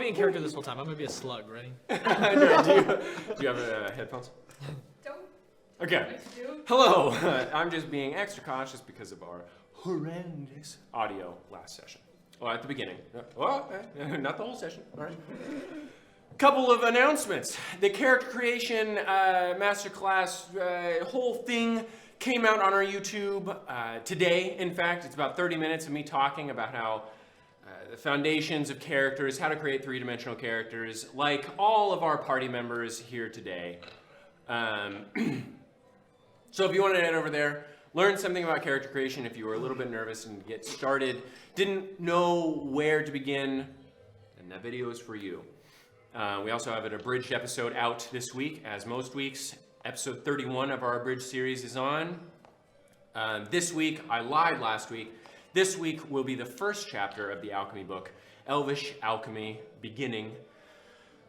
be in character this whole time. I'm gonna be a slug. Ready? do you have headphones? Don't. Okay. Hello. I'm just being extra cautious because of our horrendous audio last session. Well, at the beginning. Well, not the whole session. All right. Couple of announcements. The character creation masterclass whole thing came out on our YouTube today. In fact, it's about 30 minutes of me talking about how the foundations of characters, how to create three-dimensional characters, like all of our party members here today. So if you want to head over there, learn something about character creation, if you were a little bit nervous and get started, didn't know where to begin, then that video is for you. We also have an abridged episode out this week, as most weeks. Episode 31 of our abridged series is on. This week, I lied last week. This week will be the first chapter of the alchemy book, Elvish Alchemy Beginning.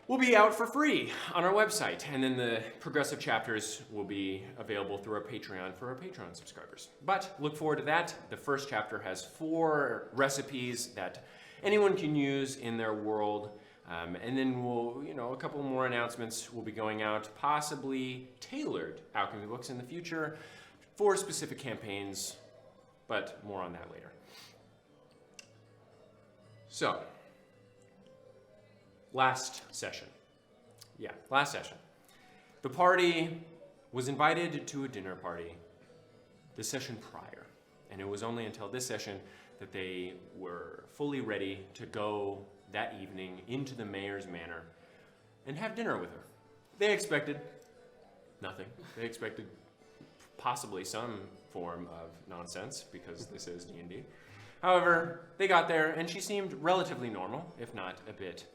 Will be out for free on our website, and then the progressive chapters will be available through our Patreon for our Patreon subscribers. But look forward to that. The first chapter has 4 recipes that anyone can use in their world, and then we'll, a couple more announcements will be going out, possibly tailored alchemy books in the future for specific campaigns, but more on that later. So, last session. The party was invited to a dinner party the session prior, and it was only until this session that they were fully ready to go that evening into the mayor's manor and have dinner with her. They expected nothing. They expected possibly some form of nonsense, because this is D&D. However, they got there, and she seemed relatively normal, if not a bit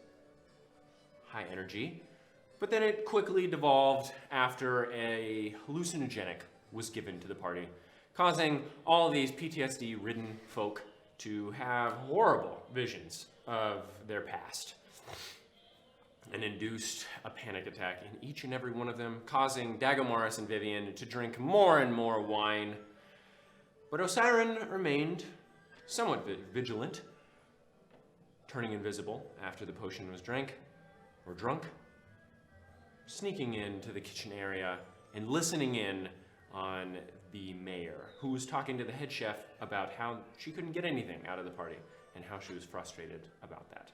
high energy. But then it quickly devolved after a hallucinogenic was given to the party, causing all of these PTSD-ridden folk to have horrible visions of their past, and induced a panic attack in each and every one of them, causing Dagomaris and Vivian to drink more and more wine. But Osiren remained somewhat vigilant, turning invisible after the potion was drunk, sneaking into the kitchen area and listening in on the mayor, who was talking to the head chef about how she couldn't get anything out of the party and how she was frustrated about that.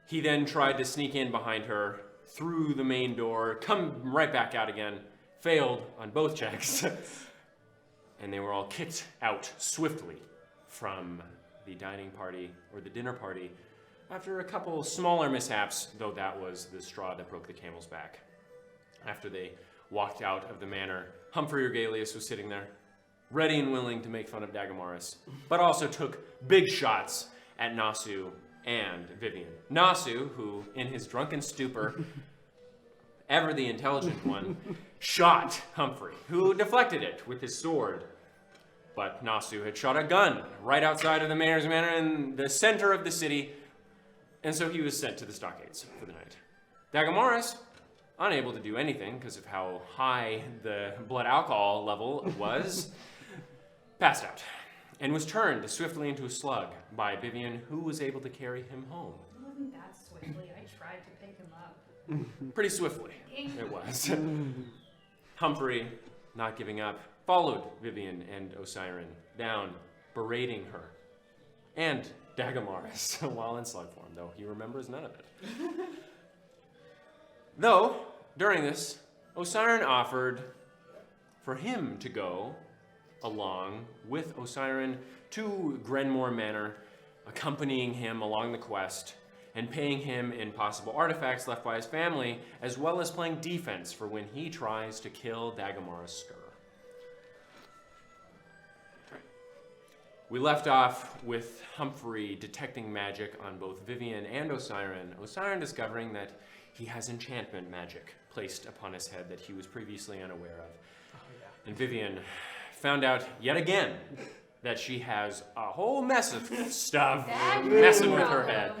He then tried to sneak in behind her through the main door, come right back out again, failed on both checks, and they were all kicked out swiftly from the dining party, or the dinner party, after a couple smaller mishaps, though that was the straw that broke the camel's back. After they walked out of the manor, Humphrey Regalius was sitting there, ready and willing to make fun of Dagomaris, but also took big shots at Nasu and Vivian. Nasu, who, in his drunken stupor, ever the intelligent one, shot Humphrey, who deflected it with his sword. But Nasu had shot a gun right outside of the mayor's manor in the center of the city, and so he was sent to the stockades for the night. Dagomaris, unable to do anything because of how high the blood alcohol level was, passed out and was turned swiftly into a slug by Vivian, who was able to carry him home. It wasn't that swiftly. I tried to pick him up. Pretty swiftly, it was. Humphrey, not giving up, followed Vivian and Osiren down, berating her and Dagomaris while in slug form, though he remembers none of it. Though, during this, Osiren offered for him to go along with Osiren to Grenmore Manor, accompanying him along the quest and paying him in possible artifacts left by his family, as well as playing defense for when he tries to kill Dagomaris Skur. We left off with Humphrey detecting magic on both Vivian and Osiren. Osiren discovering that he has enchantment magic placed upon his head that he was previously unaware of. Oh, yeah. And Vivian found out yet again that she has a whole mess of stuff messing with her head.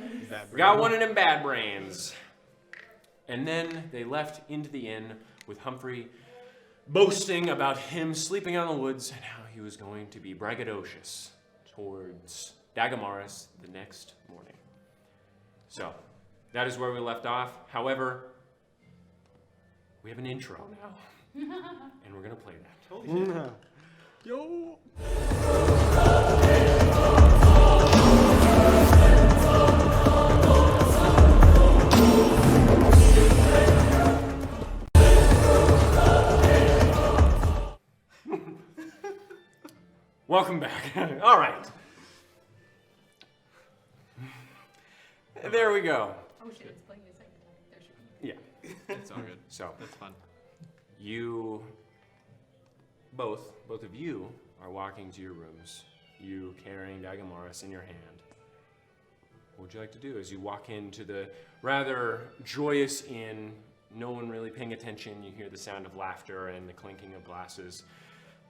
Got one of them bad brains. And then they left into the inn with Humphrey boasting about him sleeping out in the woods and how he was going to be braggadocious towards Dagomaris the next morning. So, that is where we left off. However, we have an intro now, and we're gonna play that. Holy shit. Yo! Welcome back. All right. There we go. Oh shit, it's playing a second time. There should be. Yeah. It's all good. So, That's fun. you, both of you are walking to your rooms, you carrying Dagamaris in your hand. What would you like to do as you walk into the rather joyous inn? No one really paying attention. You hear the sound of laughter and the clinking of glasses,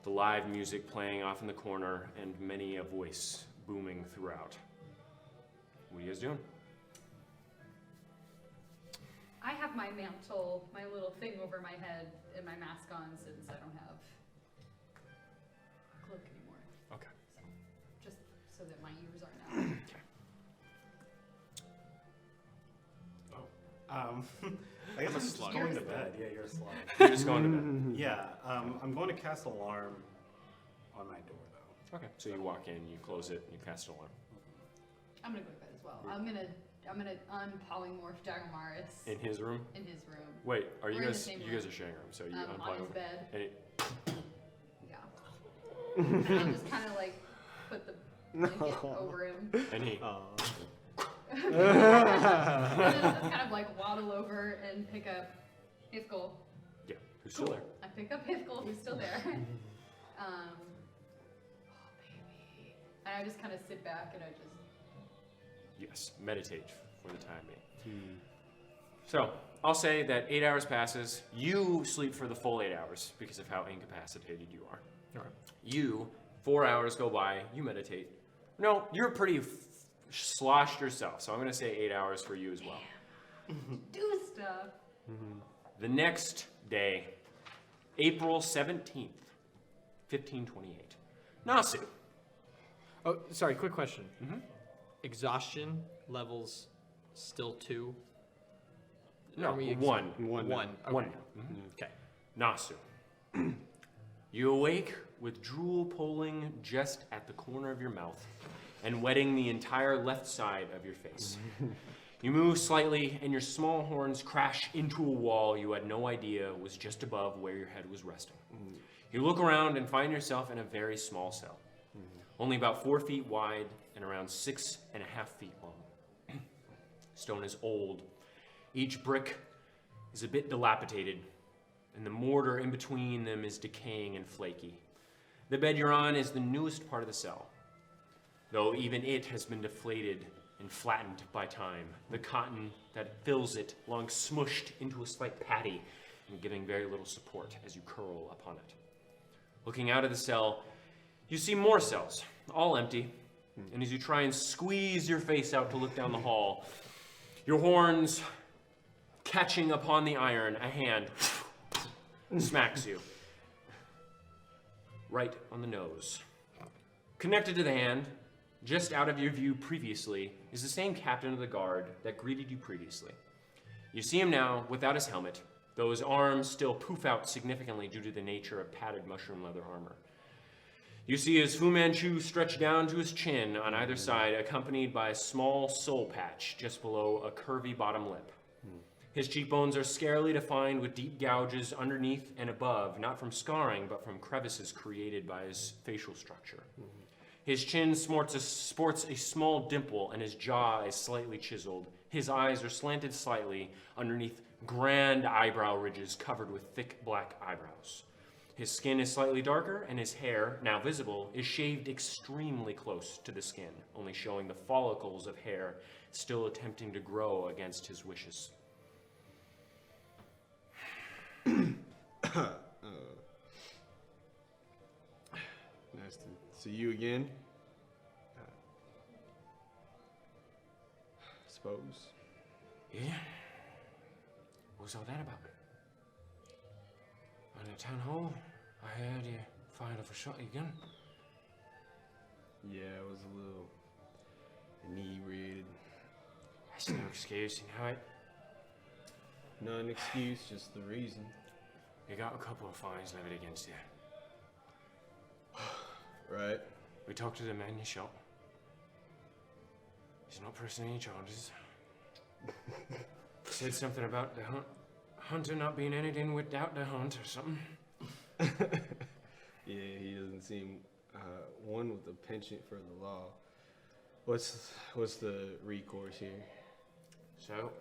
the live music playing off in the corner, and many a voice booming throughout. What are you guys doing? I have my mantle, my little thing over my head, and my mask on since I don't have a cloak anymore. Okay. So, just so that my ears aren't out. I guess I'm just slug. going to bed. Yeah, you're a slug. You're just going to bed. Yeah, I'm going to cast alarm on my door though. Okay. So you walk in, you close it, and you cast an alarm. I'm gonna go to bed as well. I'm gonna unpolymorph Dagamaris In his room? in his room. Wait, are you We're in the guys? same You room. guys are sharing a room, so you On unplug his him. bed. And it, Yeah. And I just kind of like put the blanket over him. and he. And then I just kind of like waddle over and pick up Hithkel. Yeah. Who's still there? I pick up Hithkel, who's still there. Oh, baby. And I just kind of sit back and I just. Yes. Meditate for the time being. So I'll say that 8 hours passes. You sleep for the full 8 hours because of how incapacitated you are. All right. You 4 hours go by. You meditate. No, you're pretty sloshed yourself. So I'm gonna say 8 hours for you as well. Do stuff. The next day, April 17th, 1528. Nasu. Oh, sorry. Quick question. Mm-hmm. Exhaustion levels still 2. No, Are we one. One. Okay. One. Okay. Nasu. You awake with drool pooling just at the corner of your mouth and wetting the entire left side of your face. You move slightly and your small horns crash into a wall you had no idea was just above where your head was resting. You look around and find yourself in a very small cell, only about 4 feet wide and around 6.5 feet long. Stone is old. Each brick is a bit dilapidated, and the mortar in between them is decaying and flaky. The bed you're on is the newest part of the cell, though even it has been deflated and flattened by time. The cotton that fills it long smushed into a slight patty and giving very little support as you curl upon it. Looking out of the cell, you see more cells, all empty, and as you try and squeeze your face out to look down the hall, your horns catching upon the iron, a hand smacks you right on the nose. Connected to the hand, just out of your view previously, is the same captain of the guard that greeted you previously. You see him now without his helmet, though his arms still poof out significantly due to the nature of padded mushroom leather armor. You see his Fu Manchu stretch down to his chin on either side, accompanied by a small soul patch just below a curvy bottom lip. His cheekbones are scarcely defined with deep gouges underneath and above, not from scarring, but from crevices created by his facial structure. His chin sports a small dimple, and his jaw is slightly chiseled. His eyes are slanted slightly underneath grand eyebrow ridges covered with thick black eyebrows. His skin is slightly darker, and his hair, now visible, is shaved extremely close to the skin, only showing the follicles of hair still attempting to grow against his wishes. Nice to see you again. Suppose. Yeah? What was all that about? On the town hall, I heard you fired off a shot again. Yeah, it was a little inebriated. I It's no excuse, you know it. Not an excuse, just the reason. You got a couple of fines levied against you. Right. We talked to the man you shot. He's not pressing any charges. Said something about the hunter not being anything without the hunt or something. Yeah, he doesn't seem one with a penchant for the law. What's the recourse here? So,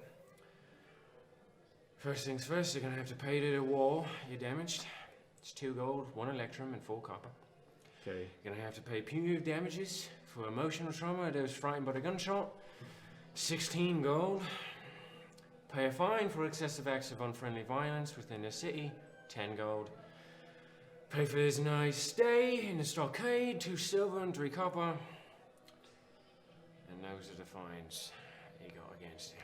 first things first, you're gonna have to pay to the wall you damaged. It's 2 gold, 1 electrum, and 4 copper. Okay. You're gonna have to pay punitive damages for emotional trauma that was frightened by the gunshot. 16 gold. Pay a fine for excessive acts of unfriendly violence within the city. 10 gold. Pay for his nice stay in the stockade. 2 silver and 3 copper. And those are the fines you got against you.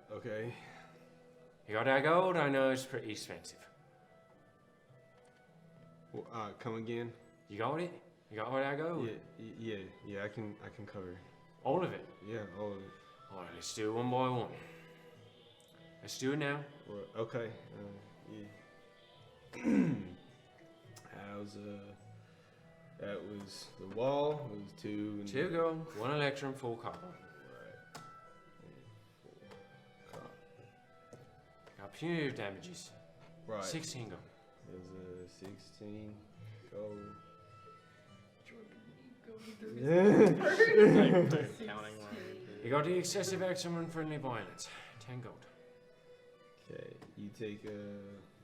Okay. You got that gold? I know it's pretty expensive. Well, come again? You got it? You got all that gold? Yeah. I can cover. All of it? Yeah, all of it. All right, let's do it one by one. Let's do it now. Okay. Yeah. How's that was the wall. It was 2 and 2 gold, 1 electrum, 4 copper. Right. Got punitive damages. Right. 16 gold. It was 16 gold. Counting You got the excessive acts of unfriendly violence. 10 gold. Okay, you take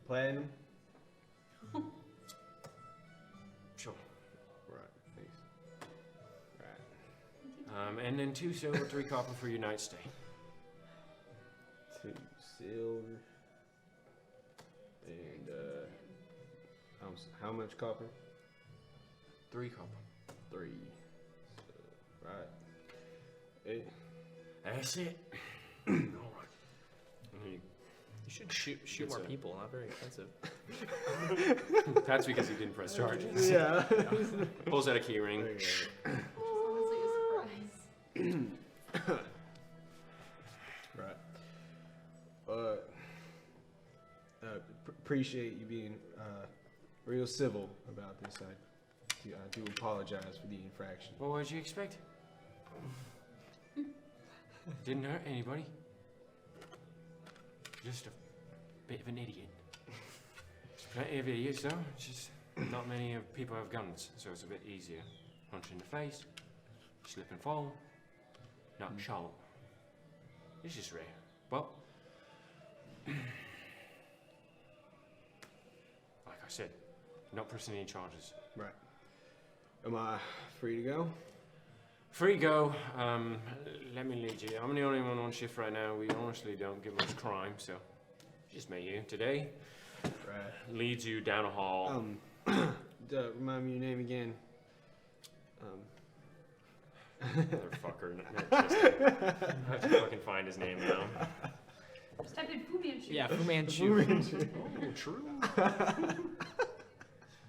platinum. Sure. Right. Thanks. Right. And then 2 silver, 3 copper for your night stay. 2 silver. And how much copper? 3 copper. 3. So, right. Hey. That's it. All right. You should shoot more It's a- people. Not very expensive. That's because he didn't press charges. Yeah. Pulls out a key ring. There you Honestly, a surprise. go. Right. Appreciate you being real civil about this. I do apologize for the infraction. Well, what did you expect? Didn't hurt anybody. Just a bit of an idiot. There's plenty of idiots though. It's just not many people have guns, so it's a bit easier. Punch in the face, slip and fall, not shot. It's just rare. But like I said, not pressing any charges. Right. Am I free to go? Free go. Let me lead you. I'm the only one on shift right now. We honestly don't get much crime, so just met you today. Right. Leads you down a hall. Remind me your name again. Motherfucker. I have to fucking find his name now. Just type in Fu Manchu. Yeah, Fu Manchu. Oh, true.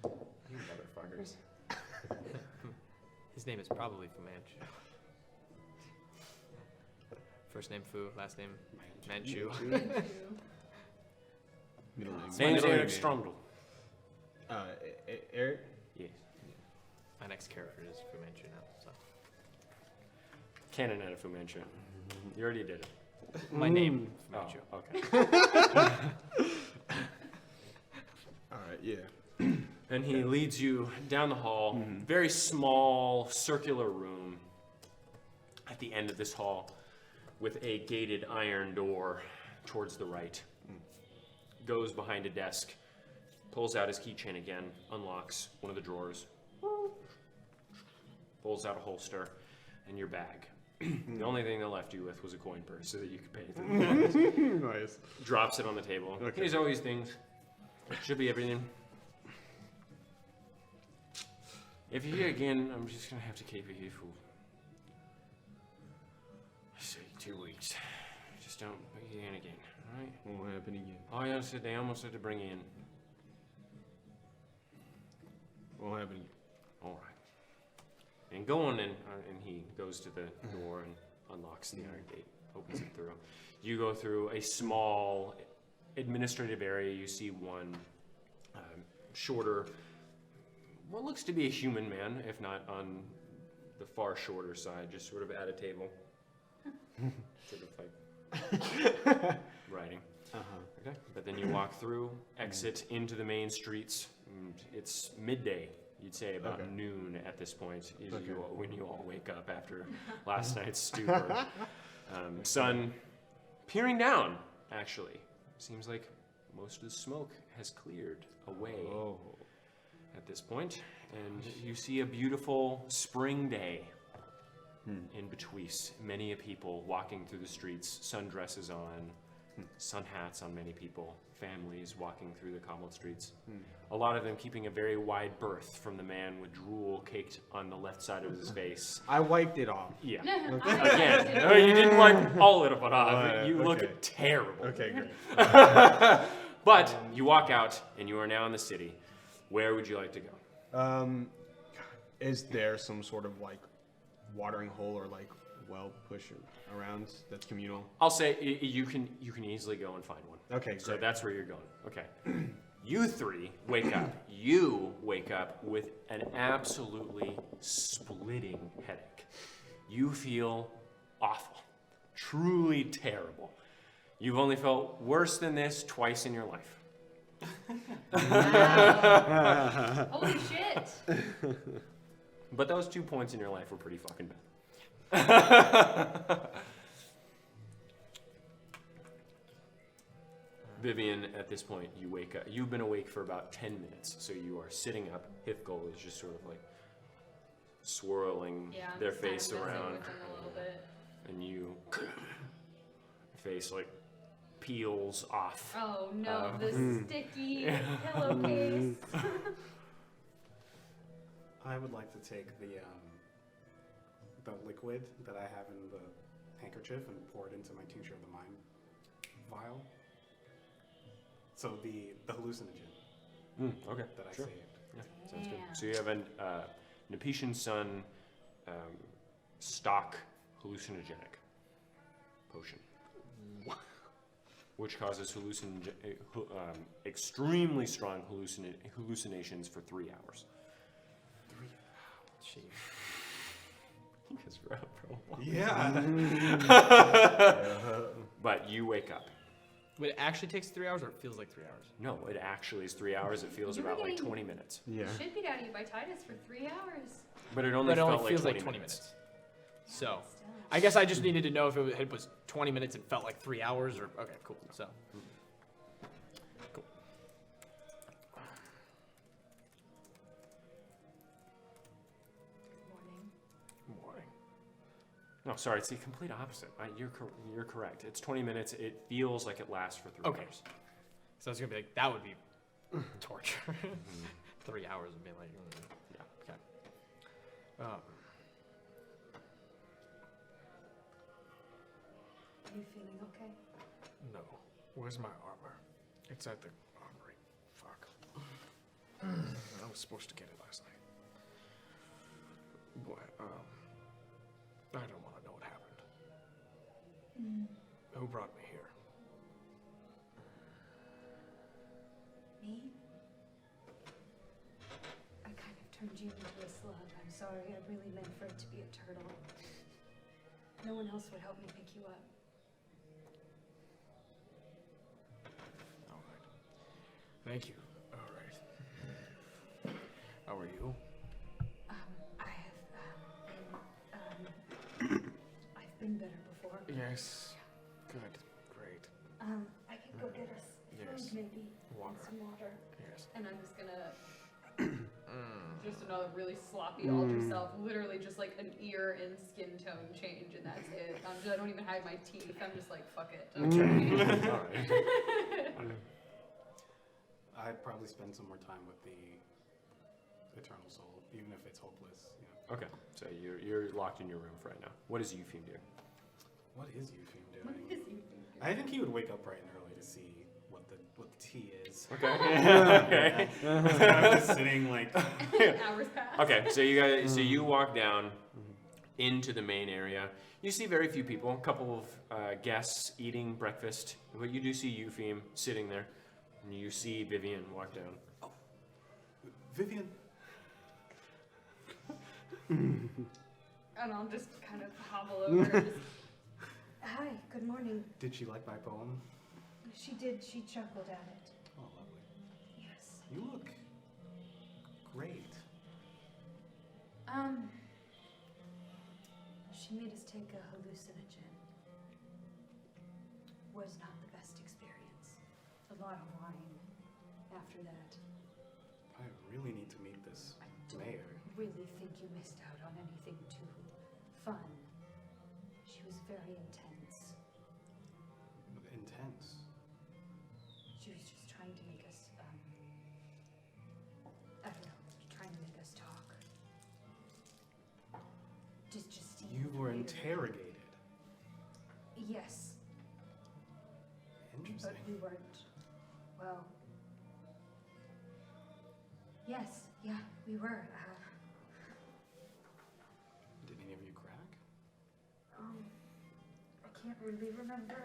You motherfuckers. His name is probably Fu Manchu. First name Fu, last name Manchu. Middle name. Name's middle Eric name. Stromdel. Eric? Yes. My next character is Fu Manchu now. So. Canon out of Fu Manchu. You already did it. My name, Fu Manchu. Oh, okay. Alright, yeah. And he leads you down the hall, very small circular room at the end of this hall with a gated iron door towards the right. Goes behind a desk, pulls out his keychain again, unlocks one of the drawers, pulls out a holster, and your bag. The only thing they left you with was a coin purse so that you could pay through. Nice. Drops it on the table. Okay. Here's all these things. Should be everything. If you're here again, I'm just gonna have to keep you here for, say, 2 weeks. Just don't bring you in again, alright? Won't happen again. Oh, yeah, they almost had to bring you in. Won't happen again. Alright. And go on in, and he goes to the door and unlocks the iron gate, opens it through. You go through a small administrative area. You see one shorter, what looks to be a human man, if not on the far shorter side, just sort of at a table. Sort of like writing. Okay. But then you walk through, exit into the main streets. It's midday, you'd say about noon at this point, when you all wake up after last night's stupor. Sun peering down, actually. Seems like most of the smoke has cleared away at this point. And you see a beautiful spring day in Between. Many a people walking through the streets, sundresses on, sun hats on many people, families walking through the cobbled streets. A lot of them keeping a very wide berth from the man with drool caked on the left side of his face. I wiped it off. Yeah. I Again, did. you didn't wipe all of it off. Right, You look okay. terrible. Okay, great. But you walk out and you are now in the city. Where would you like to go? Is there some sort of like watering hole or like well pushing around that's communal? I'll say you can easily go and find one. Okay, So great. that's where you're going. Okay. You three wake up. You wake up with an absolutely splitting headache. You feel awful. Truly terrible. You've only felt worse than this twice in your life. Wow. Holy shit. But those 2 points in your life were pretty fucking bad. Vivian, at this point, you wake up. You've been awake for about 10 minutes, so you are sitting up. Hithgoal is just sort of like swirling Yeah, I'm their just kinda face messing around, with them a little bit. and you face like peels off. Oh no, the sticky pillowcase. I would like to take the liquid that I have in the handkerchief and pour it into my tincture of the mind vial. So the hallucinogen Okay, that I sure. saved. Yeah, sounds good. Damn. So you have an Nepetian Sun stock hallucinogenic potion, which causes extremely strong hallucinations for 3 hours. Because we're out for a while. Yeah. But you wake up. Wait, it actually takes 3 hours, or it feels like 3 hours? No, it actually is 3 hours. It feels You were about like getting- 20 minutes. Yeah. Shit beat out of you by Titus for 3 hours. But it only But it only felt feels like like 20 20 minutes. minutes. So, Still. I guess I just needed to know if it was 20 minutes and felt like 3 hours, or okay, cool. So, cool. Morning. Morning. No, sorry, it's the complete opposite. You're correct. It's 20 minutes. It feels like it lasts for 3 Okay. hours. So I was gonna be like, that would be torture. 3 hours would be like, yeah, okay. Are you feeling okay? No. Where's my armor? It's at the armory. Fuck. I was supposed to get it last night. Boy, I don't want to know what happened. Who brought me here? Me? I kind of turned you into a slug. I'm sorry. I really meant for it to be a turtle. No one else would help me pick you up. All right. Thank you. All right. How are you? I have I've been better before. Yes. Good. Great. I can go get us Yes. food maybe. Water. And some water. Yes. And I'm just gonna just another really sloppy alter self, literally just like an ear and skin tone change, and that's it. I don't even hide my teeth. I'm just like, fuck it. All right. I'd probably spend some more time with the Eternal Soul, even if it's hopeless. You know. Okay, so you're locked in your room for right now. What is Eupheme doing? What is Eupheme What doing? is you thinking? I think he would wake up bright and early to see what the tea is. Okay. Okay. I'm just sitting like Hours pass. Okay, so you guys, so you walk down into the main area. You see very few people, a couple of guests eating breakfast, but you do see Eupheme sitting there, and you see Vivian walk down. Vivian, And I'll just kind of hobble over. And just, Hi, good morning. did she like my poem? She did, she chuckled at it. Oh, lovely. Yes. You look great. She made us take a hallucinogen. Was not the best experience. A lot of wine after that. I really need to meet this I don't mayor. really think you missed out on anything too fun. She was very intense. Intense. She was just trying to make us, I don't know, trying to make us talk. Just seemed You were weird. interrogated. Yes, but Interesting. we weren't. Well, yes, yeah, we were. Did any of you crack? I can't really remember.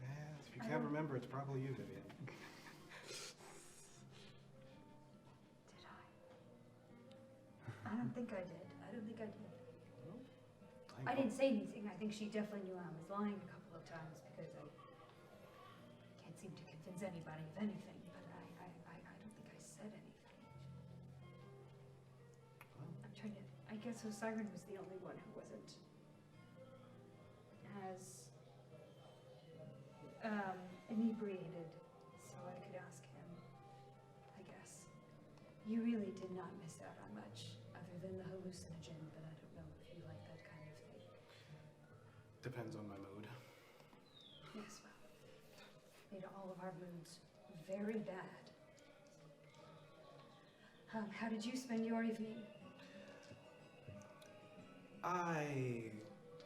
Yeah, if you I can't don't- remember, it's probably you, Vivian. Did I? I don't think I did. I don't think I did. I didn't say anything. I think she definitely knew I was lying a couple of times because I can't seem to convince anybody of anything. But I don't think I said anything. I'm trying to. I guess Osiris was the only one who wasn't as inebriated, so I could ask him. I guess you really did not miss out on much other than the hallucinogen, but I don't know if you like that kind of thing. Depends on my mood. Yes, well, made all of our moods very bad. How did you spend your evening?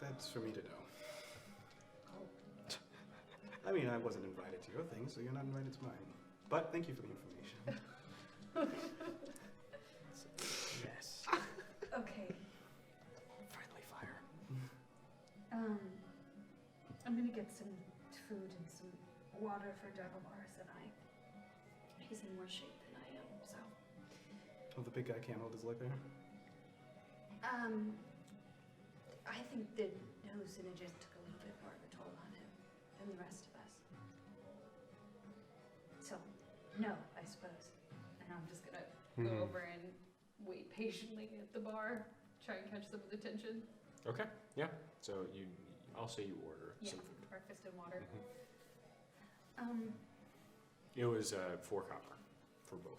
That's for me to know. Oh, I mean, I wasn't invited to your thing, so you're not invited to mine. But thank you for the information. Yes. okay. Friendly fire. I'm gonna get some food and some water for Dagomars and I. He's in worse shape than I am, so. Oh, the big guy can't hold his liquor? I think the hallucinogen took a little bit more of a toll on him than the rest of us. So, no, I suppose. and I'm just gonna go over and wait patiently at the bar, try and catch some of the tension. Okay, yeah. So I'll say you order Yeah, some food. breakfast and water. It was 4 copper for both.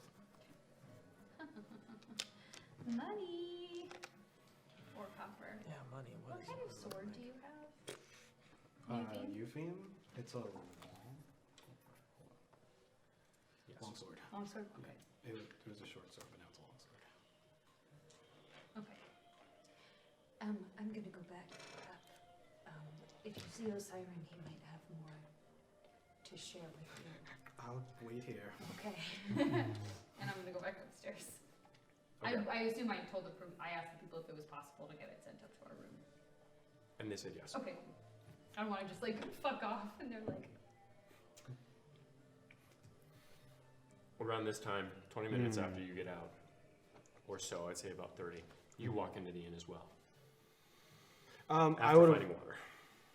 Money! Or copper. Yeah, money. What kind of sword do you have? Eupheme? It's a Yes. long sword. Long sword? Okay. It was a short sword, but now it's a long sword. Okay. I'm gonna go back up. If you see Osiris, he might have more to share with you. I'll wait here. Okay. And I'm gonna go back upstairs. Okay. I assume I asked the people if it was possible to get it sent up to our room. And they said yes. Okay. I don't wanna just like fuck off and they're like, Around this time, 20 minutes after you get out, or so, I'd say about 30, you walk into the inn as well. I After would fighting water.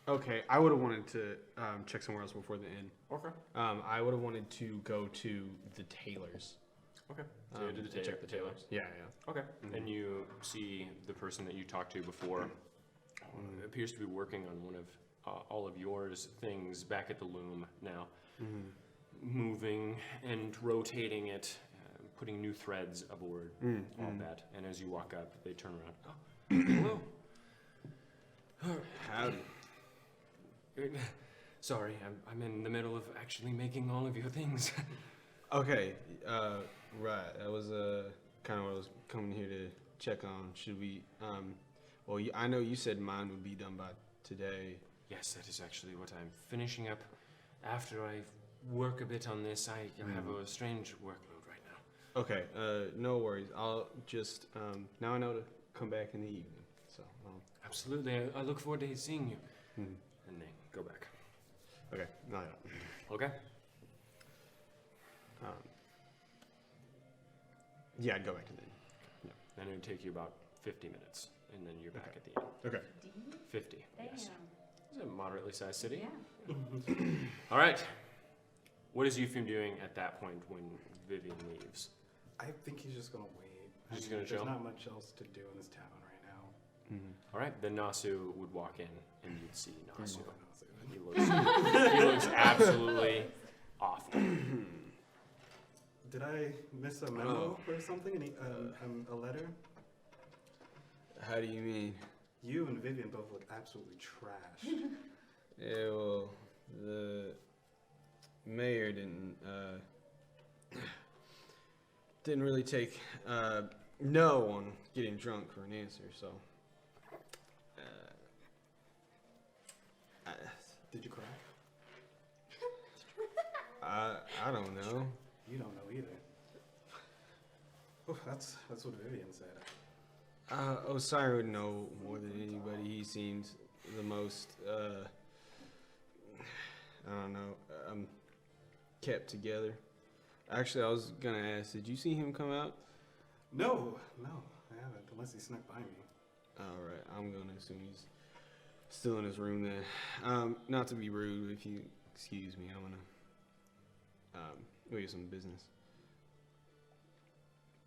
Okay, I would have wanted to check somewhere else before the inn. Okay. I would have wanted to go to the tailor's. Okay. So you did the check the tailors. Yeah, yeah. Okay. And you see the person that you talked to before appears to be working on one of all of yours things back at the loom now. Moving and rotating it, putting new threads aboard all that. And as you walk up, they turn around. Oh, hello. Howdy. Sorry, I'm in the middle of actually making all of your things. Okay, right. That was kind of what I was coming here to check on. Should we? Well, I know you said mine would be done by today. Yes, that is actually what I'm finishing up. After I work a bit on this, I have a strange workload right now. Okay, no worries. I'll just now I know to come back in the evening. So, Absolutely. I look forward to seeing you. hmm. And they go back. Okay. No, yeah. Okay. Yeah, I'd go back to the inn. Then it would take you about 50 minutes, and then you're back Okay. at the inn. Okay. 50. Damn. Yes. It's a moderately sized city. Yeah. All right. What is Eupheme doing at that point when Vivian leaves? I think he's just gonna wait. He's just I mean, gonna chill? There's not much else to do in this town right now. Mm-hmm. All right. Then Nasu would walk in, and you'd see Nasu. More than Nasu. He looks, he looks absolutely awful. Did I miss a memo or something? A letter? How do you mean? You and Vivian both look absolutely trash. Yeah, well, the mayor didn't really take no on getting drunk for an answer, so Did you cry? I don't know. You don't know either. Oh, that's what Vivian said. Osiris would know more than anybody. He seems the most I don't know, kept together. Actually, I was gonna ask, did you see him come out? No, I haven't, unless he snuck by me. Alright, I'm gonna assume he's still in his room then. Not to be rude, if you excuse me, I'm gonna go get some business.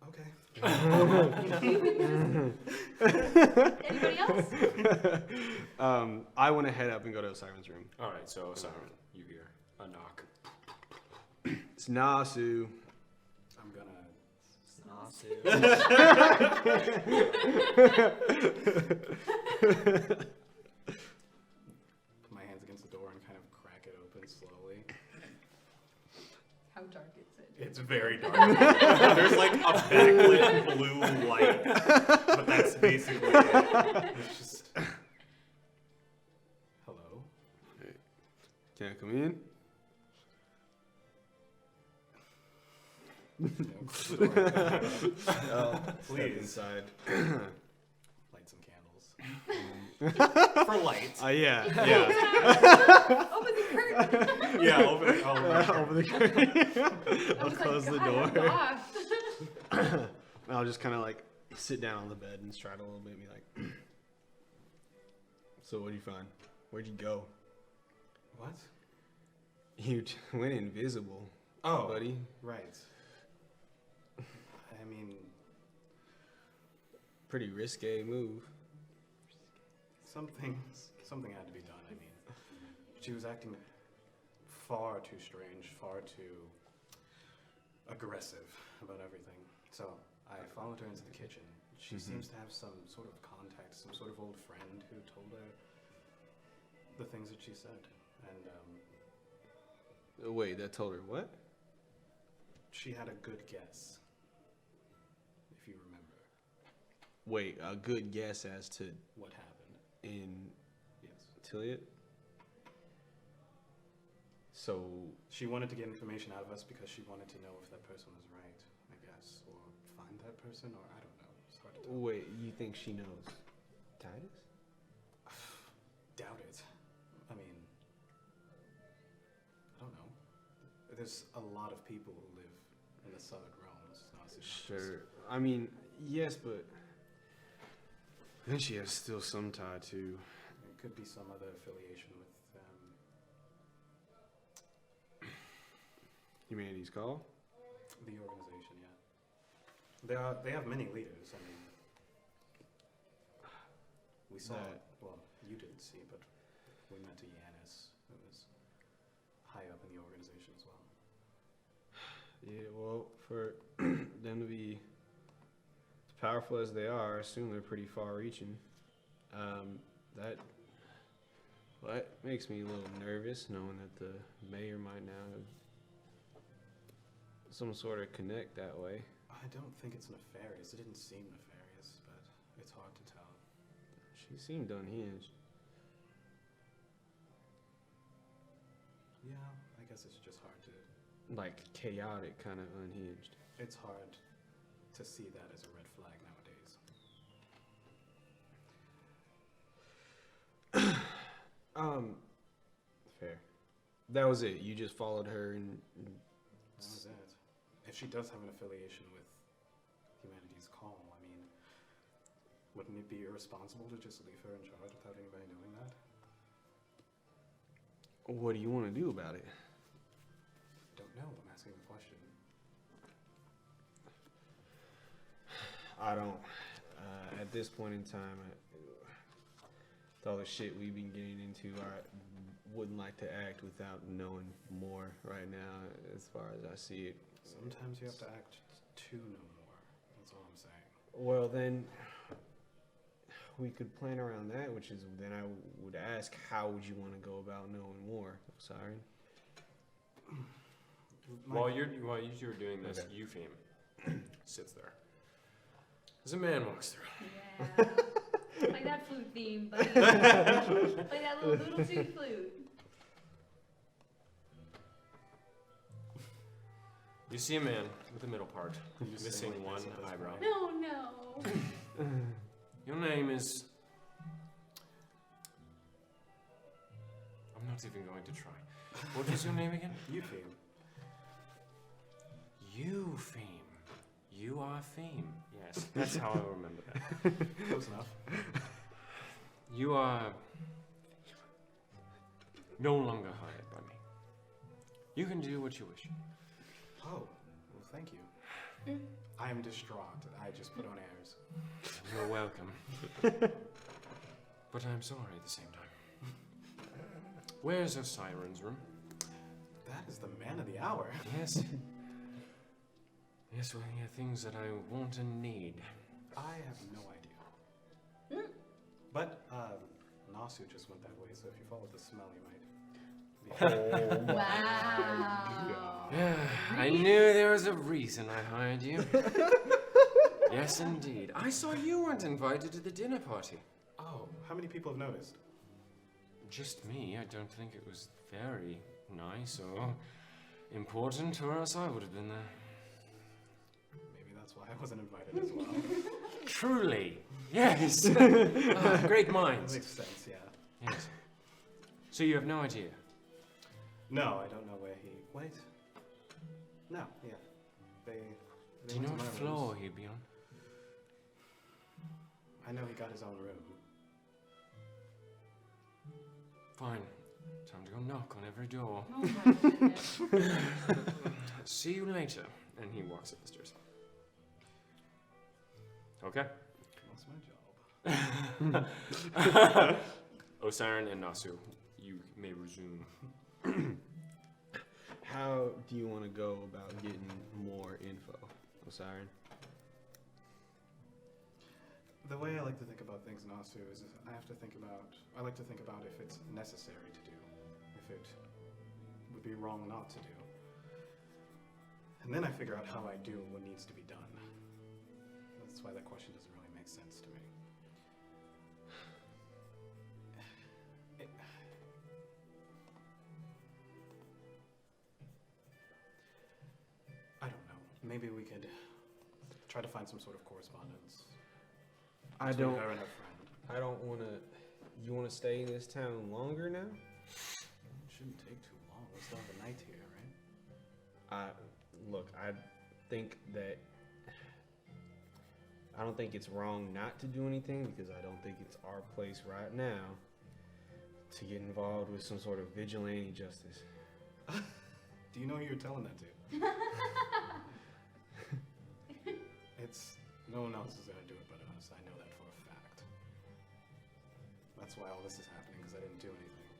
Okay. Anybody else? I want to head up and go to Osiris' room. All right. So, Osiris, you hear a knock. It's Nasu. I'm gonna. Put my hands against the door and kind of crack it open slowly. How dark is it? It's very dark. There's like a backlit blue light, but that's basically it. It's just. Hello. Can I come in? Close the door. Step Please. inside. Light some candles. For light. Yeah. Open the curtain. Yeah, open. Over the curtain. I I'll was close like, the God, door. God. I'll just kind of like sit down on the bed and straddle a little bit and be like, so what did you find? Where'd you go? What? You went invisible, Oh, buddy. right. I mean, Pretty risque move. something had to be done. I mean, she was acting far too strange, far too aggressive about everything. So I followed her into the kitchen. She seems to have some sort of contact, some sort of old friend who told her the things that she said. And Wait, that told her what? she had a good guess, if you remember Wait, a good guess as to what happened. in Yes. Tilliot? So, She wanted to get information out of us because she wanted to know if that person was right, I guess, or find that person, or I don't know. It's hard to tell. wait, you think she knows Titus? Doubt it. I mean, I don't know. There's a lot of people who live in the Southern Realms. Not just- Sure. I mean, yes, but then she has still some tie to. It could be some other affiliation with Humanity's Call? the organization. Yeah, they have many leaders. I mean, we saw. That- Well, you didn't see, but we met a Yanis who was high up in the organization as well. Yeah, well, for them to be as powerful as they are, I assume they're pretty far-reaching. That makes me a little nervous, knowing that the mayor might now have some sort of connect that way. I don't think it's nefarious. It didn't seem nefarious, but it's hard to tell. She seemed unhinged. Yeah, I guess it's just hard to. Like, chaotic, kind of unhinged. It's hard to see that as a red flag nowadays. Fair. That was it. You just followed her and That was it. If she does have an affiliation with Humanity's Call, I mean, wouldn't it be irresponsible to just leave her in charge without anybody knowing that? what do you want to do about it? Don't know. I'm asking the question. I don't. At this point in time, with all the shit we've been getting into, I wouldn't like to act without knowing more right now, as far as I see it. Sometimes you have to act to know more. That's all I'm saying. Well, then we could plan around that, which is then I would ask, how would you want to go about knowing more? Sorry. While you're doing this, Okay. Eupheme sits there. As a man walks through. Yeah. Play that flute theme, buddy. Play that little tube flute. You see a man with a middle part, You just missing sing like one this at this eyebrow. point. No. Your name is... I'm not even going to try. What was your name again? Eupheme. Eupheme. You are Fame. Yes, that's how I remember that. Close enough. You are no longer hired by me. You can do what you wish. Oh, well, thank you. I am distraught. I just put on airs. You're welcome. But I'm sorry at the same time. Where's Osiren's room? That is the man of the hour. Yes. Yes, well, yeah, things that I want and need. I have no idea. But Nasu just went that way, so if you follow the smell, you might. Be Wow. I knew there was a reason I hired you. Yes, indeed. I saw you weren't invited to the dinner party. Oh, how many people have noticed? Just me. I don't think it was very nice or important, or else I would have been there. Maybe that's why I wasn't invited as well. Truly. Yes. Great That minds. makes sense, yeah. Yes. So you have no idea? No, I don't know where he. Wait. No, yeah. They Do you know went to what my floor rooms. he'd be on? I know he got his own room. Fine. Time to go knock on every door. Oh my goodness. See you later. And he walks up the stairs. Okay. What's my job? Osiren and Nasu, you may resume. How do you want to go about getting more info, Osiren? The way I like to think about things, Nasu, is I like to think about if it's necessary to do, if it would be wrong not to do. And then I figure out how I do what needs to be done. That's why that question doesn't really make sense to me. I don't know. Maybe we could try to find some sort of correspondence. I between don't. her and her friend. I don't want to. You want to stay in this town longer now? It shouldn't take too long. We still have a night here, right? Look, I think that. I don't think it's wrong not to do anything because I don't think it's our place right now to get involved with some sort of vigilante justice. Do you know who you're telling that to? It's no one else is gonna do it but us. I know that for a fact. That's why all this is happening, because I didn't do anything.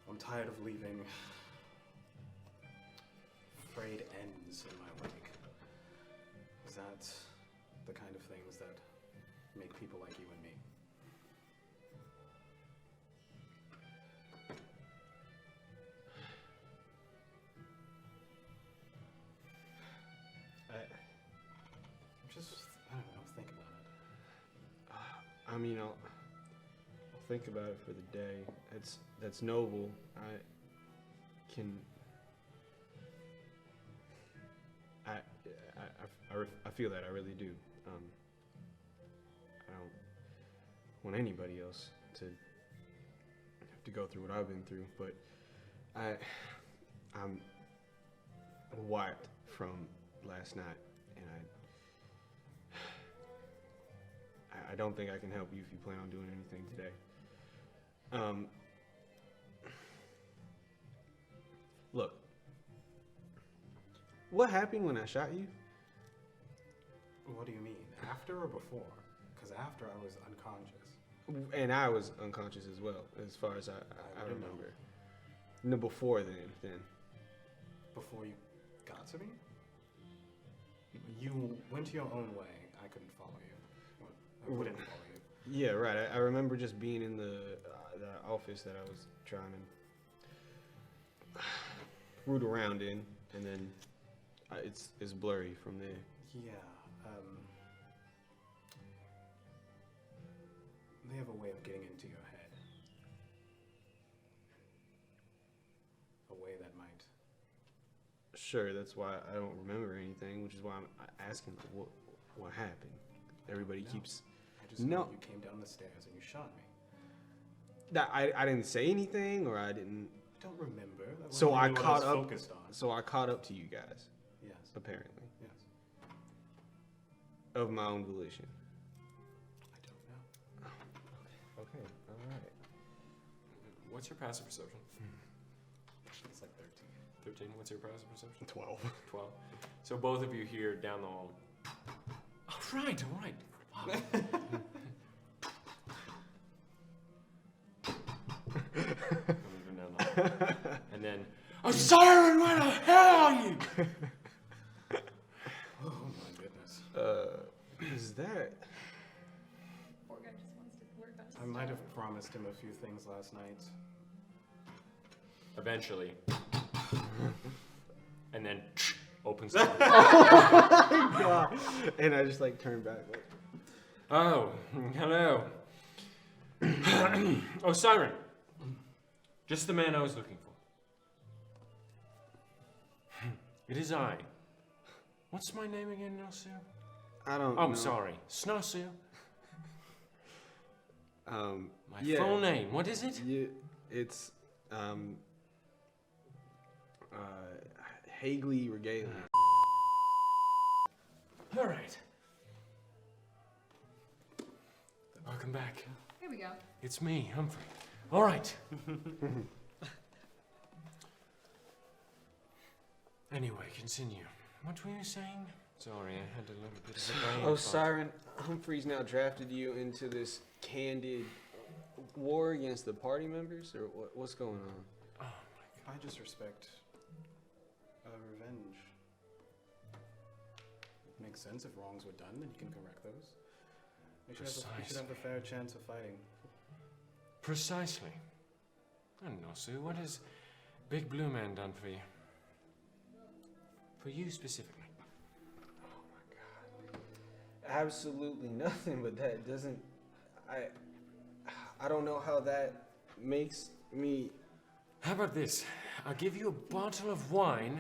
I'm tired of leaving frayed ends in my wake. Is that the kind of things that make people like you and me? I don't know, think about it. I mean, I'll think about it for the day. That's noble. I feel that. I really do. I don't want anybody else to to go through what I've been through, but I'm wiped from last night, and I don't think I can help you if you plan on doing anything today. Look, what happened when I shot you? What do you mean? After or before? Because after I was unconscious. And I was unconscious as well, as far as I wouldn't know. remember. No, before then. Before you got to me? You went your own way. I couldn't follow you. I wouldn't follow you. Yeah, right. I remember just being in the office that I was trying to root around in, and then it's blurry from there. Yeah. They have a way of getting into your head. A way that might. Sure, that's why I don't remember anything, which is why I'm asking what happened. Everybody keeps. I just No. know you came down the stairs and you shot me. I didn't say anything, or I didn't. I don't remember. That So wasn't I really what caught was up. Focused on. So I caught up to you guys, Yes. apparently, Yes. of my own volition. I don't know. Okay, all right. What's your passive perception? It's like 13. 13. What's your passive perception? 12. 12. So both of you hear down the hall. All right. Wow. Coming down the hall. And then, oh, Siren, where the hell are you? Oh my goodness. Is that? Poor guy just wants to work on his I might have promised him a few things last night. Eventually. And then opens the door. God. And I just like turned back. Like, Oh, hello. Oh, Siren. Just the man I was looking for. It is I. What's my name again, Nosu? I don't. Oh, know. sorry. Snosu. My Yeah. full name. What is it? It's Hagley Regalia. All right. Welcome back. Here we go. It's me, Humphrey. All right. Anyway, continue. What were you saying? Sorry, I had a little bit of a brain Oh, fart. Siren, Humphrey's now drafted you into this candid war against the party members, or what's going on? I just respect revenge. Makes sense if wrongs were done, then you can correct those. You should have a fair chance of fighting. Precisely. I don't know, Sue. What has Big Blue Man done for you? For you specifically. Absolutely nothing, but that doesn't. I don't know how that makes me. How about this? I'll give you a bottle of wine,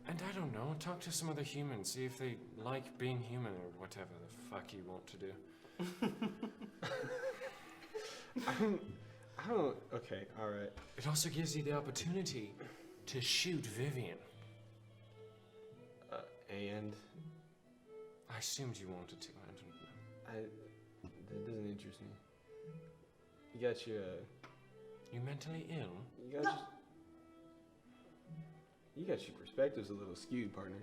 and I don't know, talk to some other humans, see if they like being human or whatever the fuck you want to do. I don't. Okay, all right. It also gives you the opportunity to shoot Vivian. And I assumed you wanted to. I don't know. that doesn't interest me. You got your. You mentally ill? You got your perspectives a little skewed, partner.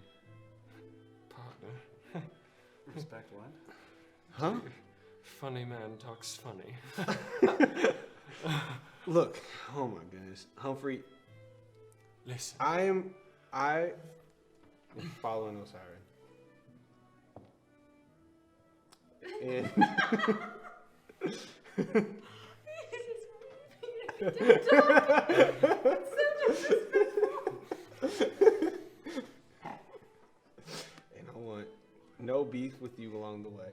Partner. Respect what? Huh? Funny man talks funny. Look, oh my goodness, Humphrey. Listen. I am following Osiris. And and I want no beef with you along the way.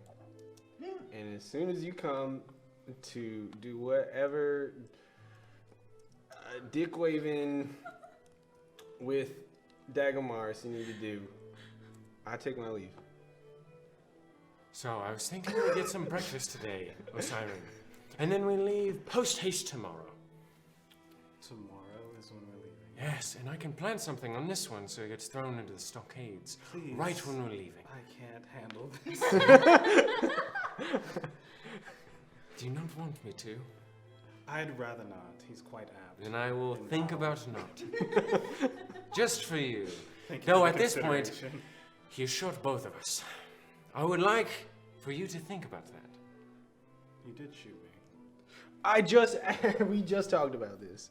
And as soon as you come to do whatever dick waving with Dagomars you need to do, I take my leave. So, I was thinking we'd get some breakfast today, Osiris. and then we leave post-haste tomorrow. Tomorrow is when we're leaving. Yes, and I can plant something on this one so it gets thrown into the stockades Please. right when we're leaving. I can't handle this. Do you not want me to? I'd rather not. He's quite apt. Then I will in think power. about not. Just for you. Thank you No, for at this point, consideration. he shot both of us. I would like for you to think about that. You did shoot me. We just talked about this.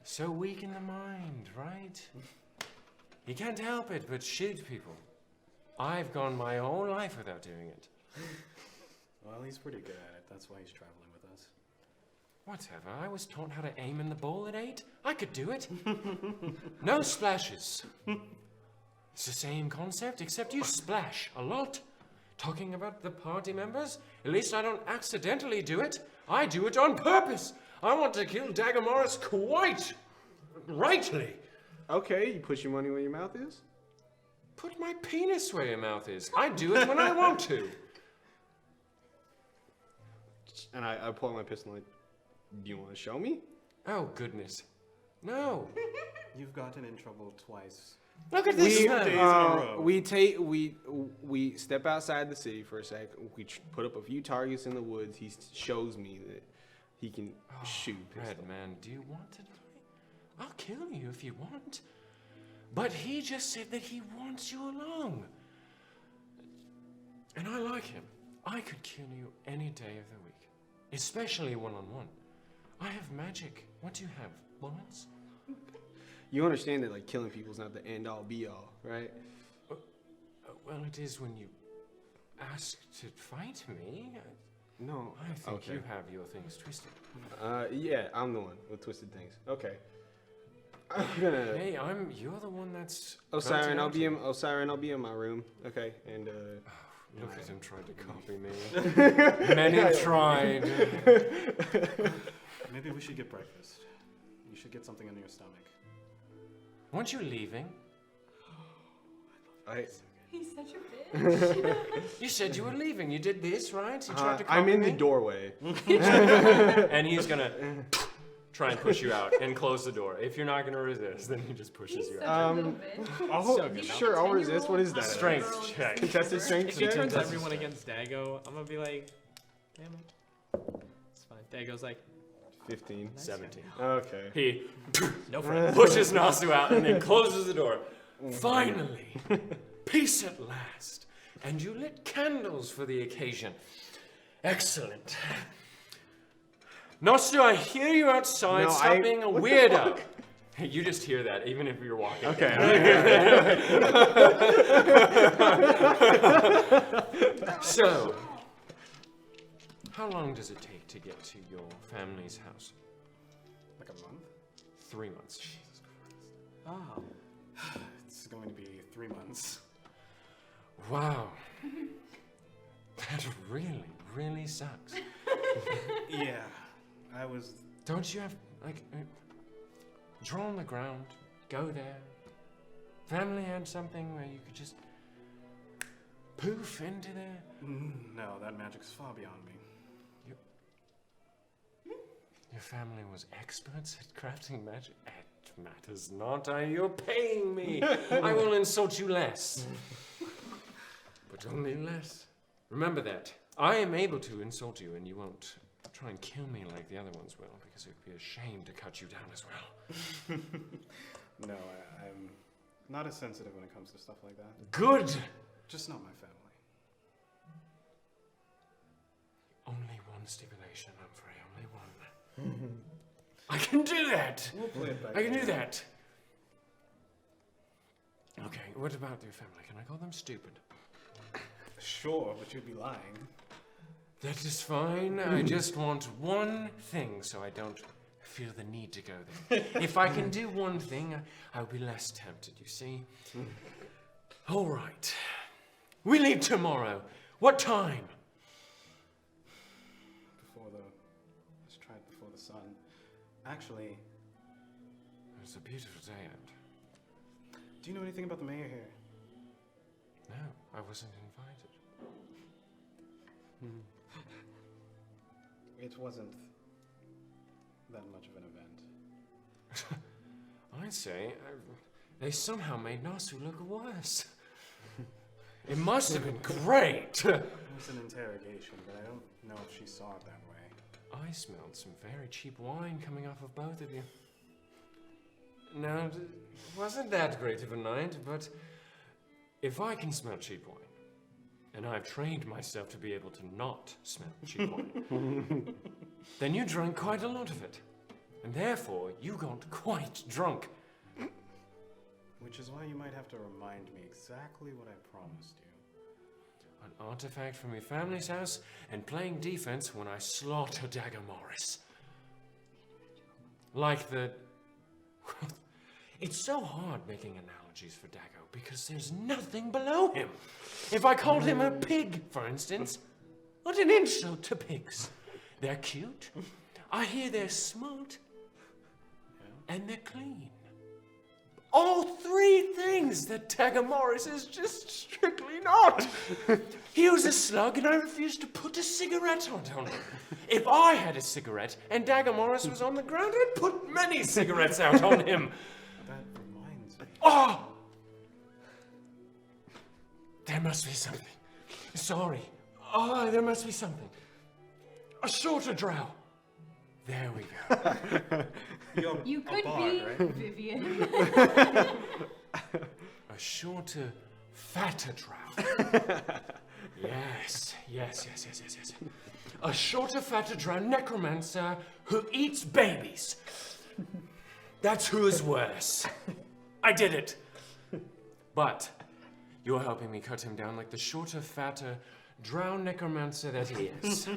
So weak in the mind, right? You can't help it but shoot people. I've gone my whole life without doing it. Well, he's pretty good at it. That's why he's traveling with us. Whatever, I was taught how to aim in the bowl at 8. I could do it. No splashes. It's the same concept, except you splash a lot. Talking about the party members, at least I don't accidentally do it. I do it on purpose. I want to kill Dagamoris quite rightly. Okay, you put your money where your mouth is? Put my penis where your mouth is. I do it when I want to. And I pull out my pistol like, do you want to show me? Oh, goodness. No. You've gotten in trouble twice. Look at this We, man. days in a row. we step outside the city for a sec. We put up a few targets in the woods. He shows me that he can shoot pistol. Red man, do you want to die? I'll kill you if you want. But he just said that he wants you along. And I like him. I could kill you any day of the week. Especially one-on-one. I have magic. What do you have? Bullets? You understand that like killing people is not the end all be all, right? Well, it is when you ask to fight me. No. I think Okay. you have your things twisted. Yeah, I'm the one with twisted things. Okay. I'm gonna. Hey, you're the one that's... Osiren, I'll voting be in. Osiren, I'll be in my room. Okay, and Look at him trying to copy me. Many tried. Maybe we should get breakfast. You should get something in your stomach. Weren't you leaving? He's such a bitch. You said you were leaving. You did this, right? You tried to copy I'm in me? the doorway. And he's gonna try and push you out and close the door. If you're not gonna resist, then he just pushes He's you such out. a little bitch. Oh, He's like sure, a I'll resist. What is 10-year-old that? Strength girl check. in Contested December. strength If he check? turns That's everyone fine. against Dago, I'm gonna be like, damn it. It's fine. Dago's like, 15. 17. Okay. He no friend. pushes Nasu out and then closes the door. Finally, peace at last. And you lit candles for the occasion. Excellent. Nasu, I hear you outside. No, Stop being a what the weirdo. You just hear that, even if you're walking. Okay. So, how long does it take to get to your family's house? Like a month? 3 months. Oh. It's going to be 3 months. Wow. That really, really sucks. Yeah, I was. Don't you have, like, draw on the ground, go there. Family had something where you could just poof into there. No, that magic's far beyond me. Your family was experts at crafting magic? It matters not. You're paying me. I will insult you less. But only less. Remember that. I am able to insult you, and you won't try and kill me like the other ones will, because it would be a shame to cut you down as well. No, I'm not as sensitive when it comes to stuff like that. Good! Just not my family. Only one stipulation, Humphrey, only one. I can do that! We'll play it back. I can do that! Okay, what about your family? Can I call them stupid? Sure, but you'd be lying. That is fine. I just want one thing so I don't feel the need to go there. If I can do one thing, I'll be less tempted, you see? All right. We leave tomorrow. What time? Let's try it before the sun. Actually, It's a beautiful day out. do you know anything about the mayor here? No, I wasn't invited. it wasn't that much of an event. I'd say they somehow made Nasu look worse. It must have been great. It was an interrogation, but I don't know if she saw it that way. I smelled some very cheap wine coming off of both of you. Now, it wasn't that great of a night, but if I can smell cheap wine, and I've trained myself to be able to not smell cheap wine, then you drank quite a lot of it. And therefore, you got quite drunk. Which is why you might have to remind me exactly what I promised you. An artifact from your family's house and playing defense when I slaughter Dagger Morris. Like the... It's so hard making analogies for Dago because there's nothing below him. If I called him a pig, for instance, what an insult to pigs. They're cute, I hear they're smart, and they're clean. All three things that Dagger Morris is just strictly not. He was a slug and I refused to put a cigarette on him. If I had a cigarette and Dagger Morris was on the ground, I'd put many cigarettes out on him. That reminds me. Oh! There must be something. Sorry. Oh, there must be something. A shorter drow. There we go. You could bar, be right? Vivian. A shorter, fatter drow. Yes. A shorter, fatter drow necromancer who eats babies. That's who's worse. I did it. But you're helping me cut him down like the shorter, fatter drow necromancer that he is.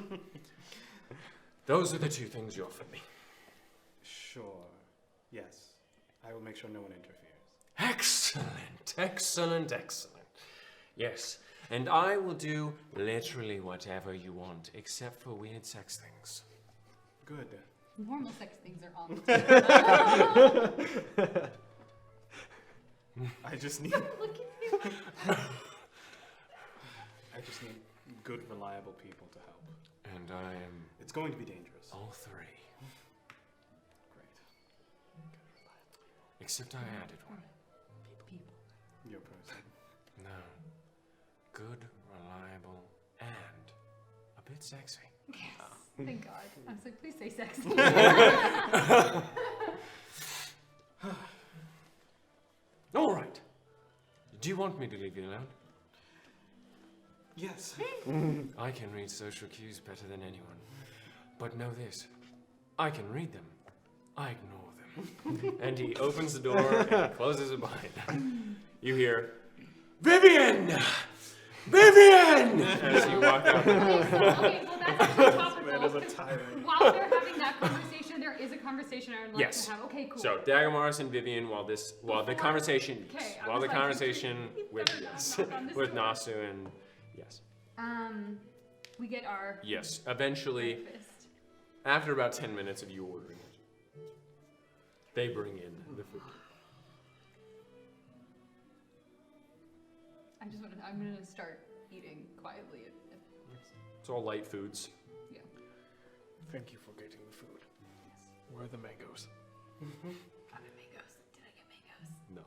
Those are the two things you offered me. Sure. Yes. I will make sure no one interferes. Excellent. Yes, and I will do literally whatever you want, except for weird sex things. Good. Normal sex things are on the table. I just need Look at you. I just need good, reliable people to help. And I am It's going to be dangerous. all three. Great. Except I added one. People. Your person. No. Good, reliable, and a bit sexy. Yes. Thank God. I was like, please say sexy. All right. Do you want me to leave you alone? Yes. I can read social cues better than anyone. But know this. I can read them. I ignore them. And he opens the door and closes it behind him. You hear, Vivian! Vivian! As you walk out. Okay, well that's actually topical. Man is a tyrant. While they're having that conversation, there is a conversation I would like Yes. to have. Okay, cool. So Dagger Morris and Vivian, while the conversation, Okay, I while was the like, conversation you've with never knocked on this with door. Nasu and yes, We get our yes. Eventually, breakfast. after about 10 minutes of you ordering it, they bring in the food. I'm gonna start eating quietly. It's all light foods. Thank you for getting the food. Where are the mangoes? I'm at mangoes. Did I get mangoes? No.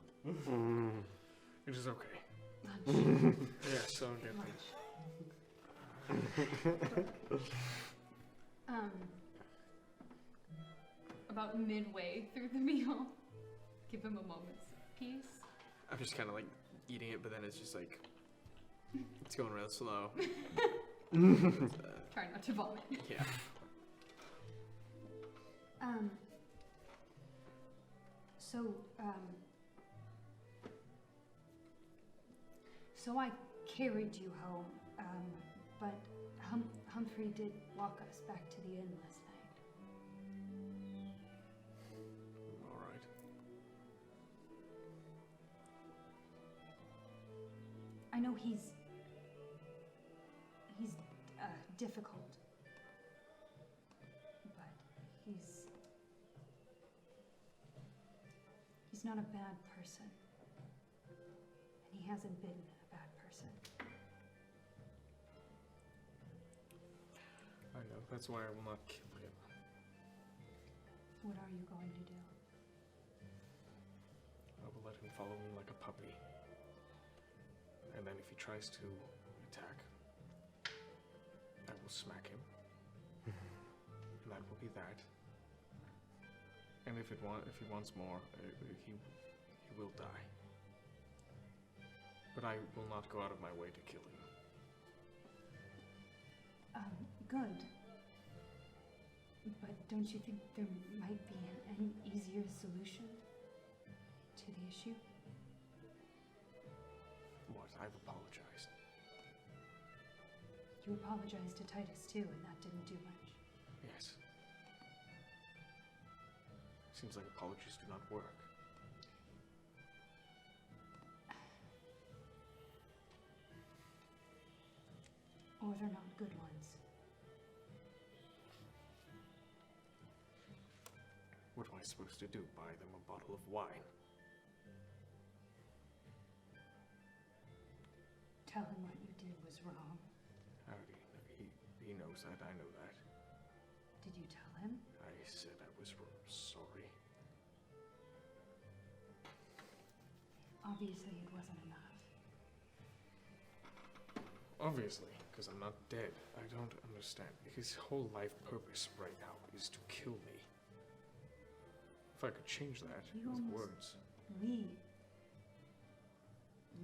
It is okay. Lunch. Yeah, so get Lunch. About midway through the meal, give him a moment's peace. I'm just kind of like eating it, but then it's just like it's going real slow. Try not to vomit. Yeah. So I carried you home, but Humphrey did walk us back to the inn last night. all right. I know he's difficult, but he's not a bad person, and he hasn't been a bad person. I know that's why I will not kill him. What are you going to do? I will let him follow me like a puppy. And then if he tries to attack, I will smack him. And that will be that. And if he wants more, he will die. But I will not go out of my way to kill him. Good. But don't you think there might be an easier solution to the issue? What? I've apologized. You apologized to Titus too, and that didn't do much. Yes. Seems like apologies do not work. Or they're not good ones. What am I supposed to do? Buy them a bottle of wine? Tell him what you did was wrong. How do you know? He knows that. I know that. Did you tell him? I said I was sorry. Obviously, it wasn't enough. Obviously, because I'm not dead. I don't understand. His whole life purpose right now is to kill me. If I could change that You with almost- words. We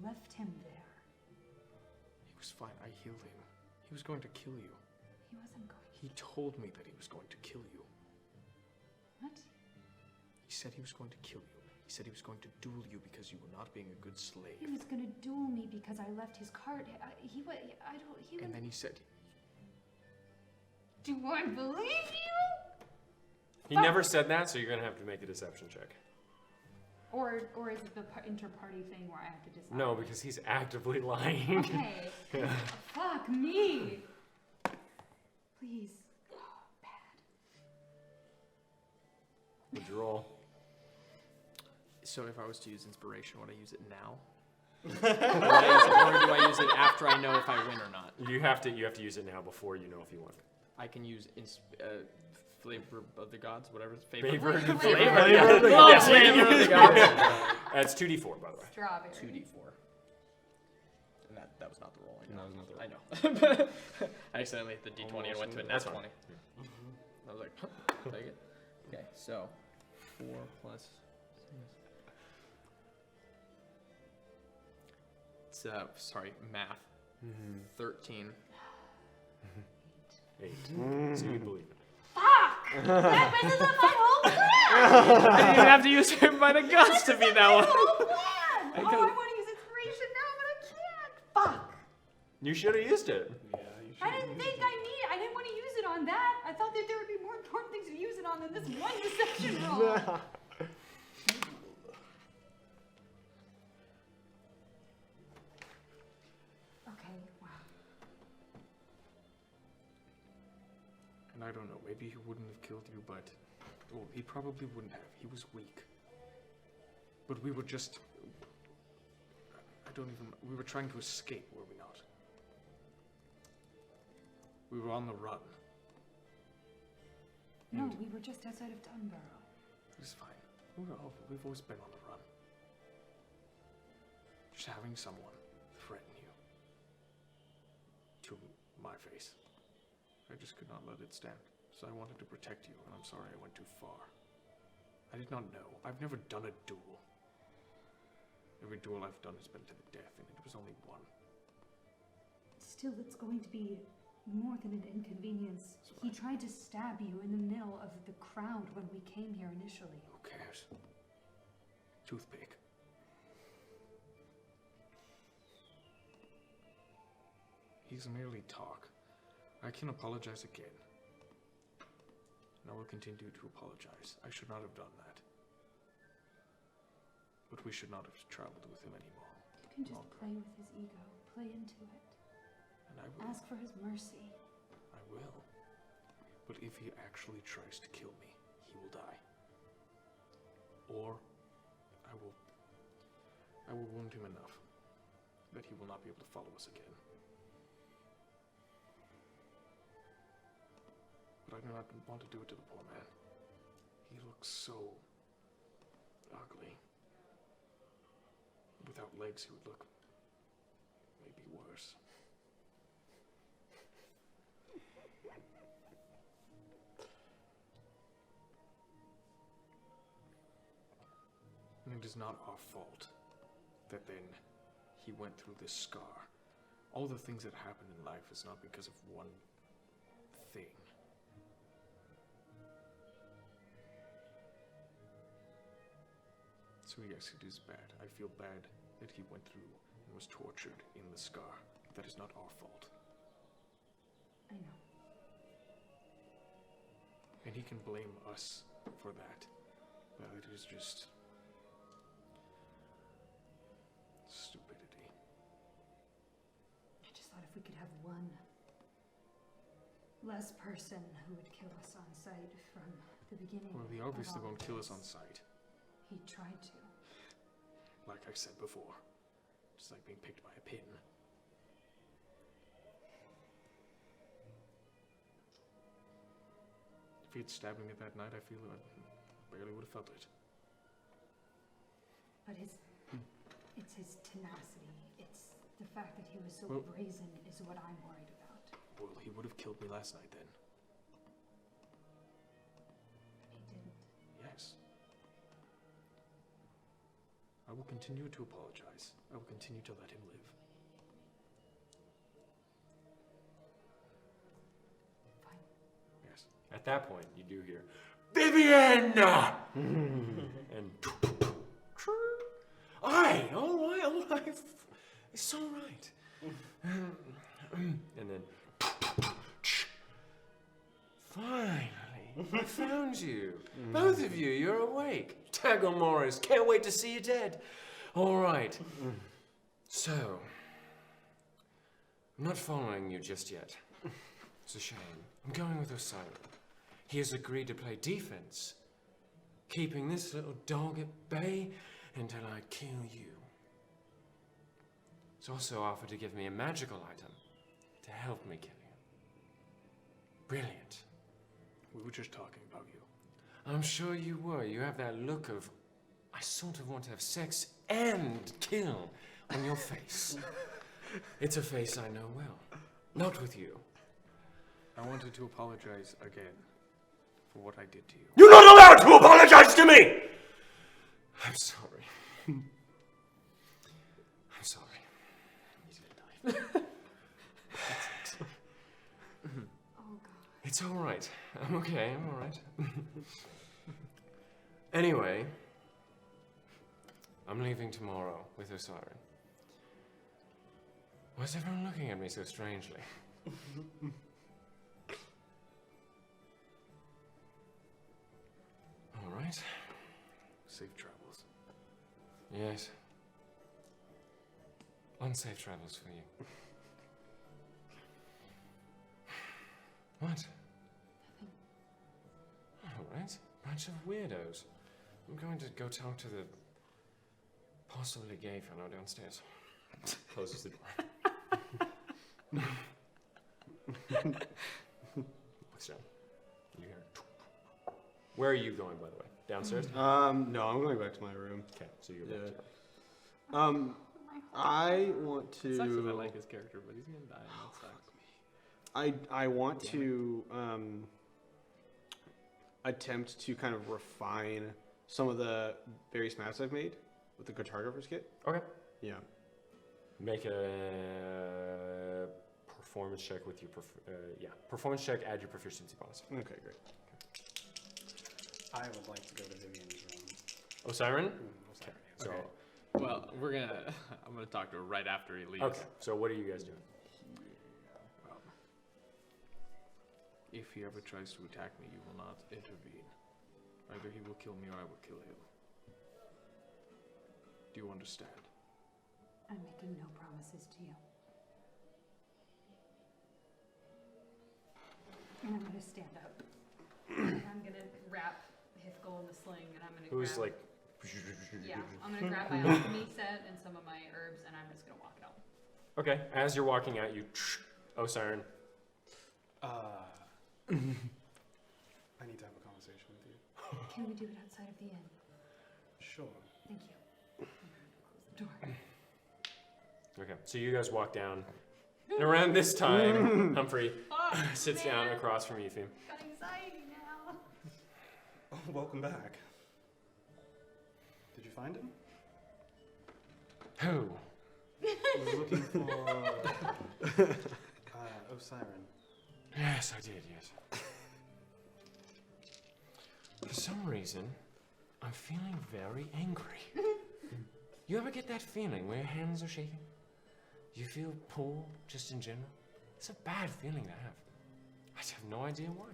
left him there. He was fine. I healed him. He was going to kill you. He wasn't going. He told me that he was going to kill you. What? He said he was going to kill you. He said he was going to duel you because you were not being a good slave. He was gonna duel me because I left his card. He would. And then he said, Do I believe you? He never said that, so you're gonna have to make a deception check. Or is it the inter-party thing where I have to decide? No, because he's actively lying. Okay. Yeah. Fuck me. Please. Would you roll? So if I was to use inspiration, would I use it now? Or do I use it after I know if I win or not? You have to use it now before you know if you won. I can use flavor of the gods, whatever. Favor of the Flavor. Flavor of the Love gods. flavor of the gods. That's 2d4, by the way. Strawberry. 2d4. And that was not the roll. No, it was not the roll. I know. I accidentally hit the d20 and went to a nat That's fine. 20. I was like, take it. Okay, so 4 plus. It's sorry, math. 13. 8. So you believe it. Fuck! That messes up my whole plan! I didn't even have to use him by the guts to be that one. Whole plan! I want to use inspiration now, but I can't. Fuck! You should have used it. Yeah, you should. I didn't think I didn't want to use it on that. I thought that there would be more important things to use it on than this one deception roll. Okay, wow. and I don't know, maybe he wouldn't have killed you, but, well, he probably wouldn't have. He was weak. But we were just, we were trying to escape, were we not? We were on the run. No, And we were just outside of Dunborough. it's fine. We've always been on the run. Just having someone threaten you. To my face. I just could not let it stand. So I wanted to protect you, and I'm sorry I went too far. I did not know. I've never done a duel. Every duel I've done has been to the death, and it was only one. Still, it's going to be more than an inconvenience. He tried to stab you in the middle of the crowd when we came here initially. Who cares? Toothpick. He's merely talk. I can apologize again. And I will continue to apologize. I should not have done that. But we should not have traveled with him anymore. You can just play with his ego. Play into it. And I will. Ask for his mercy. I will. But if he actually tries to kill me, he will die. Or I will wound him enough that he will not be able to follow us again. But I do not want to do it to the poor man. He looks so ugly. Without legs, he would look maybe worse. And it is not our fault that then he went through this scar. All the things that happen in life is not because of one thing. So yes, it is bad. I feel bad that he went through and was tortured in the scar. That is not our fault. I know. And he can blame us for that. Well, it is just stupidity. I just thought if we could have one less person who would kill us on sight from the beginning. Well, he of obviously all won't of kill us this. on sight. He tried to. Like I said before. Just like being picked by a pin. If he had stabbed me that night, I feel I barely would have felt it. But it's his tenacity. It's the fact that he was so Well- brazen is what I'm worried about. Well, he would have killed me last night then. He didn't. Yes. I will continue to apologize. I will continue to let him live. Fine. Yes. At that point, you do hear, Vivian! And aye, all right. It's all right. And then, finally, I found you. Both of you, you're awake. Taggle Morris, can't wait to see you dead. All right. So, I'm not following you just yet. It's a shame. I'm going with Osiris. He has agreed to play defense, keeping this little dog at bay until I kill you. He's also offered to give me a magical item to help me kill you. Brilliant. We were just talking about you. I'm sure you were. You have that look of, I sort of want to have sex and kill on your face. It's a face I know well. Not with you. I wanted to apologize again for what I did to you. You're not allowed to apologize to me! I'm sorry. I'm sorry. He's gonna die. Oh God. It's all right. I'm okay. I'm all right. Anyway, I'm leaving tomorrow with Osiris. Why is everyone looking at me so strangely? All right. Safe travels. Yes. Unsafe travels for you. What? All right. Bunch of weirdos. I'm going to go talk to the possibly gay fellow downstairs. Closes the door. Looks down. You hear. Where are you going, by the way? Downstairs? No, I'm going back to my room. Okay, so you're Yeah. back to I want It sucks 'cause I to. like his character, but he's gonna die, and that sucks. I want Damn to attempt to kind of refine some of the various maps I've made with the cartographer's kit. Okay. Yeah. Make a performance check with your performance check. Add your proficiency bonus. Okay, great. I would like to go to Vivian's room. Osiris. Okay. So Okay. Well, I'm gonna talk to her right after he leaves. okay. So what are you guys doing? If he ever tries to attack me, you will not intervene. Either he will kill me or I will kill him. Do you understand? I'm making no promises to you. And I'm gonna stand up. And I'm gonna wrap Hifkel in the sling, and I'm gonna Who's grab, like? yeah, I'm gonna grab my alchemy set and some of my herbs, and I'm just gonna walk out. Okay. As you're walking out, you, Osiris. Can we do it outside of the inn? Sure. Thank you. Close the door. Okay, so you guys walk down. And around this time, Humphrey sits down across from Ephraim. Got anxiety now. Oh, welcome back. Did you find him? Who? I was looking for Osiren. Yes, I did, yes. For some reason, I'm feeling very angry. You ever get that feeling where your hands are shaking? You feel poor, just in general? It's a bad feeling to have. I just have no idea why.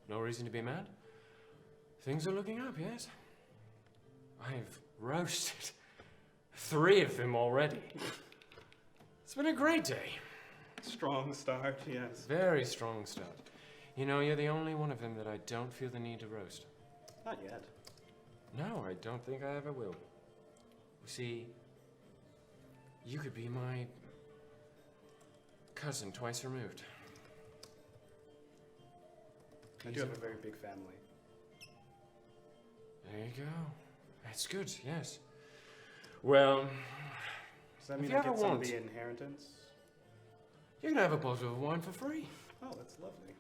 No reason to be mad. Things are looking up, yes? I've roasted 3 of them already. It's been a great day. Strong start, yes. Very strong start. You know, you're the only one of them that I don't feel the need to roast. Not yet. No, I don't think I ever will. You see, you could be my cousin twice removed. I do have a very big family. There you go. That's good, yes. Well, Does that If mean you I ever get some of want- the inheritance? you can have a bottle of wine for free. Oh, that's lovely.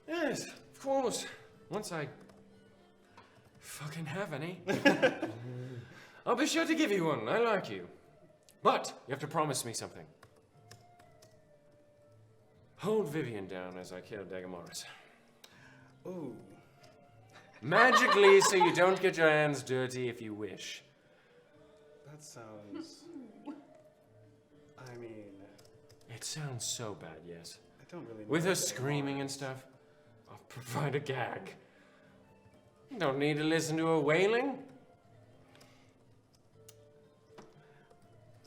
Yes, of course. Once I fucking have any. I'll be sure to give you one. I like you. But you have to promise me something. Hold Vivian down as I kill Dagamoris. Ooh. Magically, so you don't get your hands dirty if you wish. That sounds... I mean, It sounds so bad, yes. I don't really know. With her what they screaming want. and stuff, I'll provide a gag. You don't need to listen to her wailing.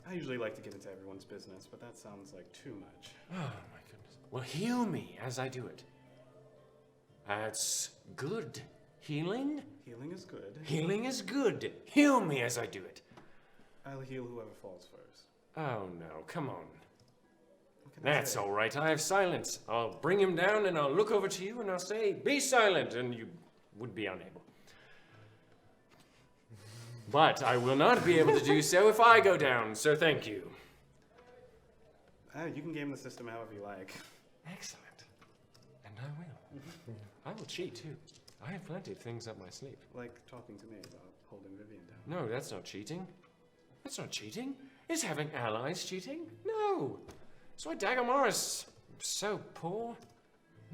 I usually like to get into everyone's business, but that sounds like too much. Oh, my goodness. Well, heal me as I do it. That's good. Healing? Healing is good. Healing is good. Heal me as I do it. I'll heal whoever falls first. Oh, no. Come on. What can I That's say? all right. I have silence. I'll bring him down and I'll look over to you and I'll say, be silent, and you would be unable. But I will not be able to do so if I go down, so thank you. You can game the system however you like. Excellent. And I will. I will cheat too. I have plenty of things up my sleeve. Like talking to me about holding Vivian down. No, that's not cheating. That's not cheating. Is having allies cheating? No. That's why Dagamoris is so poor.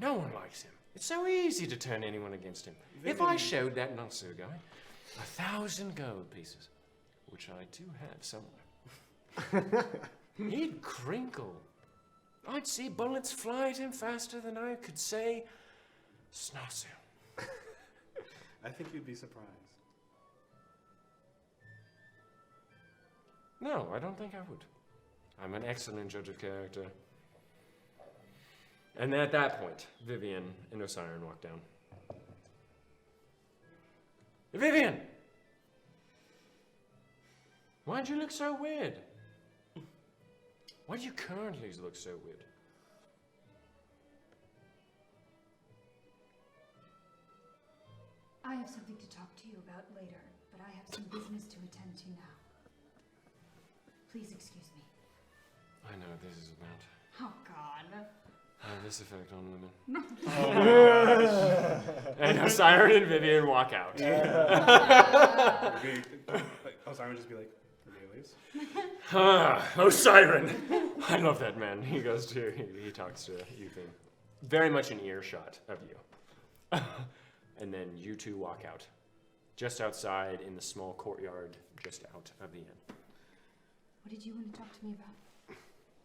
No one likes him. It's so easy to turn anyone against him. If I showed that Nasu guy 1,000 gold pieces, which I do have somewhere, he'd crinkle. I'd see bullets fly at him faster than I could say Snasu. I think you'd be surprised. No, I don't think I would. I'm an excellent judge of character. And at that point, Vivian and Osiren walk down. Vivian! Why'd you look so weird? Why do you currently look so weird? I have something to talk to you about later, but I have some business to attend to now. Please excuse me. I know what this is about. Oh, God. This effect on women. Oh my gosh. And Osiren and Vivian walk out. Osiren would just be like, Cornelius? Osiren! I love that man. He goes to, he talks to Euthane. Very much an earshot of you. And then you two walk out. Just outside in the small courtyard, just out of the inn. What did you want to talk to me about?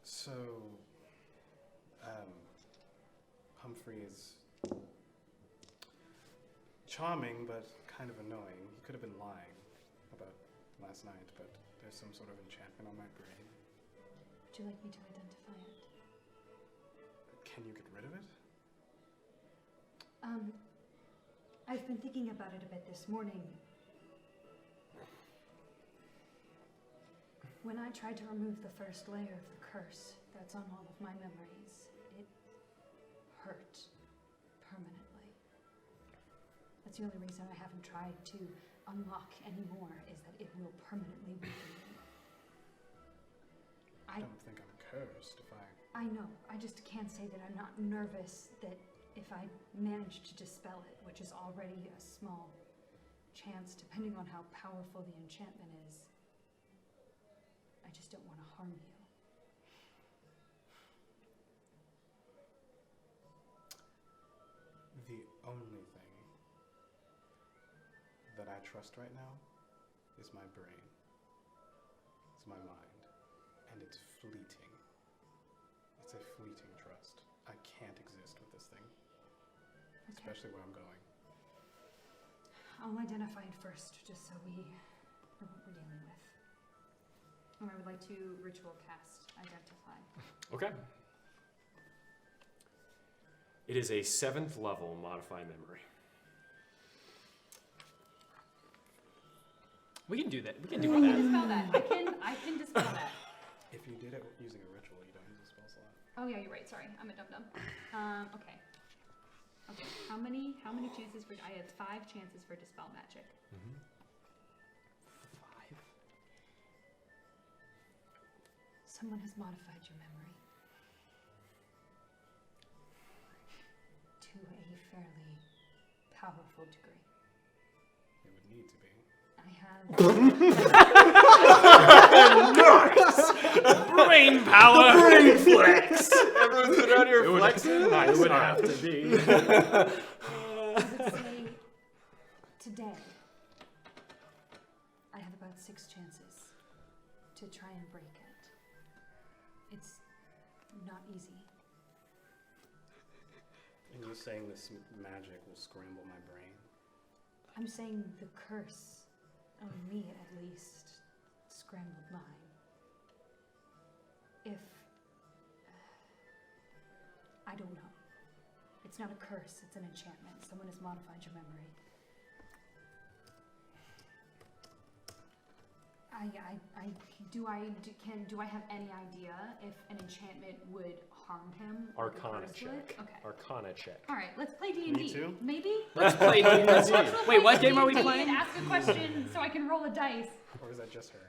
So, Humphrey is charming, but kind of annoying. He could have been lying about last night, but there's some sort of enchantment on my brain. Would you like me to identify it? Can you get rid of it? I've been thinking about it a bit this morning. When I tried to remove the first layer of the curse that's on all of my memories, it hurt permanently. That's the only reason I haven't tried to unlock any more, is that it will permanently weaken me. I don't think I'm cursed if I know, I just can't say that I'm not nervous that if I manage to dispel it, which is already a small chance depending on how powerful the enchantment is, I just don't want to harm you. The only thing that I trust right now is my brain. It's my mind. And it's fleeting. It's a fleeting trust. I can't exist with this thing. Okay. Especially where I'm going. I'll identify it first, just so we know what we're dealing with. And I would like to ritual cast identify. Okay. It is a 7th level modify memory. We can do that. We can I do can that. dispel that. I can dispel that. If you did it using a ritual, you don't use a spell slot. Oh yeah, you're right. Sorry, I'm a dum-dum. Okay. Okay. How many chances for? I have 5 chances for dispel magic. Mm-hmm. 5. Someone has modified your memory to a fairly powerful degree. It would need to be. I have Brain power. Brain flex! Everyone's been out here flexing? It would have to be. I would say today I have about 6 chances to try and break it. It's not easy. And you're saying this magic will scramble my brain? I'm saying the curse on me, at least, scrambled mine. If I don't know. It's not a curse, it's an enchantment. Someone has modified your memory. Do I have any idea if an enchantment would harm him? like a Arcana curse check. would? Okay. Arcana check. All right, let's play D&D. Me too? Maybe. Let's play D&D. Wait, what game are we D&D playing? and ask a question so I can roll a dice. Or is that just her?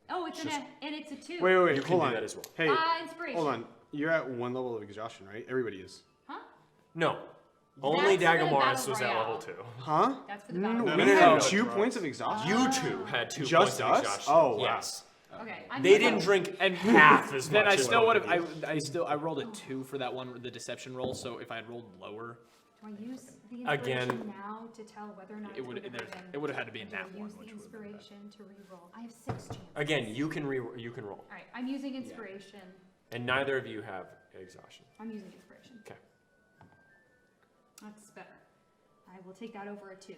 Oh, it's Just- and it's a 2. Wait, You can hold do on. that as well. Hey, Inspiration. hold on. You're at 1 level of exhaustion, right? Everybody is. Huh? No. Only That's for the Dagomars battle was at royale. level 2. Huh? That's for the No, battle. we no, had no, no. 2 points of exhaustion. You two had 2 Just points of us? exhaustion. Oh, wow. Yes. Okay. They didn't drink half as much. Then I as still both would of have. you. I rolled a 2 for that one, the deception roll. So if I had rolled lower, Do I use the Again- inspiration now to tell whether or not it it's would remembered then? it would have had to be in Do I that one, use the which would have been bad. inspiration to re-roll? I have 6 chances. Again, you can roll. All right, I'm using inspiration. And neither of you have exhaustion. I'm using inspiration. Okay. That's better. I will take that over a 2.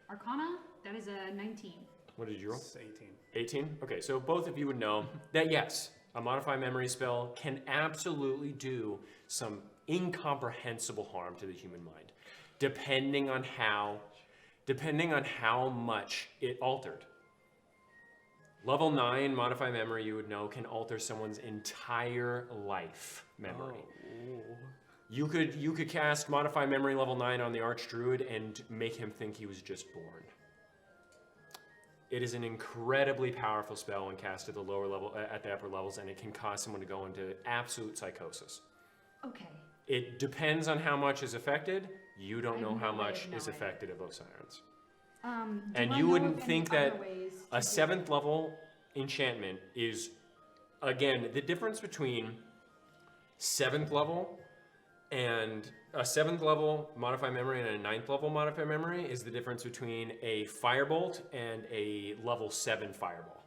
Arcana, that is a 19. What did you roll? It's 18. 18? Okay, so both of you would know that yes, a modify memory spell can absolutely do some incomprehensible harm to the human mind, depending on how much it altered. Level 9 modify memory, you would know, can alter someone's entire life memory. You could cast modify memory level 9 on the Archdruid and make him think he was just born. It is an incredibly powerful spell when cast at the lower level, at the upper levels, and it can cause someone to go into absolute psychosis. Okay. It depends on how much is affected. You don't I know have how no way much of is knowing. affected of those sirens. Do And I you know wouldn't of any think other that ways to a do 7th it? level enchantment is, again, the difference between 7th level and a 7th level modify memory and a 9th level modify memory is the difference between a firebolt and a level 7 fireball.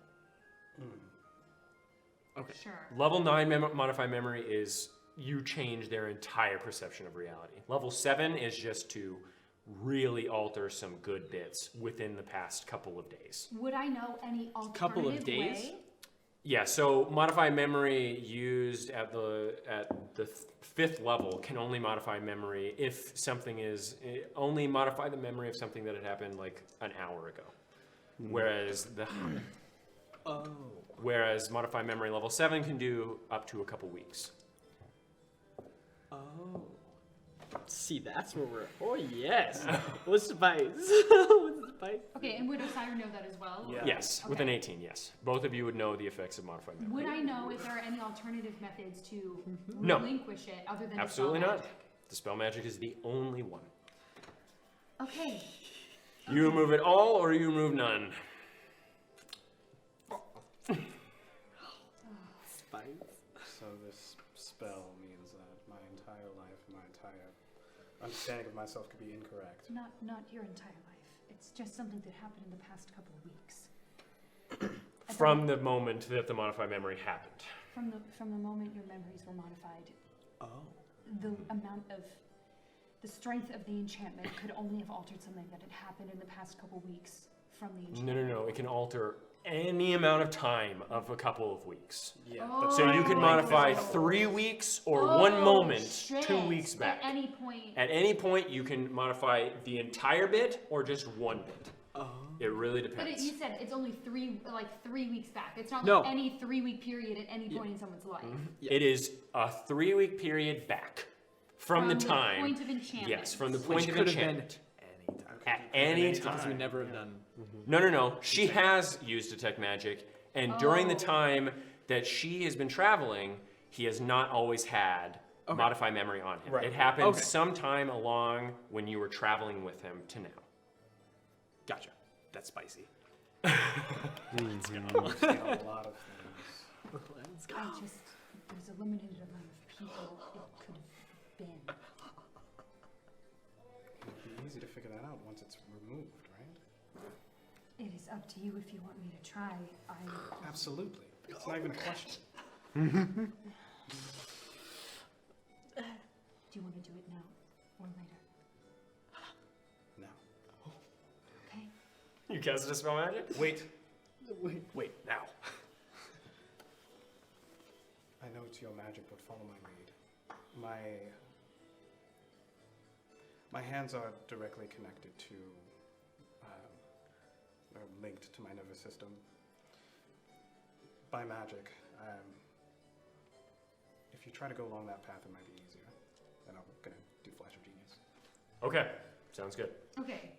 Okay. Sure. Level 9 modify memory is you change their entire perception of reality. Level 7 is just to really alter some good bits within the past couple of days. Would I know any alternative Couple of days? way? Yeah, so modify memory used at the 5th level can only modify memory if something is only modify the memory of something that had happened like an hour ago. Whereas modify memory level 7 can do up to a couple weeks. Oh. See, that's where we're. Oh yes. What's the spice? What's the spice? Okay, and would Osiris know that as well? Yeah. Yes, with Okay. an 18, yes. Both of you would know the effects of modified memory. Would I know if there are any alternative methods to No. relinquish it other than Absolutely dispel not. magic? Dispel magic is the only one. Okay. You remove it all, or you remove none. Spice. So this spell means that my entire life, my entire understanding of myself could be incorrect. Not your entire life. It's just something that happened in the past couple of weeks. From the moment that the modified memory happened. From the moment your memories were modified, Oh. the amount of the strength of the enchantment could only have altered something that had happened in the past couple weeks from the enchantment. No. It can alter any amount of time of a couple of weeks. Yeah. Oh. So you can modify Oh. 3 weeks or 1 moment shit. 2 weeks back. At any point. At any point, you can modify the entire bit or just 1 bit. Oh. It really But depends. you said it's only 3 weeks back. It's not No. like any 3-week period at any point in someone's life. Yeah. It is a 3-week period back from the time. point of enchantment. Yes, from the Which point of could have been enchantment. Anytime. At any Because we time. never have done. No. She has used detect magic, and during the Oh. time that she has been traveling, he has not always had Okay. modify memory on him. Right. It happened Okay. sometime along when you were traveling with him to now. Gotcha. That's spicy. I've seen a lot of things. Let's go. There's a limited amount of people it could have been. It'd be easy to figure that out once it's removed, right? It is up to you if you want me to try. Absolutely. It's not even a question. Do you want to do it now or later? No. Okay. You cast dispel magic? Wait. Wait, now. I know it's your magic, but follow my lead. My hands are directly connected to, or linked to my nervous system. By magic, if you try to go along that path, it might be easier. And I'm gonna do Flash of Genius. Okay, sounds good. Okay.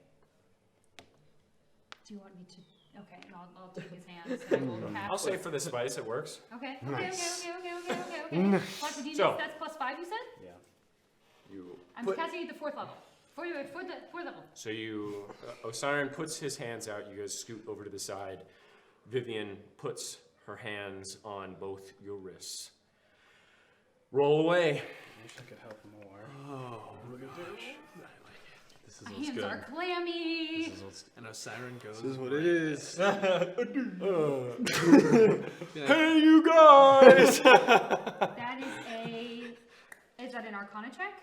Do you want me to? Okay, and I'll take his hands and I will cast. I'll say for the spice, it works. Okay. Nice. Okay. Flash of Genius, So- that's +5, you said? Yeah. You I'm put, casting at the 4th level. For the 4th level. so you, Osiris puts his hands out. You guys scoot over to the side. Vivian puts her hands on both your wrists. Roll away. I wish I could help more. Oh my gosh. This is My what's hands good. are clammy. This is what's. And a siren goes. This is what it is. Hey, you guys! That is that an Arcana check?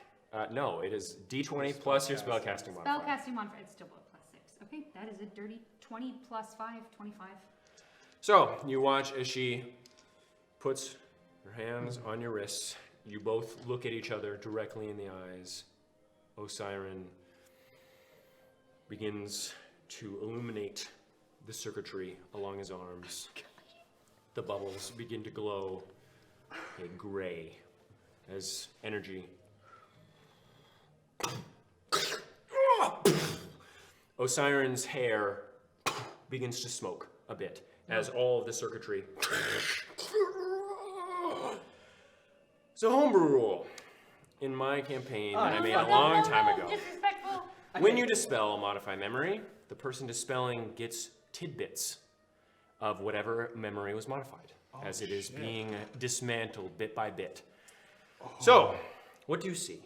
No, it is D20 plus your spellcasting modifier. Spellcasting modifier, it's still +6. Okay, that is a dirty 20 plus 5, 25. So you watch as she puts her hands on your wrists. You both look at each other directly in the eyes. Osiris begins to illuminate the circuitry along his arms. The bubbles begin to glow a gray as energy. Osiris' hair begins to smoke a bit as all of the circuitry. So homebrew rule. In my campaign that I made a long time ago. Disrespectful. When you dispel modify memory, the person dispelling gets tidbits of whatever memory was modified as it is being dismantled bit by bit. So, what do you see?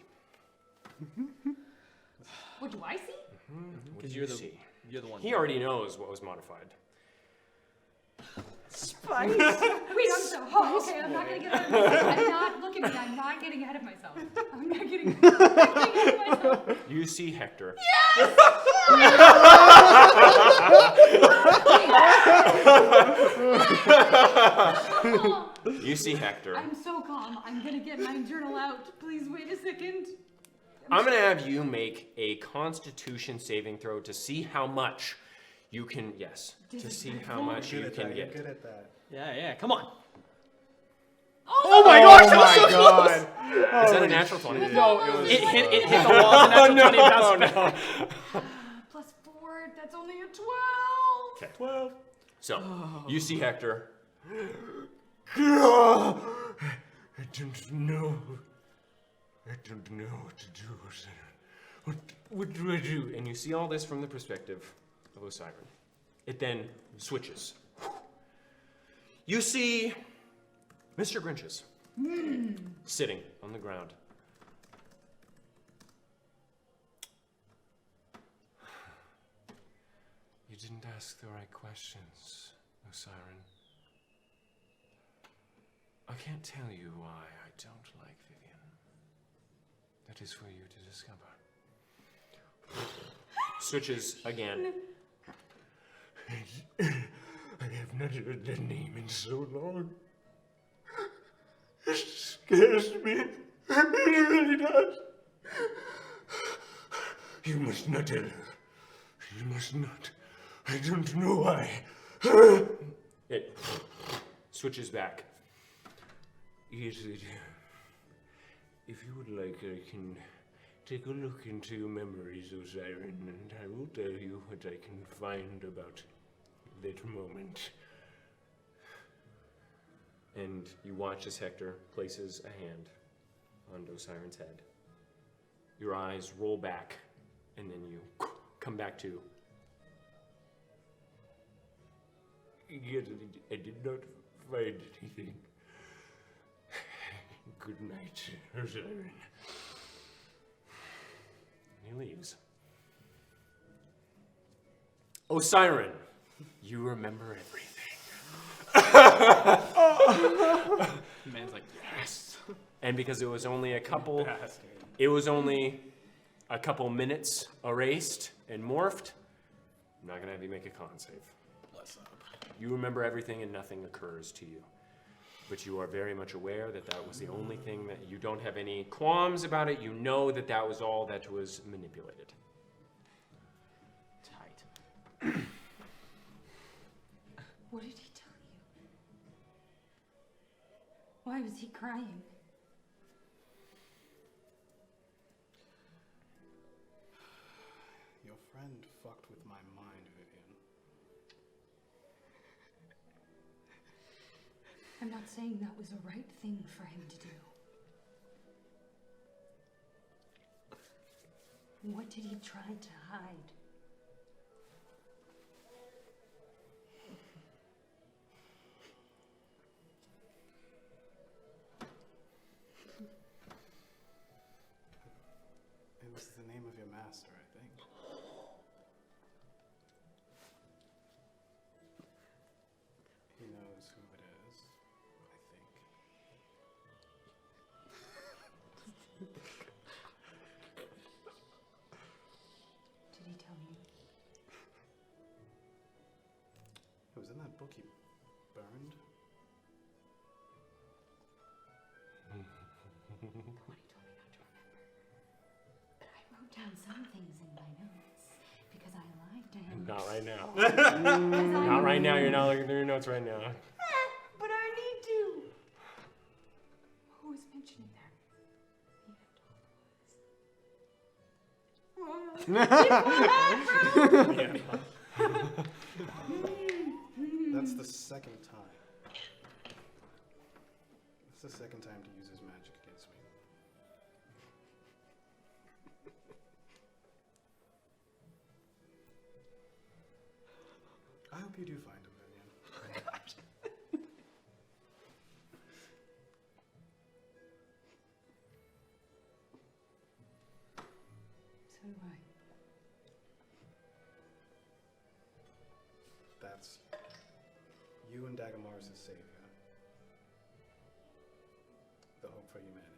What do I see? What Because do you're you the see? you're the one. He already knows what was modified. Spice. Wait, I'm so. Oh, okay, I'm not gonna get ahead of myself. I'm not. Look at me. I'm not getting ahead of myself. I'm not getting ahead of myself. You see Hector. You see Hector. I'm so calm. I'm gonna get my journal out. Please wait a second. I'm gonna have you make a Constitution saving throw to see how much you can. Yes, to see how much you can You're get. good at that. Yeah, come on. Oh my gosh, that was my so God. close! Is that a natural 20? No, it hit the wall. The natural 20 bounced back. Plus 4, that's only a 12. Okay. 12. So, you see Hector. I don't know. I don't know what to do. What do I do? And you see all this from the perspective of Osiren. It then switches. You see Mr. Grinches sitting on the ground. You didn't ask the right questions, Osiren. I can't tell you why I don't like Vivian. That is for you to discover. Switches again. I have not heard that name in so long. It scares me. It really does. You must not tell her. You must not. I don't know why. It switches back. Yes, if you would like, I can take a look into your memories, Osiren, and I will tell you what I can find about that moment. And you watch as Hector places a hand on Osiren's head. Your eyes roll back, and then you come back to. Yes, I did not find anything. Good night, Osiren. He leaves. Osiren, you remember everything. The man's like, yes. And because it was only a couple minutes erased and morphed, I'm not gonna have you make a con save. Bless up. You remember everything and nothing occurs to you. But you are very much aware that that was the only thing that you don't have any qualms about it. You know that that was all that was manipulated. Tight. What did he tell you? Why was he crying? Your friend fucked with my mind, Vivian. I'm not saying that was the right thing for him to do. What did he try to hide? It was the name of your master, I think. He knows who it is, I think. Did he tell you? It was in that book he burned. The one he told me not to remember. But I wrote down some things in my notes because I lied to him. Not right now. Because I Not right now. You're not looking through your notes right now. But I need to. Who was mentioning that? That's the second time. That's the second time to use his magic against me. I hope you do find him, Vivian. So do I. That's you and Dagomars' savior. The hope for humanity.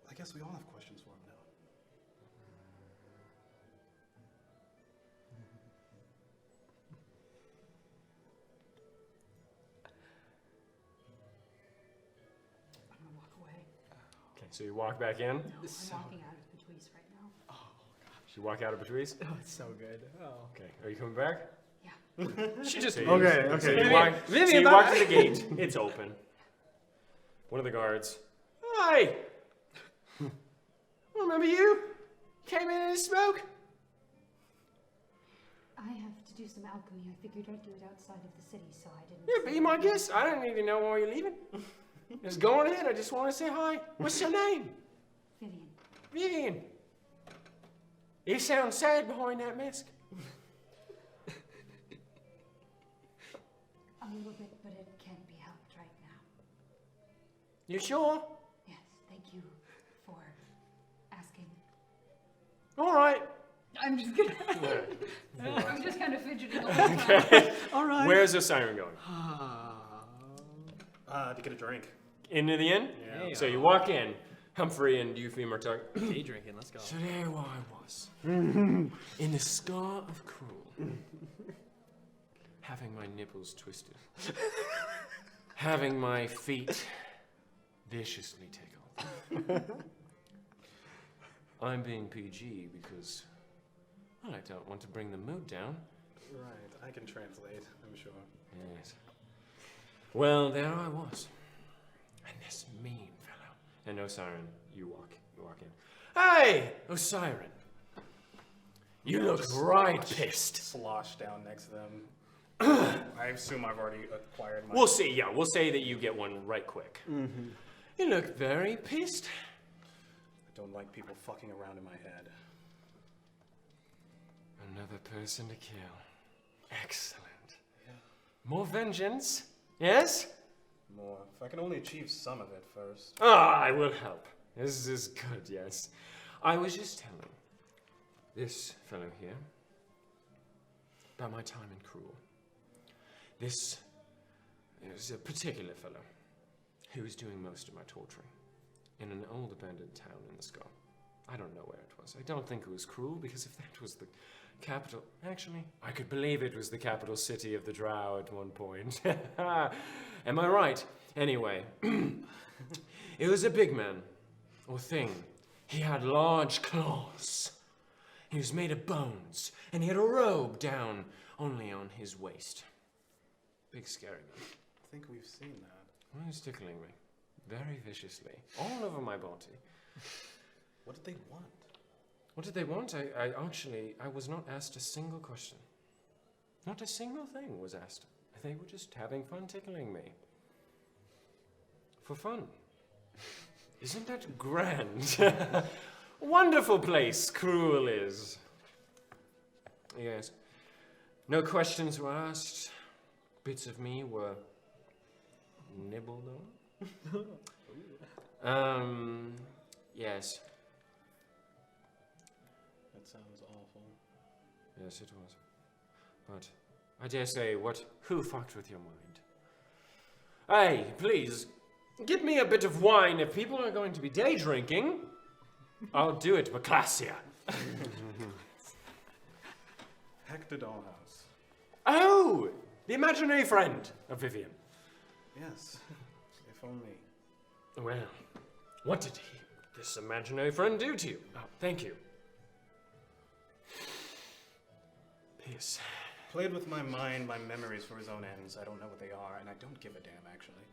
I guess we all have questions for him now. I'm gonna walk away. Okay, so you walk back in. No, I'm walking out of Patrice right now. You walk out of Patrice? Oh, it's so good. Oh. Okay. Are you coming back? Yeah. She just Okay, So okay. you walk, Vivian, so you bye. walk to the gate. It's open. One of the guards. Hi. Remember you? Came in smoke. I have to do some alchemy. I figured I'd do it outside of the city, so I didn't. Yeah, be my guest. I don't need to know why you're leaving. Just go on in. I just want to say hi. What's your name? Vivian. Vivian. You sound sad behind that mask. A little bit, but it can't be helped right now. You sure? Yes, thank you for asking. All right. I'm just gonna. I'm just kind of fidgeting the whole time. All right. Where's the siren going? To get a drink. Into the inn? Yeah. So you walk in. Humphrey and Eupheme are talking. Day drinking. Let's go. So there I was, in the scar of cruel, having my nipples twisted, having my feet viciously tickled. I'm being PG because, well, I don't want to bring the mood down. Right, I can translate, I'm sure. Yes. Well, there I was, and this mean fellow. And Osiren, you walk in. Hey, Osiren, you look right pissed. Slosh down next to them. I assume I've already acquired my... We'll see. Yeah, we'll say that you get one right quick. You look very pissed. I don't like people fucking around in my head. Another person to kill. Excellent. More vengeance. Yes. More. If I can only achieve some of it first. Ah, I will help. This is good, yes. I was just telling this fellow here about my time in Cruel. This is a particular fellow who was doing most of my torturing in an old abandoned town in the sky. I don't know where it was. I don't think it was Cruel, because if that was the capital... Actually, I could believe it was the capital city of the Drow at one point. Am I right? Anyway, it was a big man, or thing. He had large claws. He was made of bones, and he had a robe down only on his waist. Big scary man. I think we've seen that. Well, he was tickling me, very viciously, all over my body. What did they want? What did they want? I was not asked a single question. Not a single thing was asked. They were just having fun tickling me. For fun. Isn't that grand? Wonderful place Cruel is. Yes. No questions were asked. Bits of me were nibbled on. Yes. That sounds awful. Yes, it was. But I dare say, who fucked with your mind? Hey, please, get me a bit of wine. If people are going to be day drinking, I'll do it with classier. Hector Dollhouse. Oh, the imaginary friend of Vivian. Yes, if only. Well, what did this imaginary friend do to you? Oh, thank you. Peace. Played with my mind, my memories for his own ends. I don't know what they are, and I don't give a damn, actually.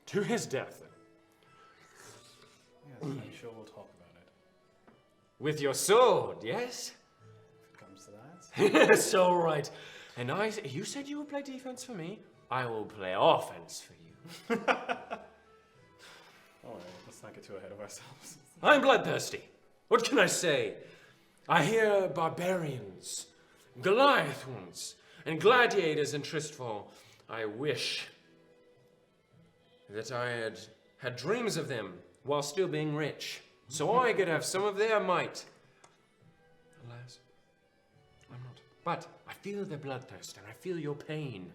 To his death, then. Yes, I'm sure we'll talk about it. With your sword, yes? If it comes to that. So right. And you said you would play defense for me. I will play offense for you. Alright, let's not get too ahead of ourselves. I'm bloodthirsty. What can I say? I hear barbarians, Goliath ones, and gladiators in Tristfall. I wish that I had dreams of them while still being rich, so I could have some of their might. Alas, I'm not. But I feel their bloodthirst, and I feel your pain.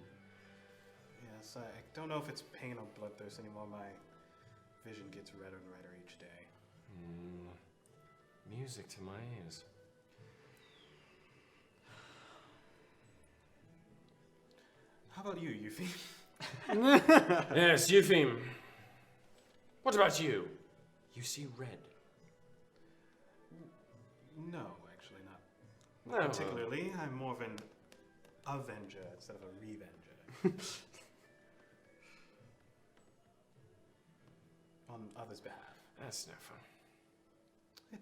Yes, I don't know if it's pain or bloodthirst anymore. My vision gets redder and redder each day. Music to my ears. How about you, Yuffie? Yes, Eupheme. What about you? You see red. No, actually not. No. Not particularly. I'm more of an avenger instead of a revenger. On others' behalf. That's no fun. It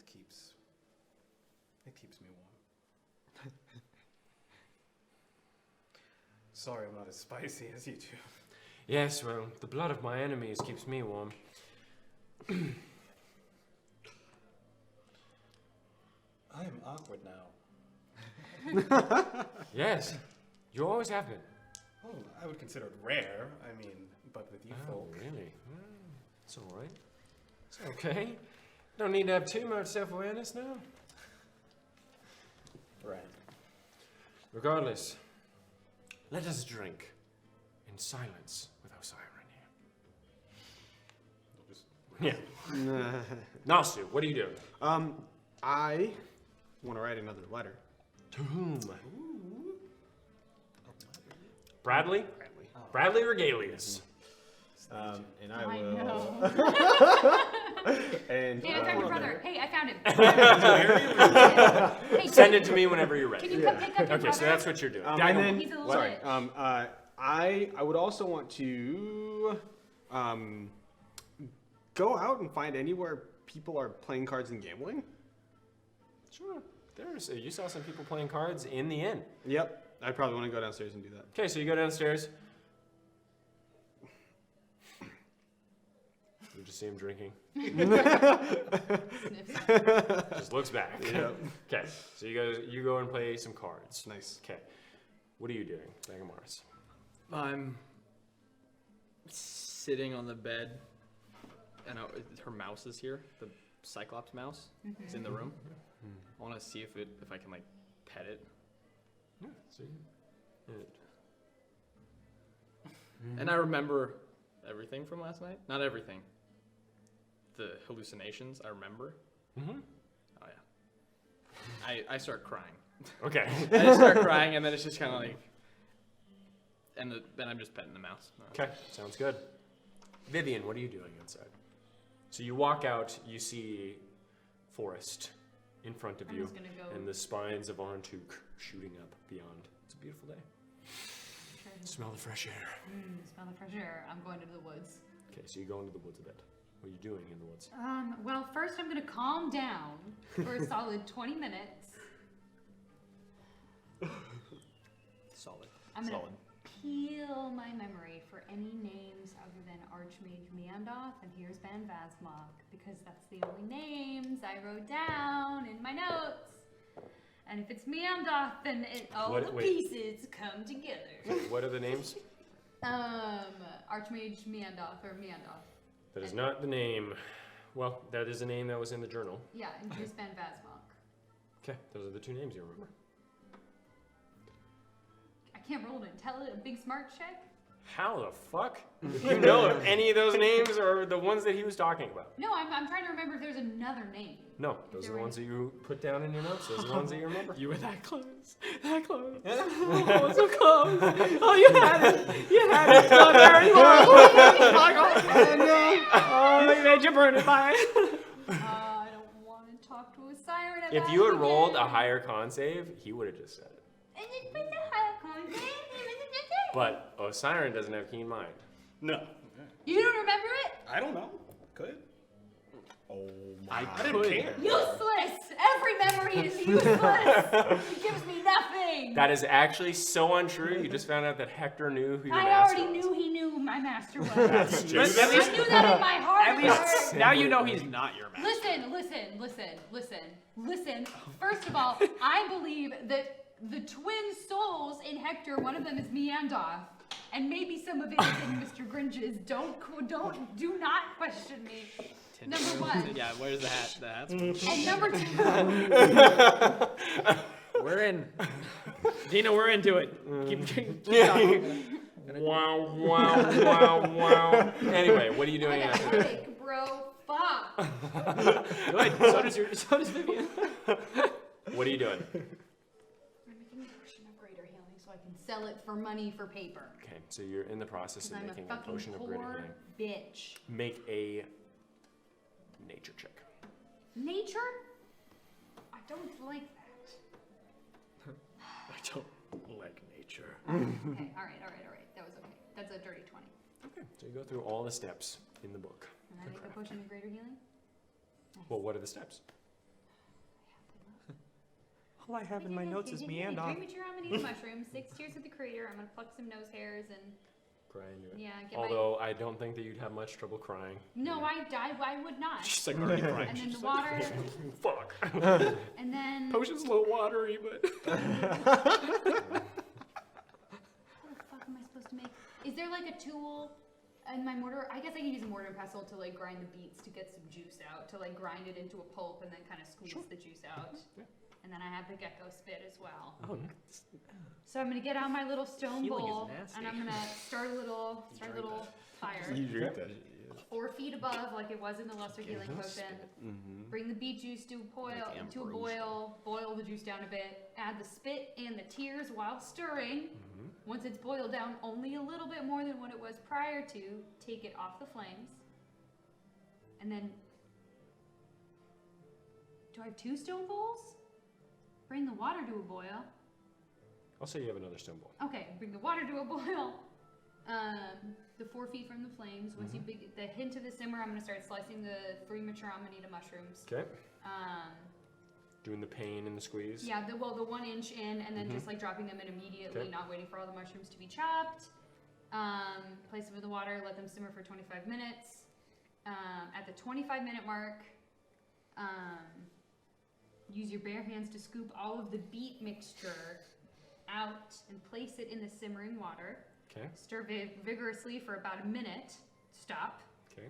keeps me warm. Sorry I'm not as spicy as you two. Yes, well, the blood of my enemies keeps me warm. I am awkward now. Yes, you always have been. Oh, I would consider it rare. I mean, but with you Oh, folk. really? It's all right. It's okay. Don't need to have too much self-awareness now. Right. Regardless, let us drink in silence with Osiris here. Yeah. Nasu, what are you doing? I want to write another letter. To whom? Bradley? Bradley. Bradley Regalius. And I I will. know. And Hey, I found your brother. Hey, I found him. Hey, Send it to me whenever you're Can ready. you come pick up your Okay, brother? so that's what you're doing. and Dagger- then, He's a little sorry. bit- I would also want to go out and find anywhere people are playing cards and gambling. Sure. You saw some people playing cards in the inn. Yep. I probably want to go downstairs and do that. Okay, so you go downstairs. You just see him drinking. Sniffs. Just looks back. Yep. Okay, so you go and play some cards. Nice. Okay, what are you doing, Bagamaris? I'm sitting on the bed, and her mouse is here. The Cyclops mouse is in the room. I want to see if I can like pet it. Yeah, see. And I remember everything from last night. Not everything. The hallucinations I remember. Mm-hmm. Oh yeah. I start crying. Okay. I just start crying, and then it's just kind of like, then I'm just petting the mouse. Okay, sounds good. Vivian, what are you doing outside? So you walk out, you see forest in front of I'm you, just gonna go. and the spines of Arntuk shooting up beyond. It's a beautiful day. Smell the fresh air. Smell the fresh air. I'm going into the woods. Okay, so you go into the woods a bit. What are you doing in the woods? Well, first I'm gonna calm down for a solid 20 minutes. Solid. I'm gonna Solid. peel my memory for any names other than Archmage Meandoth and here's Van Vasmok, because that's the only names I wrote down in my notes. And if it's Meandoth, then all What- the wait. pieces come together. What are the names? Archmage Meandoth or Meandoth. That is not the name. Well, that is a name that was in the journal. Yeah, and here's Van Vasmok. Okay, those are the two names you remember. I can't roll an a big smart check. How the fuck? Do you know if any of those names are the ones that he was talking about? No, I'm trying to remember if there's another name. No, those are the ones that you put down in your notes. Those are the ones that you remember. You were that close. That close. Oh, so close. Oh, you had it. You had it. It's not there anymore. Oh, they made you burn it by it. I don't want to talk to a siren about If you had it rolled a again. higher con save, he would have just said it. And it was a higher con save. But Osiris doesn't have keen mind. No. You don't remember it? I don't know. Could. Oh I didn't could. care. Useless. Every memory is useless. It gives me nothing. That is actually so untrue. You just found out that Hector knew who your I master already was. knew he knew my master was. That's true. At I least, knew that in my heart. at least now you know he's not your master. Listen. First of all, I believe that the twin souls in Hector, one of them is Meandoth, and maybe some of it is in Mr. Grinch's. Do not question me. Number one. Yeah, where's the hat? The hat's And number two. We're in. Dina, we're into it. Keep talking. Wow, wow. Anyway, what are you I doing got a after that? headache, bro. Fuck. Good. So does Vivian. What are you doing? I'm making a potion of greater healing so I can sell it for money for paper. Okay, so you're in the process Because of I'm a making a fucking potion of greater poor healing. bitch. Make a nature check. Nature? I don't like that. I don't like nature. Okay, all right. That was okay. That's a dirty 20. Okay, so you go through all the steps in the book. And I for make a crafting. potion of greater healing. Well, what are the steps? All I have in my notes is meander. 3 mature amanita mushrooms, 6 tears of the crater. I'm gonna pluck some nose hairs and Cry into it. yeah, get Although I don't think that you'd have much trouble crying. No, I would not. She's like already crying. And then She's the like, water, Fuck. and then Potion's a little watery, but. how the fuck am I supposed to make? Is there like a tool in my mortar? I guess I can use a mortar and pestle to like grind the beets to get some juice out, to like grind it into a pulp and then kind of squeeze the juice out. Yeah. And then I have the gecko spit as well. Oh, So I'm gonna get out my little stone Healing is bowl nasty. and I'm gonna start a little fire. You drink that. 4 feet above, like it was in the lesser healing potion. Mm-hmm. Bring the beet juice to a boil, boil the juice down a bit. Add the spit and the tears while stirring. Mhm. Once it's boiled down only a little bit more than what it was prior to, take it off the flames. And then, do I have 2 stone bowls? Bring the water to a boil. I'll say you have another stone bowl. Okay, bring the water to a boil. The 4 feet from the flames. Once you big the hint of the simmer, I'm gonna start slicing the 3 mature amanita mushrooms. Okay. Um, Doing the pain and the squeeze. yeah, the 1 inch in, and then just like dropping them in immediately, Okay. not waiting for all the mushrooms to be chopped. Place them in the water, let them simmer for 25 minutes. At the 25-minute mark, use your bare hands to scoop all of the beet mixture out and place it in the simmering water. Okay. Stir vigorously for about a minute. Stop. Okay.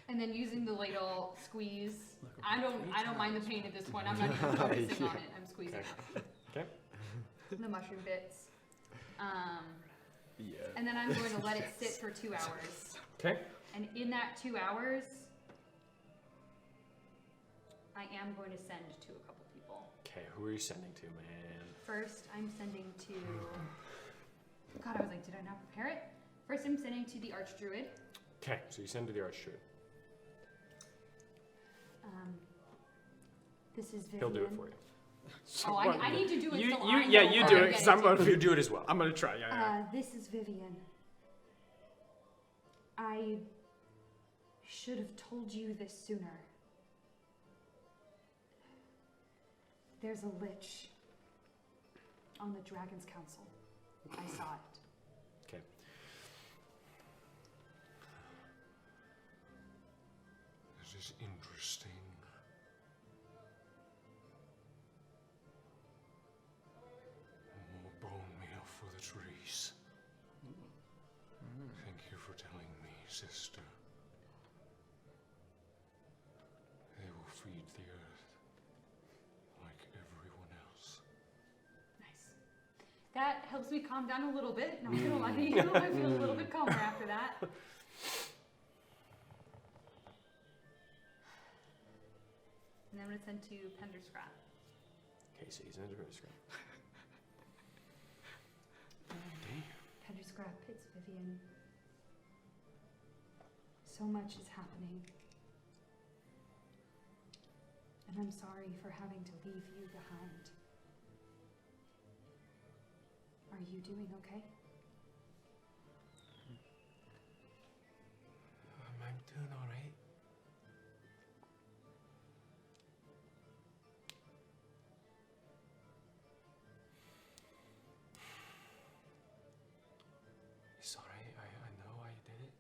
And then using the ladle, squeeze. I don't mind the pain at this point. I'm not even focusing on it. I'm squeezing Okay. Okay. the mushroom bits. Yeah. And then I'm going to let it sit for 2 hours. Okay. And in that 2 hours, I am going to send to a couple people. Okay. Who are you sending to, man? First, I'm sending to. God, I was like, did I not prepare it? First, I'm sending to the Archdruid. Okay. So you send to the Archdruid. This is Vivian. He'll do it for you. Oh, I need to do it. You, so you, I yeah, know you what do I'm it, because getting I'm going to. to. You do it as well. I'm going to try, yeah. This is Vivian. I should have told you this sooner. There's a lich on the Dragon's Council. I saw it. Okay. This is interesting. More bone meal for the trees. Thank you for telling me, sister. They will feed the earth like everyone else. Nice. That helps me calm down a little bit. Not gonna lie to you, I feel a little bit calmer after that. And then I'm gonna send to Penderscrap. Okay, so he's under his screen. Penderscrap, it's Vivian. So much is happening. And I'm sorry for having to leave you behind. Are you doing okay? I'm doing all right. Sorry, I know I did it.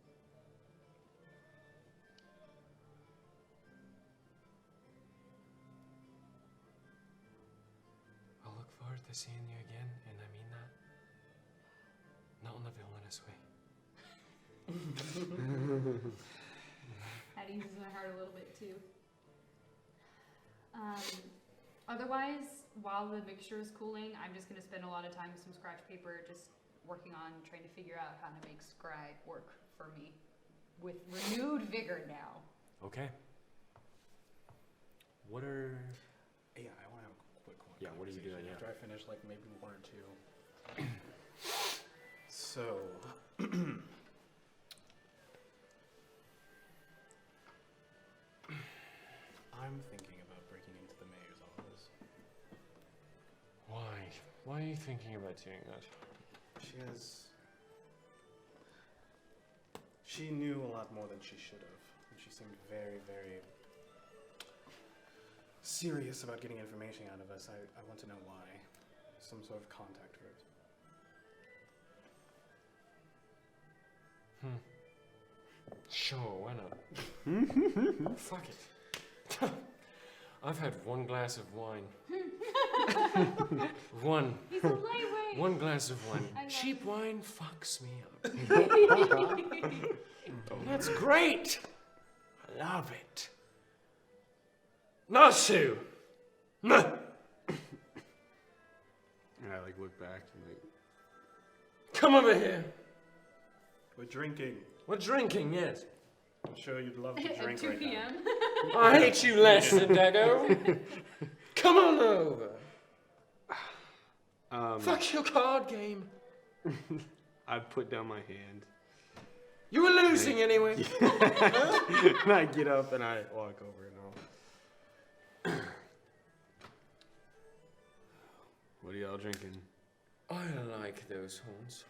I'll look forward to seeing you again, and I mean that. Not in a villainous way. That eases my heart a little bit too. Otherwise, while the mixture is cooling, I'm just gonna spend a lot of time with some scratch paper, just working on trying to figure out how to make scry work for me with renewed vigor now. Okay. What are... Yeah, I want to have a quick one. Yeah, what are you doing, yeah? After I finish, like, maybe 1 or 2. So... I'm thinking about breaking into the mayor's office. you thinking about doing that? She knew a lot more than she should have. And she seemed very, very serious about getting information out of us. I want to know why. Some sort of contact for it. Sure, why not? Fuck it. I've had one glass of wine. One. He's a lightweight. One glass of wine. I love Cheap it. wine fucks me up. That's great. I love it. Nasu! And I like look back and like, Come over here. We're drinking. We're drinking, yes. I'm sure you'd love to At drink 2 right now. p.m. I hate you less than Dago. Come on over. Fuck your card game. I put down my hand. You were losing anyway. And I get up and I walk over and all. What are y'all drinking? I like those horns.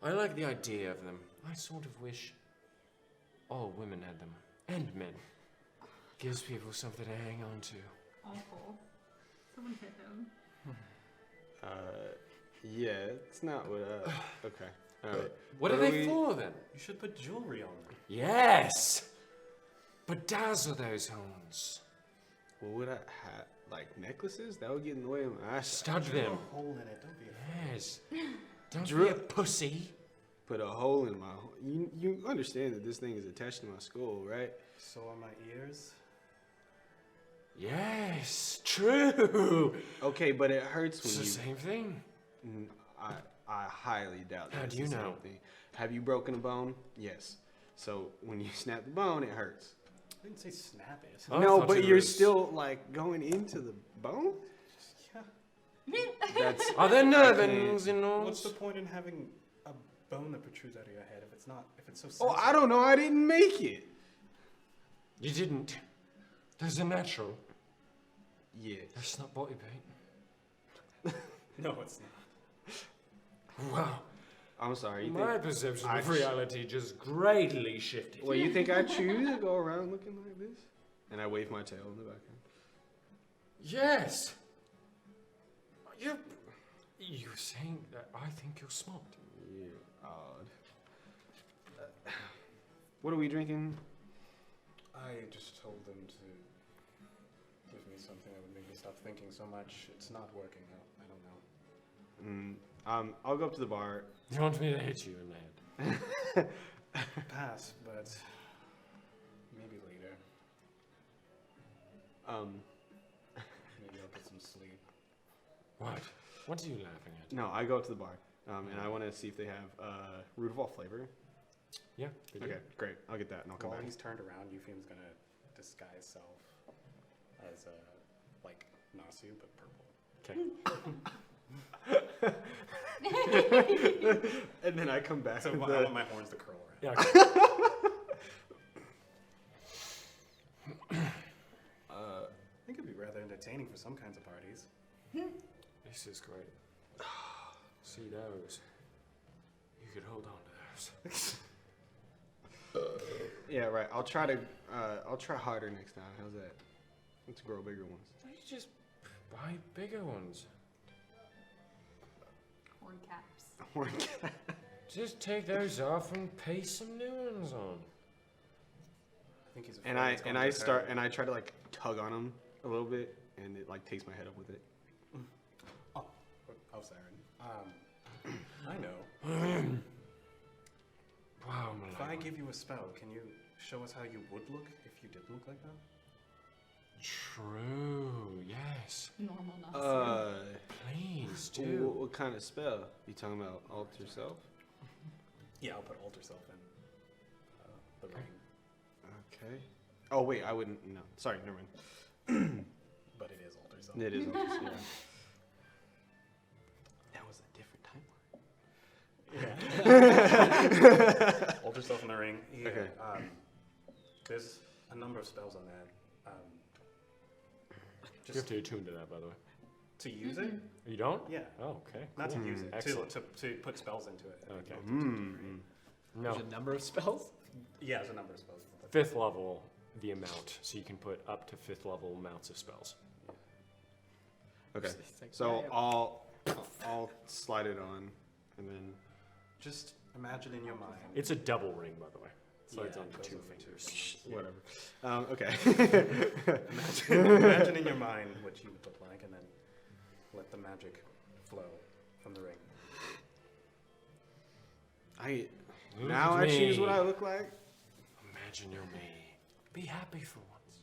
I like the idea of them. I sort of wish all women had them. And men. Gives people something to hang on to. Awful. Someone hit him. Yeah, it's not what, okay. Alright. What are they for then? You should put jewelry on them. Yes! Bedazzle those horns. What would I have? Like necklaces? That would get in the way of my eyesight. Stud them. A hole in it. Don't be a Yes. Don't Drew- be a pussy. Put a hole in my. You understand that this thing is attached to my skull, right? So are my ears. Yes, true. Okay, but it hurts It's when the you. same thing. I highly doubt that. How it's do you the same know? thing. Have you broken a bone? Yes. So when you snap the bone, it hurts. I didn't say snap it. I No, thought but it you're was- still like going into the bone. Yeah. That's. Are there nerve can't- endings in What's horns? the point in having a bone that protrudes out of your head if it's not, if it's so Oh, sensitive? I don't know. I didn't make it. You didn't. There's a natural. Yeah. That's not body paint. No, it's not. Wow. I'm sorry. You My think? perception I of ch- reality just greatly shifted. Well, you think I choose to go around looking like this? And I wave my tail in the background. Yes. You're saying that I think you're smart. Yeah, odd. What are we drinking? I just told them to give me something that would make me stop thinking so much. It's not working out. I don't know. I'll go up to the bar. You want me to hit you in the head? Pass, but maybe later. Maybe I'll get some sleep. What? What are you laughing at? No, I go up to the bar, and I want to see if they have root of all flavor. Yeah. they do. Okay, great. I'll get that, and I'll come While back. he's turned around, Eupheme's gonna disguise self as like Nasu, but purple. Okay. And then I come back. So I with want my horns to curl around. Yeah. I think it'd be rather entertaining for some kinds of parties. This is great. See those? You could hold on to those. Yeah, right. I'll try harder next time. How's that? Let's grow bigger ones. Why don't you just buy bigger ones? Horn caps. Just take those off and paste some new ones on. I think he's afraid And it's going to hurt. I try to like tug on them a little bit, and it like takes my head up with it. Oh, Siren. I know. Wow, If I give you a spell, can you show us how you would look if you did look like that? True, yes. Normal Nasu. Please What, do. what kind of spell? You talking about alter self? Yeah, I'll put alter self in the ring, Okay. Oh wait, I wouldn't. No, sorry, never mind. but it is alter self. It is alter self. Yeah. That was a different timeline. Yeah. Alter self in the ring. Yeah. Okay. There's a number of spells on that. You have to attune to that, by the way. To use it? You don't? Yeah. Oh, okay. Not cool. to use it. Excellent. To put spells into it. I think Okay. to a degree. No. There's a number of spells. Yeah, there's a number of spells. 5th level, the amount. So you can put up to 5th level amounts of spells. Okay. It's like, So yeah, I'll slide it on, and then Just imagine in your mind. It's a double ring, by the way. So it's Yeah, on it goes 2 over two fingers. whatever. Okay. Imagine in your mind what you would look like, and then let the magic flow from the ring. Look Now at I choose what me. I look like. Imagine you're me. Be happy for once.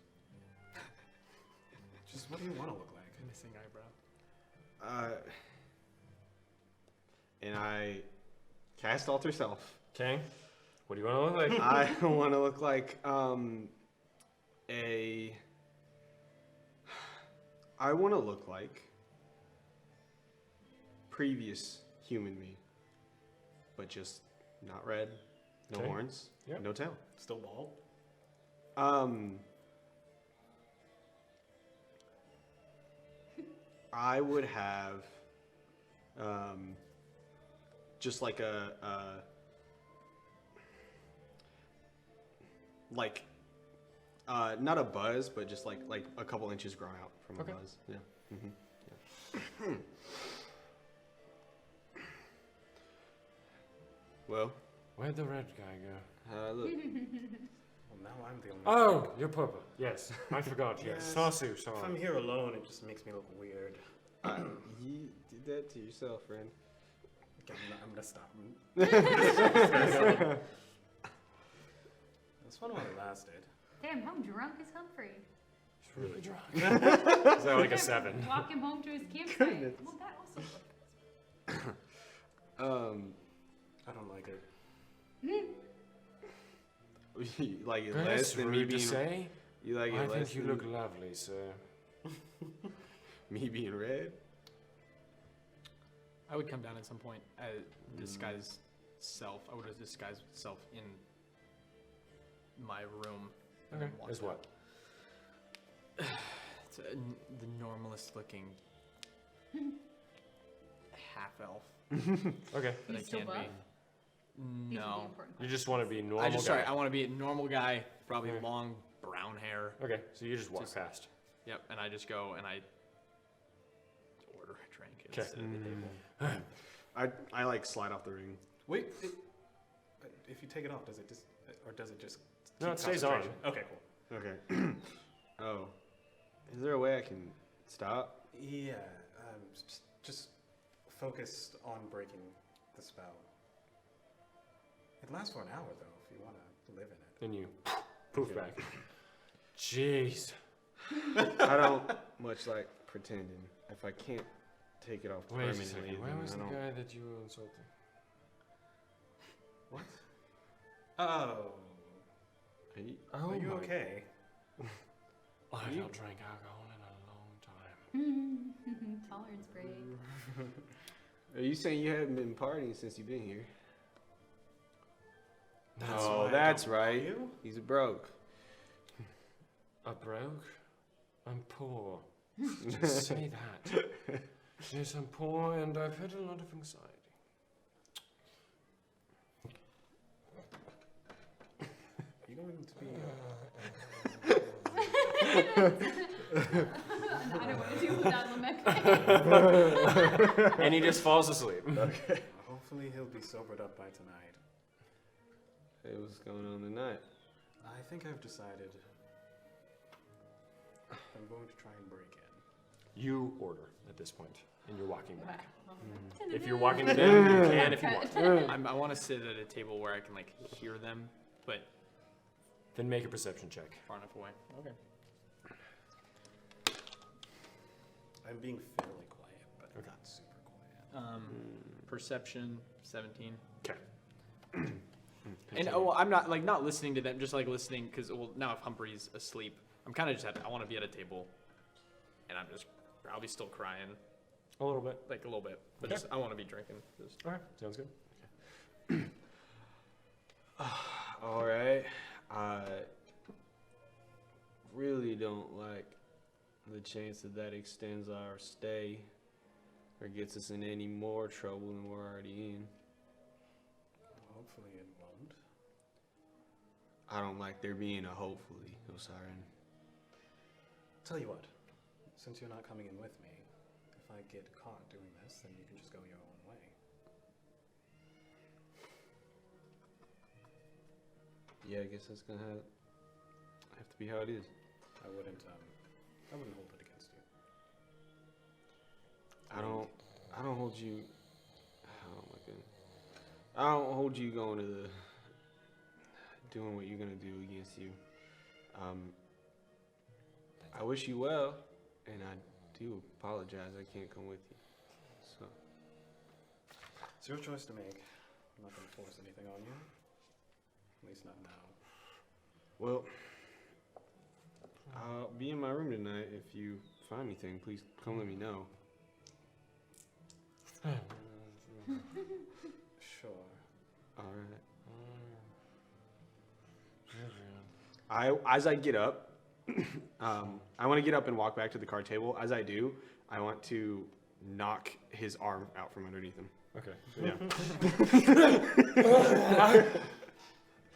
Just what do you want to look like? missing eyebrow. And I cast Alter Self. Okay. What do you want to look like? I want to look like I want to look like previous human me, but just not red, no Okay. horns, Yeah. no tail. Still bald? I would have just like not a buzz, but just like a couple inches grown out from Okay. a buzz. Yeah. Well, Where'd the red guy go? look, Well, now I'm the only. Oh, you're purple. Yes, I forgot. Yes, Yes. Sasu, If I'm sorry. here alone, it just makes me look weird. you did that to yourself, friend. Okay, I'm gonna stop. That's fun while it lasted. Damn, how drunk is Humphrey? He's really drunk. Is that like a 7? Walk him home to his campsite. Well, that also works. I don't like it. You like it That's less than me rude to being. say. You like it I less think you than look lovely, sir. me being red. I would come down at some point, disguise self. I would have disguised self in my room. and Okay. then walked As out. what? It's the normalest looking half elf Okay. that I He's still can buff? be. These are the No. important You just want to be normal. I just guy. sorry. I want to be a normal guy, probably Okay. long brown hair. Okay, so you just walk Just- past. Yep, and I just go and I order a drink and Okay. sit at the table. I like slide off the ring. Wait, if you take it off, does it just, or does it just? No, keep it stays on. concentration? Okay, cool. Okay. Oh, is there a way I can stop? Yeah, just focus on breaking the spell. It lasts for an hour though, if you want to live in it. Then you poof back. Jeez. I don't much like pretending. If I can't take it off Wait a permanently, second. Where then was I the don't. guy that you were insulting? What? Oh, Oh are you my- okay? I haven't drank alcohol in a long time. Tolerance break. Are you saying you haven't been partying since you've been here? That's Oh, why I that's don't right. you? He's broke. I'm broke. I'm poor. Just say that. Yes, I'm poor and I've had a lot of anxiety. Are you going to be? I don't want to deal with that, Lamech. And he just falls asleep. Hopefully, he'll be sobered up by tonight. Hey, what's going on tonight? I think I've decided. I'm going to try and break in. You order at this point, and you're walking back. Mm-hmm. If you're walking to them, you can if you want. I want to sit at a table where I can like hear them, but Then make a perception check. far enough away. Okay. I'm being fairly quiet, but Okay. not super quiet. Perception 17. Okay. And well, I'm not like not listening to them, just like listening because well now if Humphrey's asleep, I'm kind of just I want to be at a table, and I'll be still crying A little bit. like a little bit, but Okay. just I want to be drinking. Just, All right. Sounds good. All right. I really don't like the chance that that extends our stay or gets us in any more trouble than we're already in. Hopefully it won't. I don't like there being a hopefully, Osiren. Tell you what, since you're not coming in with me, if I get caught doing this, then you can just go your own way. Yeah, I guess that's gonna have to be how it is. I wouldn't hold it against you. I don't hold you. Oh my goodness. I don't hold you going to the doing what you're gonna do against you. I wish you well, and I do apologize. I can't come with you. So It's your choice to make. I'm not going to force anything on you. At least not now. well, I'll be in my room tonight. If you find anything, please come let me know. Sure. All right. As I get up, I want to get up and walk back to the card table. As I do, I want to knock his arm out from underneath him. Okay. Yeah.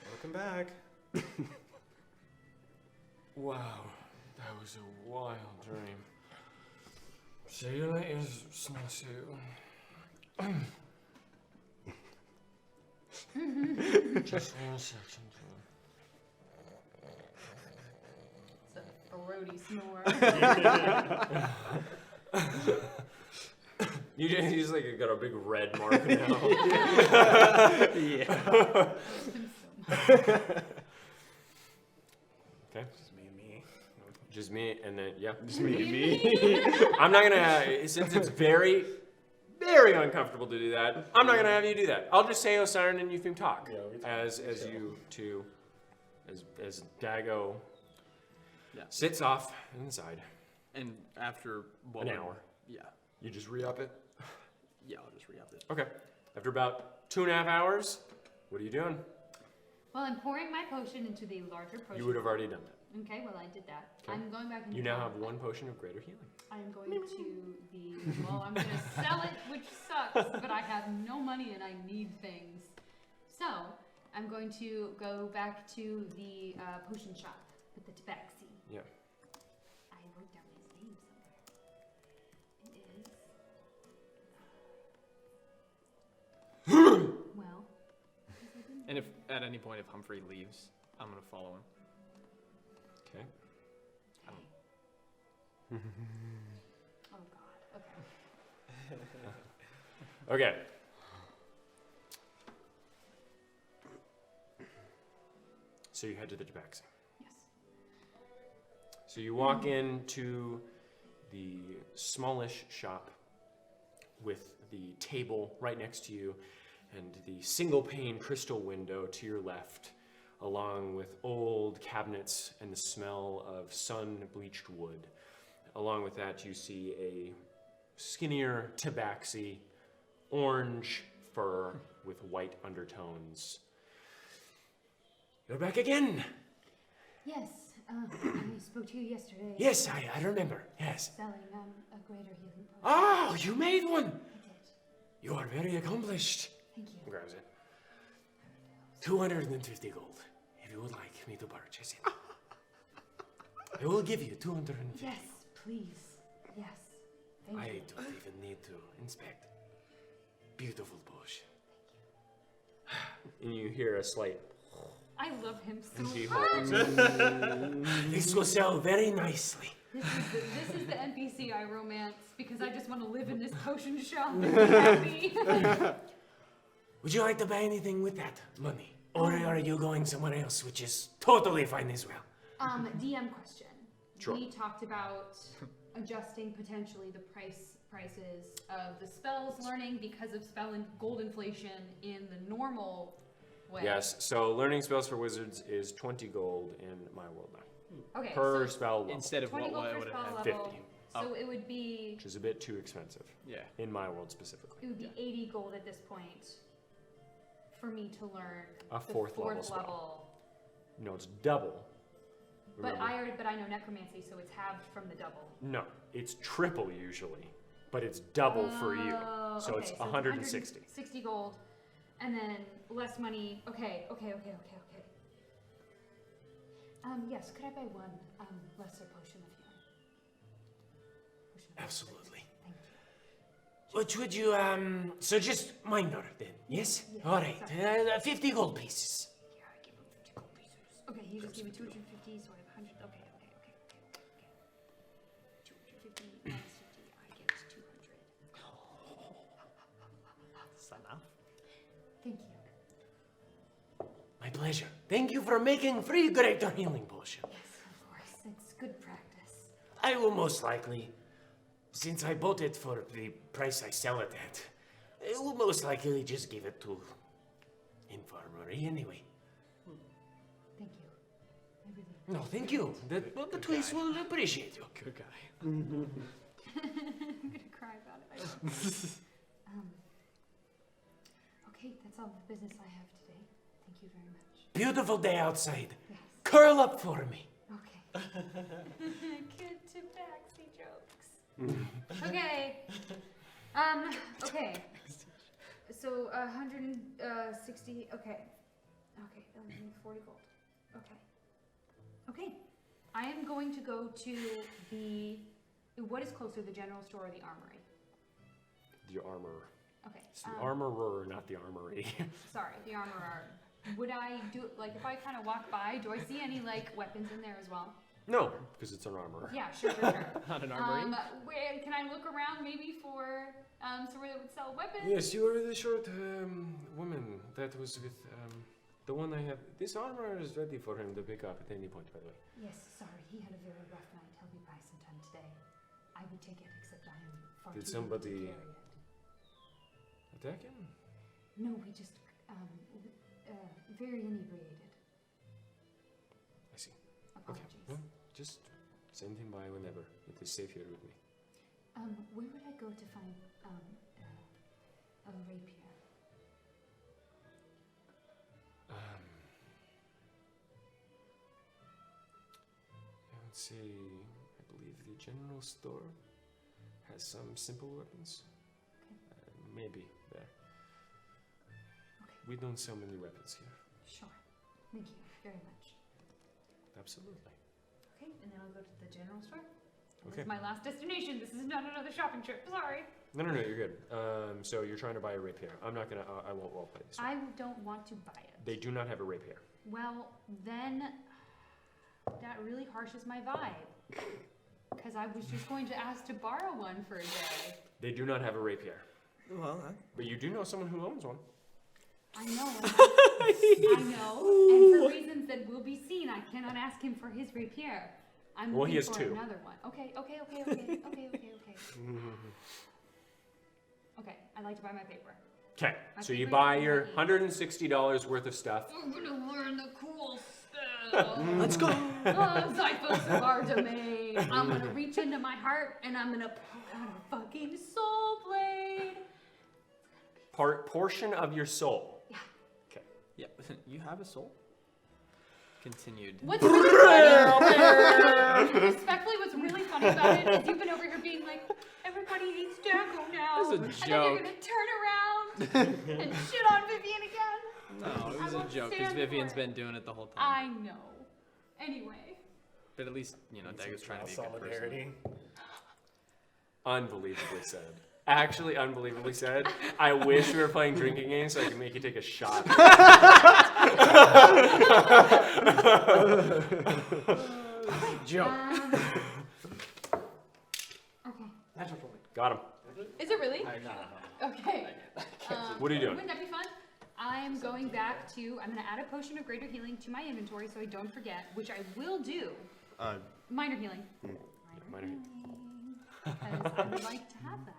Welcome back. Wow, that was a wild dream. See you later, Snowsuit. Just 1 second. It's a throaty snore. You just like got a big red mark now. Yeah. Okay. Just me and me. Just me, and then yeah, Just me and me. I'm not gonna since it's very, very uncomfortable to do that. I'm not gonna have you do that. I'll just say Osiren and Euthym talk Yeah, we talk. as you two, as Dago Yeah. sits off inside. And after An hour. Yeah. You just re-up it. Yeah, I'll just re-up it. Okay. After about 2.5 hours, what are you doing? Well, I'm pouring my potion into the larger potion. You would have already done that. Okay, well, I did that. Okay. I'm going back into You now have 1 potion of greater healing. I am going to well, I'm going to sell it, which sucks, but I have no money and I need things. So, I'm going to go back to the potion shop with the tabaxi. Yeah. I wrote down his name somewhere. It is. Well. And if at any point if Humphrey leaves, I'm gonna follow him. Okay. Oh God. Okay. Okay. So you head to the tabaxi. Yes. So you walk into the smallish shop with the table right next to you and the single pane crystal window to your left, along with old cabinets and the smell of sun-bleached wood. Along with that, you see a skinnier tabaxi, orange fur with white undertones. You're back again! Yes. I spoke to you yesterday. Yes, I remember, yes. Selling a greater healing potion. Oh, you made one! I did. You are very accomplished. Thank you. Grabs it. 250 gold, if you would like me to purchase it. I will give you 250. Yes, please. Yes. Thank I you. don't even need to inspect. Beautiful potion. And you hear a slight, I love him so and he much. holds this will sell very nicely. This is the NPC I romance because I just want to live in this potion shop and be happy. Would you like to buy anything with that money? Or are you going somewhere else, which is totally fine as well? DM question. Sure. We talked about adjusting potentially the prices of the spells learning because of spell and gold inflation in the normal way. Yes, so learning spells for wizards is 20 gold in my world now. Okay. Per so spell level, Instead of 20 what gold I per would spell have had. level. 50. So it would be which is a bit too expensive Yeah. in my world specifically. 80 gold at this point for me to learn A the fourth level fourth spell. level. No, it's double But Remember. but I know necromancy, so it's halved from the double. No, it's triple usually, but it's double for you. So Okay, it's 160. 60 gold, and then less money. Okay. Yes, could I buy one lesser potion of healing? Potion of Absolutely. Thank you. What would you, so just minor then, yes? Yes, Alright, sorry. 50 gold pieces. Yeah, I give him 50 gold pieces. Okay, you just gave me 250, so I have 100. Okay. 250 minus 50, I get 200. Is that enough? Thank you. My pleasure. Thank you for making 3 greater healing potions. Yes, of course. It's good practice. I will most likely, since I bought it for the price I sell it at, I will most likely just give it to infirmary anyway. Thank you. I really. No, thank you. The twins will appreciate you. Good guy. I'm gonna cry about it. I know. Okay, that's all the business I have today. Thank you very much. Beautiful day outside. Yes. Curl up for me. Okay. Good to backseat jokes. Okay. Okay. So 160. Okay. 40 gold. Okay. I am going to go to the. What is closer, the general store or the armory? The armor. Okay. It's the armorer, not the armory. Sorry, the armorer. Would I do like if I kind of walk by? Do I see any like weapons in there as well? No, because it's an armor. Yeah, sure. Not an armory. Where can I look around maybe for somewhere that would sell weapons? Yes, you are the short woman that was with the one I have. This armor is ready for him to pick up at any point, by the way. Yes, sorry, he had a very rough night. He'll be by sometime today. I would take it, except I am far Did too somebody- weak to carry it. Attack him? No, we just very inebriated. I see. Apologies. Okay, well, just send him by whenever. It is safe here with me. Where would I go to find a rapier? I would say, I believe the general store has some simple weapons. Maybe there. Okay. We don't sell many weapons here. Sure. Thank you very much. Absolutely. Okay, and then I'll go to the general store. This Okay. is my last destination. This is not another shopping trip. Sorry. No, you're good. So you're trying to buy a rapier. I'm not gonna, I won't roleplay this one. I don't want to buy it. They do not have a rapier. Well, then that really harshes my vibe. Because I was just going to ask to borrow one for a day. They do not have a rapier. Well, But you do know someone who owns one. I know. I know. And for reasons that will be seen, I cannot ask him for his rapier. I'm Well, looking he has for 2. another one. Okay. Okay, I'd like to buy my paper. Okay, My so you favorite buy is your the- $160 worth of stuff. I'm gonna learn the cool spell. Let's go. Zyphos of our domain. I'm gonna reach into my heart and I'm gonna pull out a fucking soul blade. Portion of your soul. Yeah. Okay. Yeah, you have a soul. Continued. What's really funny, respectfully, what's really funny about it is you've been over here being like, everybody eats Daco now. That's a And then joke. you're gonna turn around and shit on Vivian again. No, it was I a won't joke because stand for Vivian's it. been doing it the whole time. I know. Anyway. But at least, Dagger's trying to be a good person. Solidarity. Unbelievably said. Actually, unbelievably said. I wish we were playing drinking games so I could make you take a shot. Joke. Okay. Natural 20. Got him. Is it really? No. Okay. What are you doing? Wouldn't that be fun? I'm going back to, I'm going to add a potion of greater healing to my inventory so I don't forget, which I will do. Minor healing. Minor healing. Because I would like to have that.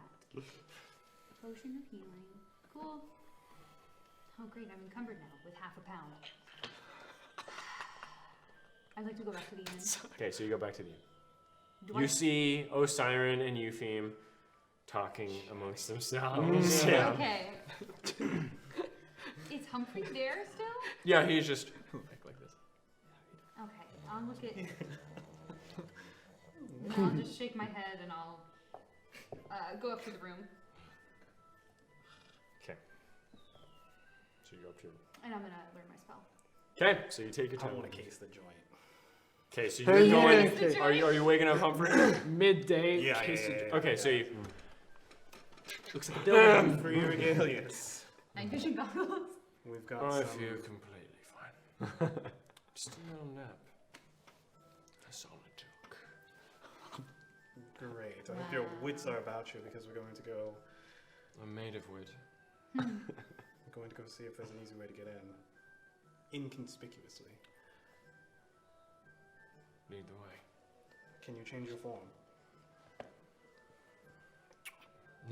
Potion of healing. Cool. Oh great, I'm encumbered now with half a pound. I'd like to go back to the inn. Okay, so you go back to the inn. Do You I- see Osiren and Eupheme talking amongst themselves. Yeah. Okay. Is Humphrey there still? Yeah, he's just. Like this. Okay. I'll look at. No, I'll just shake my head and I'll go up to the room. Okay. So you go up to. And I'm gonna learn my spell. Okay. So you take your I time. want to case the joint. Okay. So you're going. Okay. Are you waking up Humphrey? Midday. Yeah, case yeah, of- yeah. Okay. So you. Looks at the building. For your regalias. Night vision goggles. We've got I some. feel completely fine. Just a little nap. That's all it took. Great. I hope your wits are about you because we're going to go. I'm made of wood. We're going to go see if there's an easy way to get in, inconspicuously. Lead the way. Can you change your form?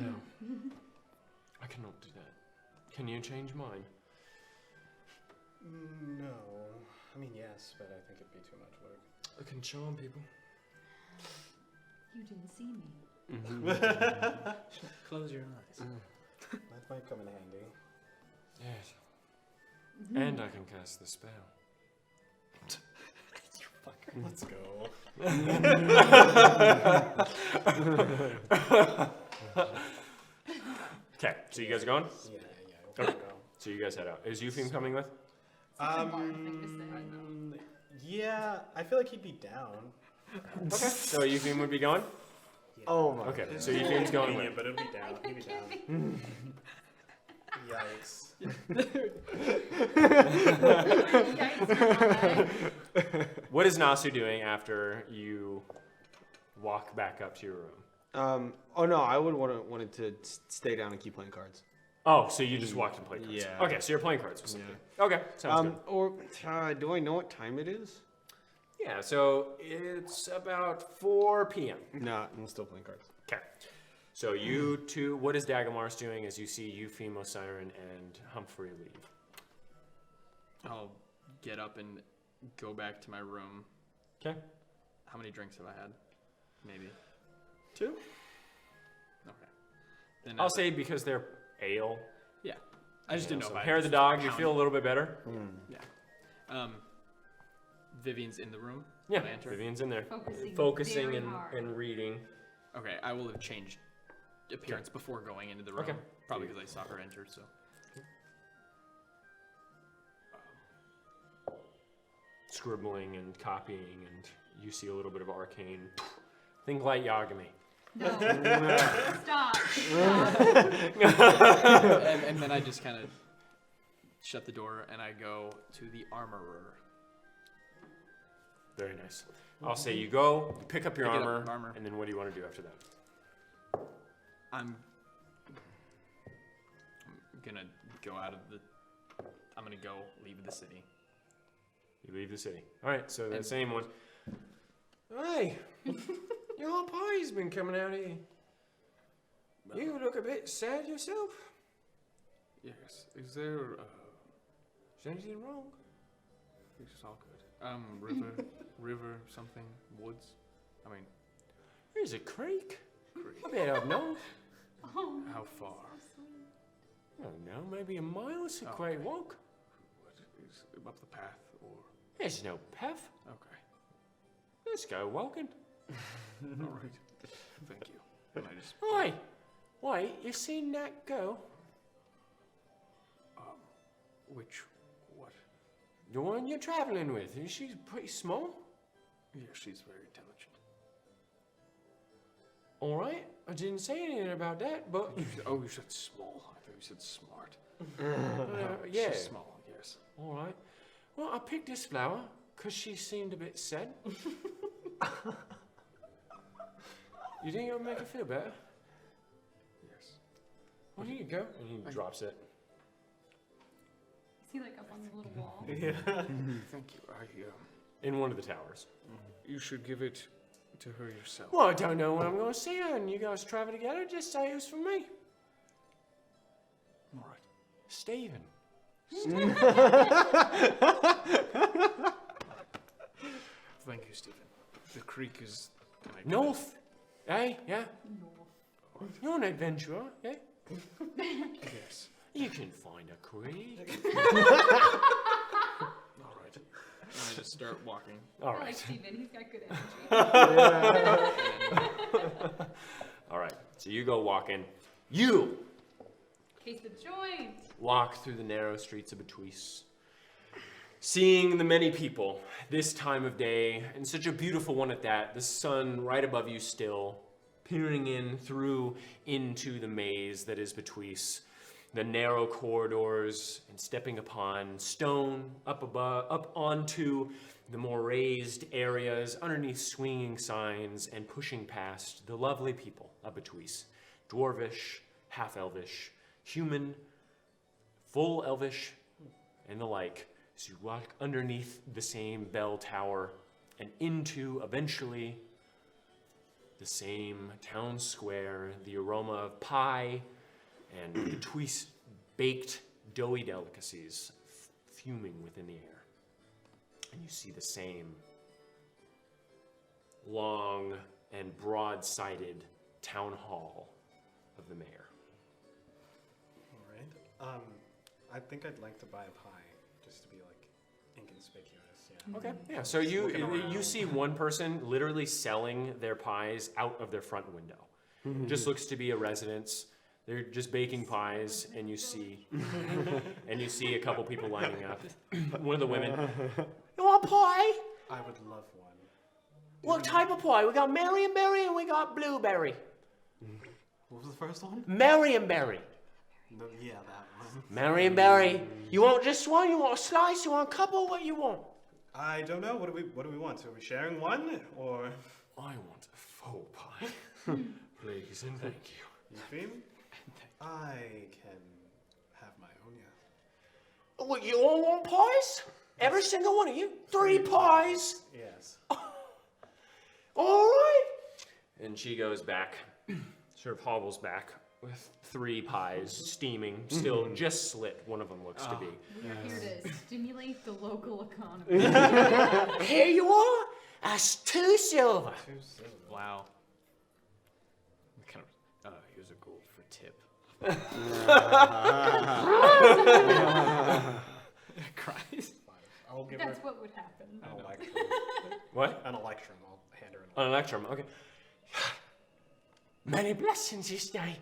No. I cannot do that. Can you change mine? No. I mean, yes, but I think it'd be too much work. I can charm people. You didn't see me. Close your eyes. That might come in handy. Yes. And I can cast the spell. Let's go. Okay, so you guys are going? Yeah, we'll go. So you guys head out. Is Eupheme coming with? Such a hard thing to say. Yeah, I feel like he'd be down. Okay. So Eupheme would be going? Oh my. Okay, so Eupheme's going with. But it'll be down. He'd be down. Yikes. What is Nasu doing after you walk back up to your room? Oh no, I would wanted to stay down and keep playing cards. Oh, so you just walked and played cards. Yeah. Okay, so you're playing cards with something. Okay, sounds good. Or do I know what time it is? Yeah, so it's about 4 p.m. No, I'm still playing cards. Okay. So you two, what is Dagomars doing as you see Eupheme, Osiren, and Humphrey leave? I'll get up and go back to my room. Okay. How many drinks have I had? Maybe 2? Okay. Then I'll say because they're ale. yeah. I just didn't know So if I hair the dog, you feel a little bit better? Vivian's in the room. Yeah, when I enter. Vivian's in there. Focusing very and, hard. and reading. Okay, I will have changed appearance before going into the room. Okay. Probably because I saw her enter. So. Scribbling and copying, and you see a little bit of arcane. Think light Yagami. No. Stop. and then I just kind of shut the door and I go to the armorer. Very nice. I'll say you go, you pick up your Pick it up, armor, armor. and then what do you want to do after that? I'm gonna go out of the. I'm gonna go leave the city. You leave the city. All right, so that And- same one. Hey, your whole party's been coming out here. You look a bit sad yourself. Yes. Is there? Is anything wrong? It's all good. River, something, woods. I mean, There's a creek. creek. I bet I've known. Oh, How far? I don't know, maybe a mile. It's a Okay. great walk. What is up the path or? There's no path. Okay. Let's go walking. All right. Thank you. And I just. Oi, wait, you seen that girl? Which? What? The one you're traveling with. She's pretty small. Yeah, she's very intelligent. All right, I didn't say anything about that, but Oh, you said small. I thought you said smart. yeah. She's small. Yes. All right. Well, I picked this flower because she seemed a bit sad. You think it'll make her feel better? Yes. Well, here you go. And he drops it. is he like up on the little wall? Thank you. In one of the towers. You should give it to her yourself. Well, I don't know when I'm going to see her, and you guys travel together. Just say it was from me. All right. Stephen. Thank you, Stephen. The creek is. Can I get North. Hey, yeah? No. You're an adventurer, yeah? it? Yes. You can find a creek. All right. And I just start walking. All I like right. Steven, he's got good energy. All right. So you go walking. You Case the joint. walk through the narrow streets of Betwise, seeing the many people this time of day, and such a beautiful one at that, the sun right above you still, peering in through into the maze that is Betwise, the narrow corridors, and stepping upon stone, up above, up onto the more raised areas, underneath swinging signs, and pushing past the lovely people of Betwise, dwarvish, half-elvish, human, full elvish, and the like, as you walk underneath the same bell tower and into, eventually, the same town square, the aroma of pie and Betwise baked doughy delicacies fuming within the air. And you see the same long and broad-sided town hall of the mayor. All right. I think I'd like to buy a pie, just to be like inconspicuous. Yeah. Okay. Yeah. So Just you looking you around. see one person literally selling their pies out of their front window. Just looks to be a residence. They're just baking pies, and you see a couple people lining up. One of the women. You want pie? I would love one. What type of pie? We got Marionberry and we got blueberry. What was the first one? Marionberry. Yeah, that one. Marionberry. You want just one? You want a slice? You want a couple? What you want? I don't know. What do we want? So are we sharing one or? I want a full pie. Please and thank you. Eugene? I can have my own. Yeah. What, you all want pies? Every single one of you? 3 pies? Yes. All right. And she goes back, sort of hobbles back with 3 pies, steaming, still just slit, one of them looks to be. We're here to stimulate the local economy. Here you are. That's 2 silver. 2 silver. Wow. Kind of. Here's a gold for tip. Cries. I'll give her That's what would happen. an electrum. What? An electrum. I'll hand her an An electrum, okay. Many blessings this day.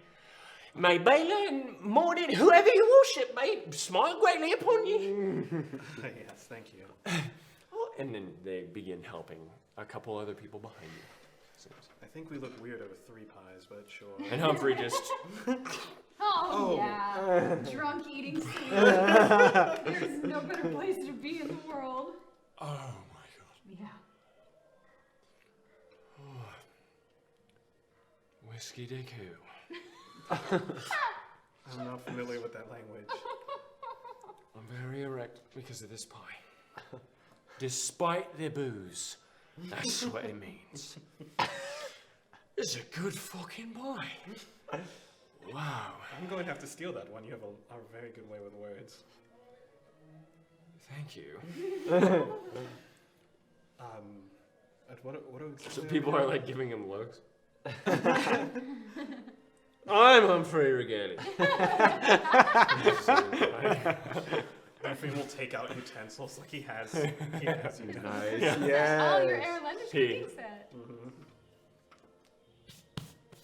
May Bela and Mordred, whoever you worship, may smile greatly upon you. Yes, thank you. Oh, and then they begin helping a couple other people behind you. Seems. I think we look weird over 3 pies, but sure. And Humphrey just, Oh, yeah. Drunk eating sweets. There's no better place to be in the world. oh my god. Yeah. Whiskey de coo. I'm not familiar with that language. I'm very erect because of this pie. Despite the booze, that's what it means. It's a good fucking pie. Wow. I'm going to have to steal that one. You have a very good way with words. Thank you. What are we So people are like giving him looks. I'm Humphrey Regalia. Humphrey will take out utensils like he has utensils. Nice. Yeah. Yes. Oh, your Erlendish cooking set.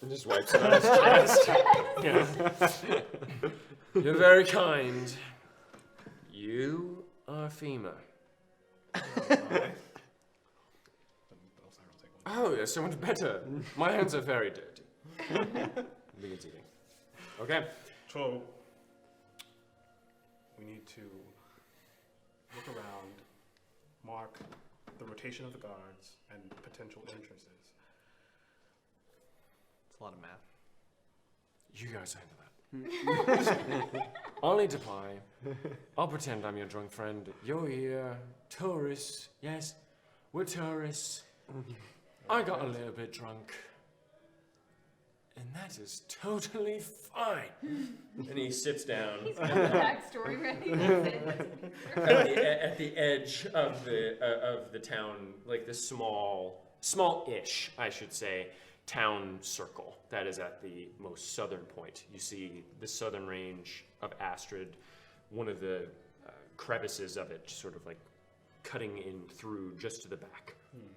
And just wipes it on his chest. Yeah. You're very kind. You are FEMA. Oh, you're so much better. My hands are very dirty. Begins eating. Okay. So, we need to look around, mark the rotation of the guards, and potential entrances. It's a lot of math. You guys handle that. I'll need to pie. I'll pretend I'm your drunk friend. You're here. Tourists. Yes, we're tourists. I got a little bit drunk. And that is totally fine. And he sits down He's got the backstory ready. That's it. at the edge of the town, like the small-ish, I should say, town circle that is at the most southern point. You see the southern range of Astrid, one of the crevices of it sort of like cutting in through just to the back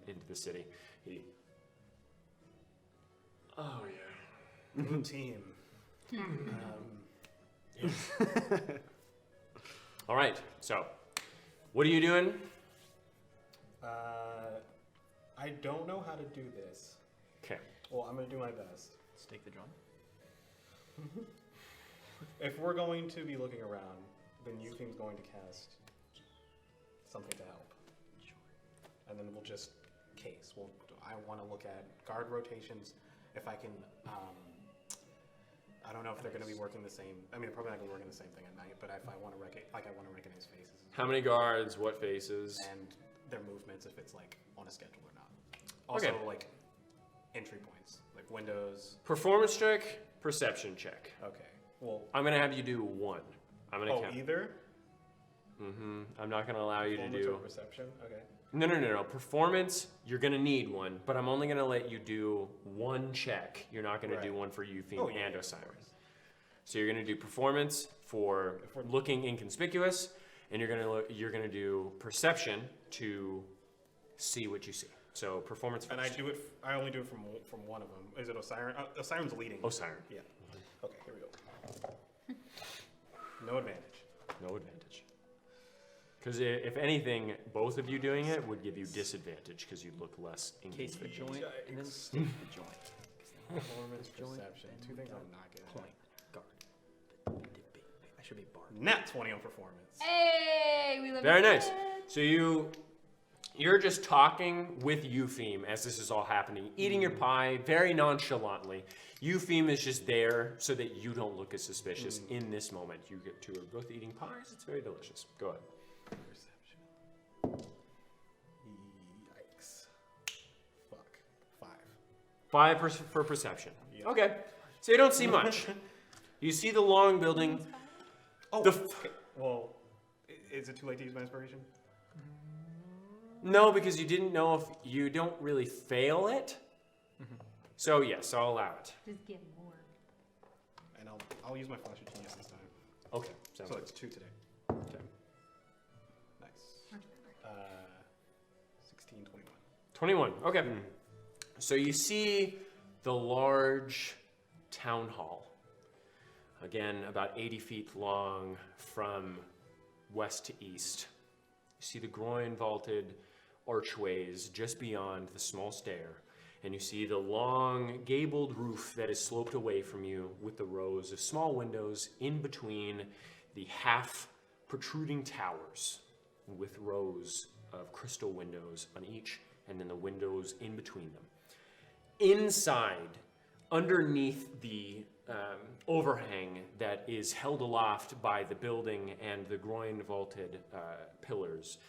into the city. Oh yeah. Good team. All right. So, what are you doing? I don't know how to do this. Okay. Well, I'm gonna do my best. Stake the drum. If we're going to be looking around, then Eupheme's going to cast something to help. And then we'll just case. I want to look at guard rotations. If I can, I don't know if they're going to be working the same. I mean, they're probably not going to be working the same thing at night. But if I want to recognize faces. How many guards? What faces? And their movements, if it's like on a schedule or not. Also, like entry points, like windows. Performance check, perception check. Okay. Well, I'm gonna have you do one. I'm gonna count. Either. I'm not gonna allow you to Performance do. or perception. Okay. No. Performance, you're gonna need one, but I'm only gonna let you do one check. You're not gonna do one for Eupheme and Osiris. So you're gonna do performance for looking inconspicuous, and you're gonna do perception to see what you see. So performance first. And I only do it from one of them. Is it Osiris? Osiris leading. Osiris. Yeah. Okay, here we go. No advantage. No advantage. Because if anything, both of you doing it would give you disadvantage because you'd look less Case the inconspicuous. joint and then stake the joint. Performance, Joint, perception. Two things I'm not good at. Point. Guard. I should be bard. Nat 20 on performance. Hey, we live Very in nice. it. So you're just talking with Eupheme as this is all happening, eating your pie very nonchalantly. Eupheme is just there so that you don't look as suspicious in this moment. You get two are both eating pies. It's very delicious. Go ahead. Perception. Yikes. Fuck. 5. 5 for perception. Yeah. Okay. So you don't see much. You see the long building. Oh, okay. Well, is it too late to use my inspiration? No, because you didn't know if you don't really fail it. So yes, I'll allow it. Just get more. And I'll use my flash of genius this time. Okay. So it's 2 today. Okay. Nice. 16, 21. 21. Okay. So you see the large town hall. Again, about 80 feet long from west to east. You see the groin vaulted archways just beyond the small stair. And you see the long gabled roof that is sloped away from you with the rows of small windows in between the half protruding towers with rows of crystal windows on each and then the windows in between them. Inside, underneath the overhang that is held aloft by the building and the groin vaulted pillars,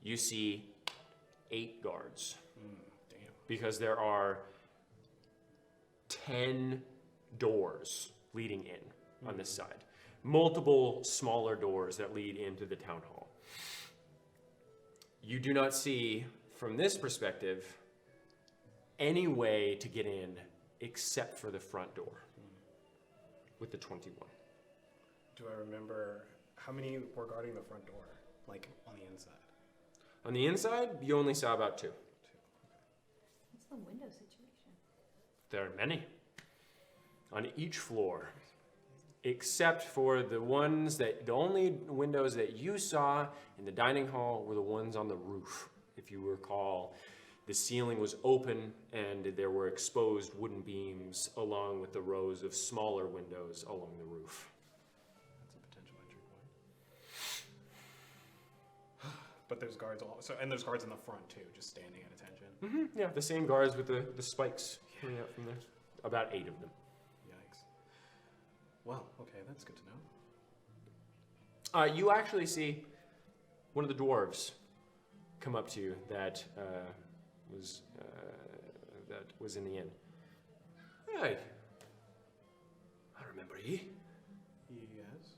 you see 8 guards. Damn. Because there are 10 doors leading in on this side. Multiple smaller doors that lead into the town hall. You do not see, from this perspective, any way to get in except for the front door with the 21. Do I remember how many were guarding the front door? Like on the inside? On the inside, you only saw about 2. What's the window situation? There are many on each floor, except for the only windows that you saw in the dining hall were the ones on the roof. If you recall, the ceiling was open and there were exposed wooden beams along with the rows of smaller windows along the roof. That's a potential entry point. But there's guards and there's guards in the front too, just standing at attention. Yeah, the same guards with the spikes coming out from there. About 8 of them. Yikes. Well, okay, that's good to know. You actually see one of the dwarves come up to you that was in the inn. Hey, I remember ye. Yes.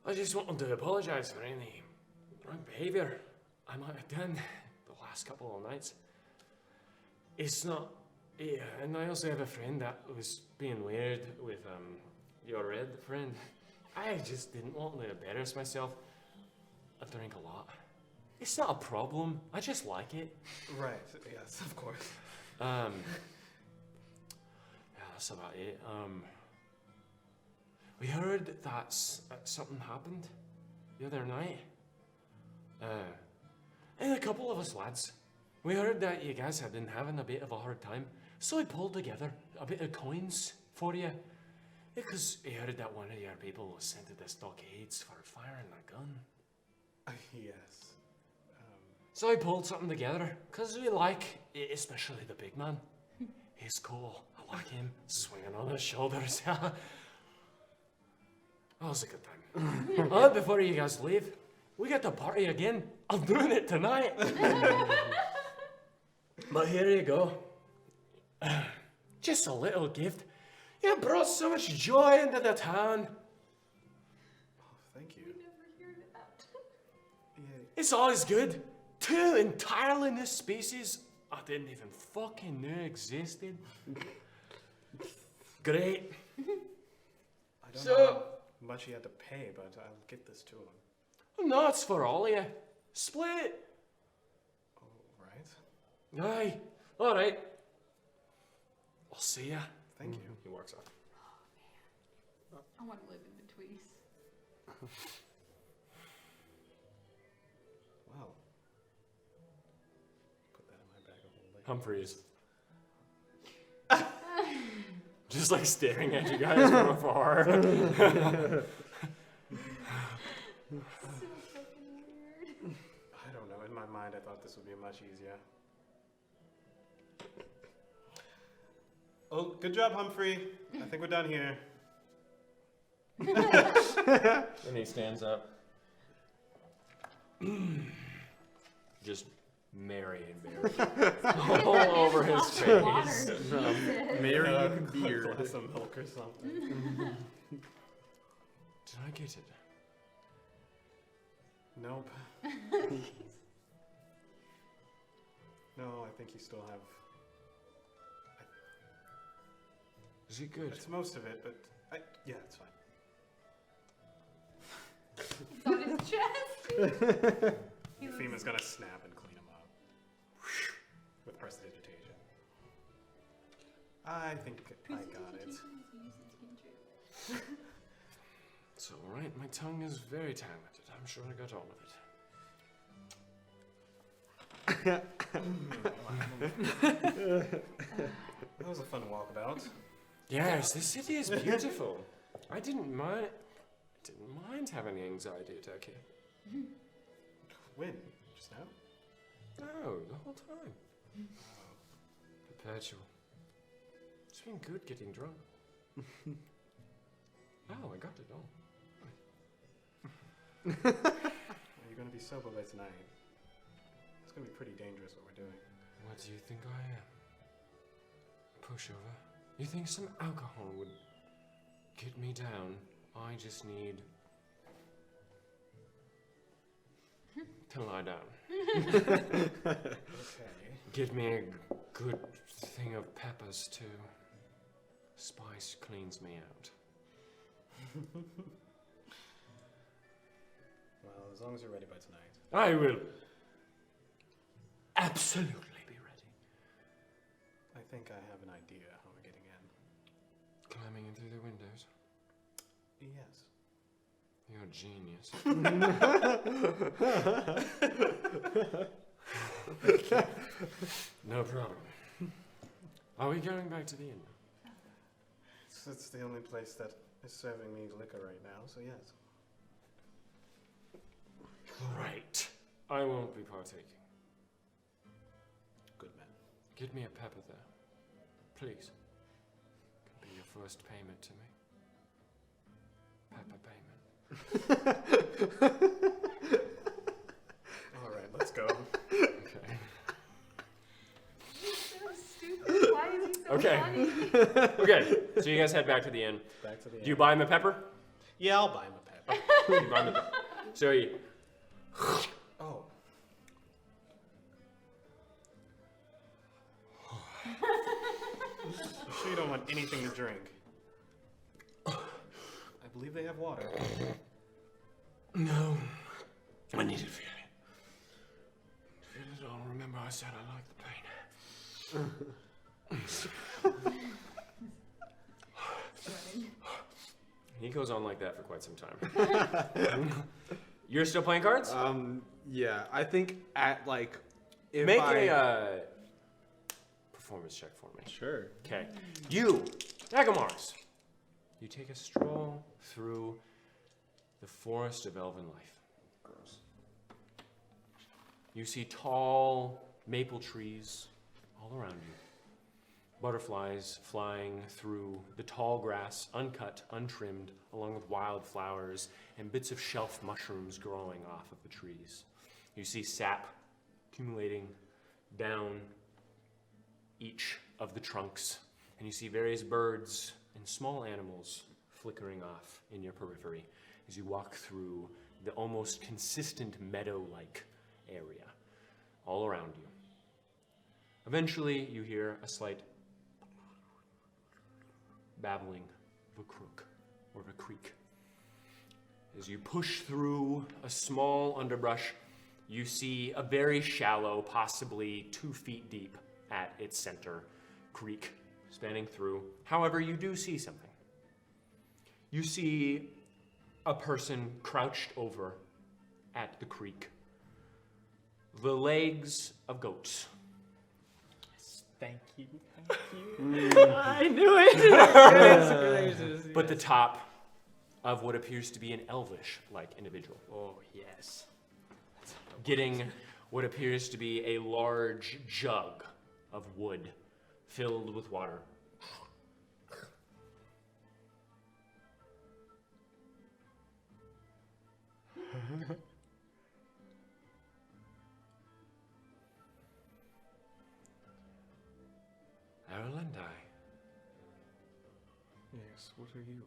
I just wanted to apologize for any wrong behavior I might have done the last couple of nights. It's not. Yeah, and I also have a friend that was being weird with your red friend. I just didn't want to embarrass myself. I drink a lot. It's not a problem. I just like it. Right. Yes, of course. Yeah, that's about it. We heard that something happened the other night. And a couple of us lads, we heard that you guys had been having a bit of a hard time, so I pulled together a bit of coins for you. Because we heard that one of your people was sent to the stockades for firing a gun. Yes. So I pulled something together, because we like, especially the big man. He's cool. I like him, swinging on his shoulders. That was a good time. Before you guys leave, we get to party again. I'm doing it tonight. But here you go. Just a little gift. You brought so much joy into the town. Oh, thank you. Never heard of that. Yeah. It's always good. Two entirely new species I didn't even fucking know existed. Great. I don't So- know how much he had to pay, but I'll get this to him. No, it's for all of you. Split. Oh, right. Aye. All right. I'll see ya. Thank you. He walks off. I want to live in the Tweets. Wow. Put that in my bag of holding. Humphreys. Just like staring at you guys from afar. So fucking weird. I don't know. In my mind, I thought this would be much easier. Oh, good job, Humphrey. I think we're done here. And he stands up. Just Mary and Mary. All over his face. Water. Marion A beard. glass of milk or something. Did I get it? Nope. No, I think you still have. Is it good? It's most of it, but yeah, it's fine. It's on his chest. He looks- FEMA's gonna snap and clean him up with prestidigitation. I think I got it. It's alright, my tongue is very talented. I'm sure I got all of it. That was a fun walkabout. Yes, this city is beautiful. I didn't mind having an anxiety attack here. When? Just now? No, the whole time. Perpetual. It's been good getting drunk. Oh, I got it all. Are you gonna be sober by tonight? It's gonna be pretty dangerous what we're doing. What do you think I am? Pushover? You think some alcohol would get me down? I just need to lie down. Okay. Get me a good thing of peppers too. Spice cleans me out. Well, as long as you're ready by tonight. I will absolutely be ready. I think I have an idea how we're getting in. Climbing in through the windows. Yes. You're a genius. No problem. Are we going back to the inn? It's the only place that is serving me liquor right now, so yes. Great. I won't be partaking. Good man. Get me a pepper there. Please. Can be your first payment to me. Pepper payment. Alright, let's go. Okay. He's so stupid. Why is he so Okay. funny? Okay, so you guys head back to the inn. Back to the Do you buy him a pepper? Yeah, I'll buy him a pepper. You buy him a pepper. So you... Oh. You sure you don't want anything to drink? I believe they have water. No. I need it for you. Remember I said I like the pain. He goes on like that for quite some time. You're still playing cards? Yeah, I think at like if Make I a performance check for me. sure. Okay. You, Agamars, you take a stroll through the forest of elven life. Gross. You see tall maple trees all around you. Butterflies flying through the tall grass, uncut, untrimmed, along with wild flowers and bits of shelf mushrooms growing off of the trees. You see sap accumulating down each of the trunks, and you see various birds and small animals flickering off in your periphery as you walk through the almost consistent meadow-like area all around you. Eventually, you hear a slight babbling of a crook or of a creek. As you push through a small underbrush, you see a very shallow, possibly 2 feet deep at its center, creek spanning through. However, you do see something. You see a person crouched over at the creek. The legs of goats. Thank you. Thank you. I knew it. But the top of what appears to be an elvish-like individual. Oh, yes. Getting what appears to be a large jug of wood filled with water. Aralendai, Yes, what are you?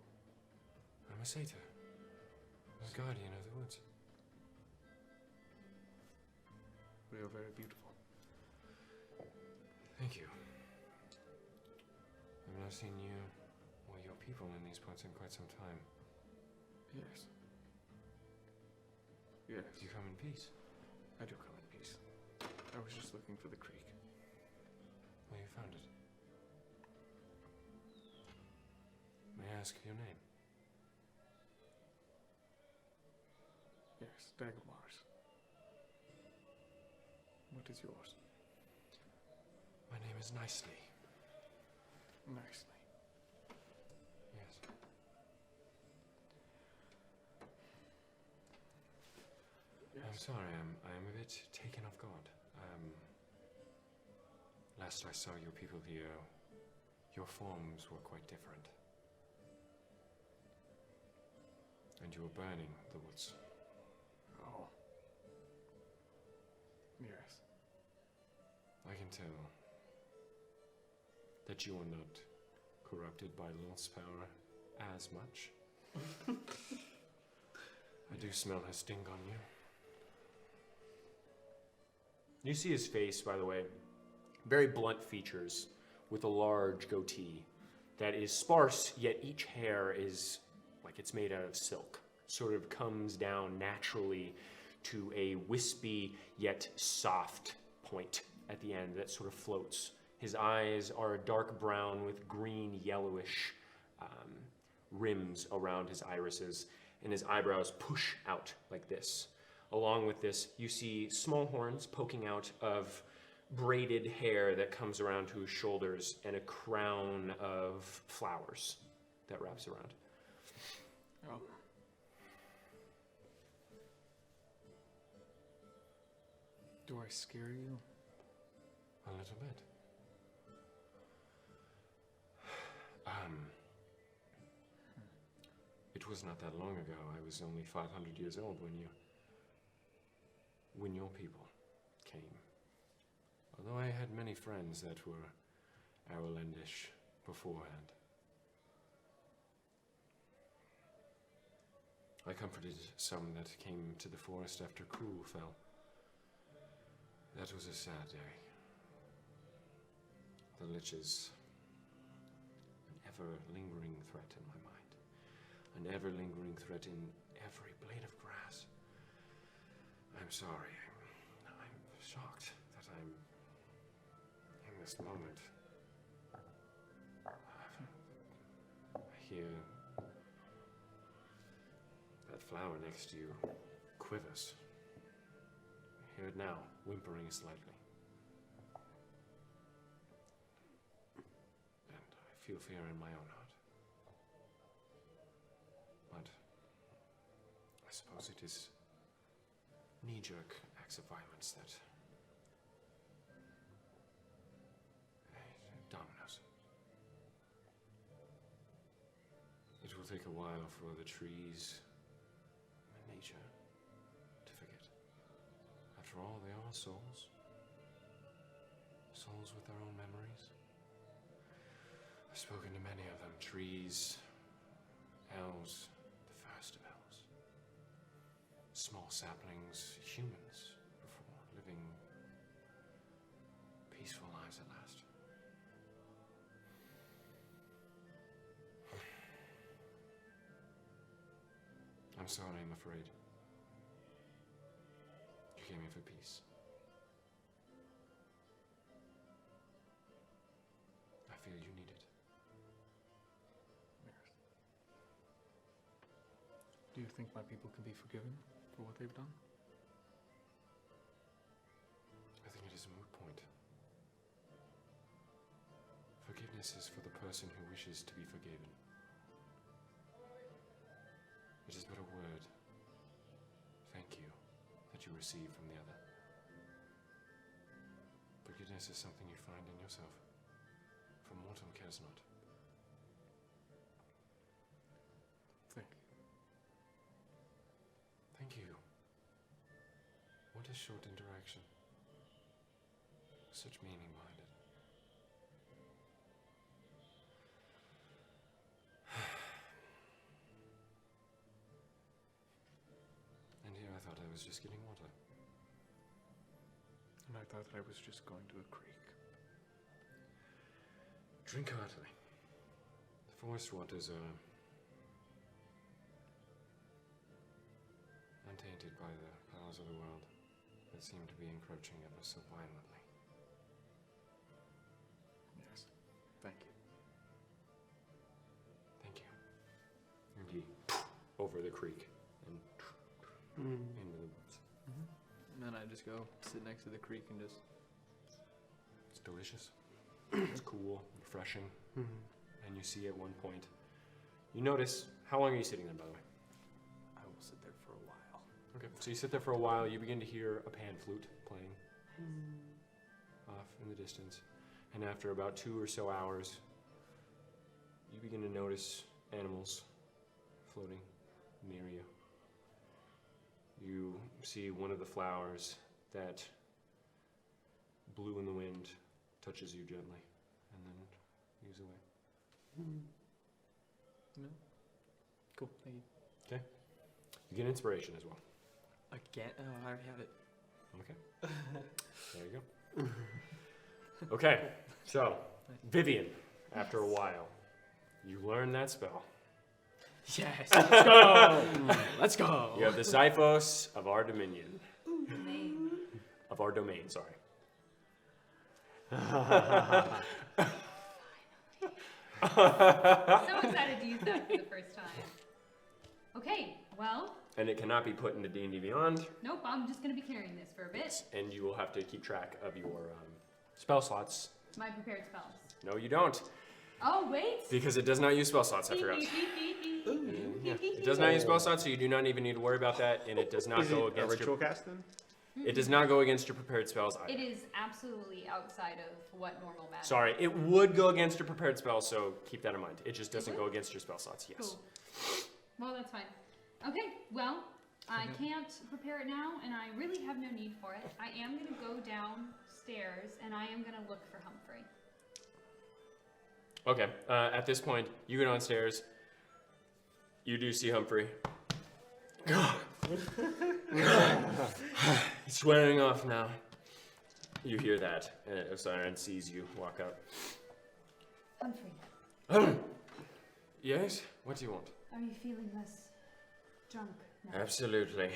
I'm a satyr, a guardian of the woods. We are very beautiful. Thank you. I've not seen you or your people in these parts in quite some time. Yes. Yes, Do you come in peace? I do come in peace. I was just looking for the creek. Well, you found it. May I ask your name? Yes, Dagomars. What is yours? My name is Nicely. Nicely. Yes. I'm Yes. sorry, I am a bit taken off guard. Last I saw your people here, your forms were quite different. And you were burning the woods. Oh. Yes. I can tell that you are not corrupted by lost power as much. I do smell her sting on you. You see his face, by the way. Very blunt features with a large goatee that is sparse, yet each hair is like it's made out of silk. Sort of comes down naturally to a wispy yet soft point at the end that sort of floats. His eyes are a dark brown with green yellowish rims around his irises, and his eyebrows push out like this. Along with this, you see small horns poking out of braided hair that comes around to his shoulders and a crown of flowers that wraps around. Oh. Do I scare you? A little bit. It was not that long ago. I was only 500 years old when your people came. Although I had many friends that were Irelandish beforehand. I comforted some that came to the forest after Krul fell. That was a sad day. The liches, an ever-lingering threat in my mind. An ever-lingering threat in every blade of grass. I'm sorry. I'm shocked that I'm in this moment. I hear that flower next to you quivers. I hear it now, whimpering slightly. And I feel fear in my own heart. But I suppose it is knee-jerk acts of violence that dominoes. It will take a while for the trees and nature to forget. After all, they are souls. Souls with their own memories. I've spoken to many of them. Trees, elves, the first of elves. Small saplings, humans, before living peaceful lives at last. I'm sorry, I'm afraid. You came here for peace. I feel you need it. Yes. Do you think my people can be forgiven for what they've done? I think it is a moot point. Forgiveness is for the person who wishes to be forgiven. It is but a word, thank you, that you receive from the other. Forgiveness is something you find in yourself, for mortal cares not. Thank you. Thank you. What a short interaction. Such meaning behind it. And here I thought I was just getting water. And I thought I was just going to a creek. Drink heartily. The forest waters are untainted by the powers of the world that seem to be encroaching ever so violently. Yes. Thank you. Thank you. And he over the creek and into the woods. And then I just go sit next to the creek and just. It's delicious. It's cool, refreshing. And you see at one point, you notice, how long are you sitting there, by the way? I will sit there for a while. Okay, so you sit there for a while, you begin to hear a pan flute playing off in the distance. And after about 2 or so hours, you begin to notice animals floating near you. You see one of the flowers that blew in the wind touches you gently and then moves away. No. Cool. Thank you. Okay. You get inspiration as well. Again? Oh, I already have it. Okay. There you go. Okay. So, Vivian, after a while, you learn that spell. Yes. Let's go. Let's go. You have the Xiphos of our dominion. Domain. Of our domain, sorry. So excited to use that for the first time. Okay, well, And it cannot be put into D&D Beyond, nope, I'm just going to be carrying this for a bit. and you will have to keep track of your spell slots. My prepared spells. No, you don't, Oh, wait. because it does not use spell slots, I forgot. Yeah. It does not use spell slots, so you do not even need to worry about that, and it does not Is go it a against ritual your... cast then? It does not go against your prepared spells either. It is absolutely outside of what normal magic. Sorry, it would go against your prepared spells, so keep that in mind. It just doesn't It go would? against your spell slots, yes. Cool. Well, that's fine. Okay, well, I can't prepare it now, and I really have no need for it. I am going to go downstairs, and I am going to look for Humphrey. Okay, at this point, you go downstairs. You do see Humphrey. It's wearing off now. You hear that, and Osiris sees you walk out. Humphrey, Yes? What do you want? are you feeling less drunk now? Absolutely.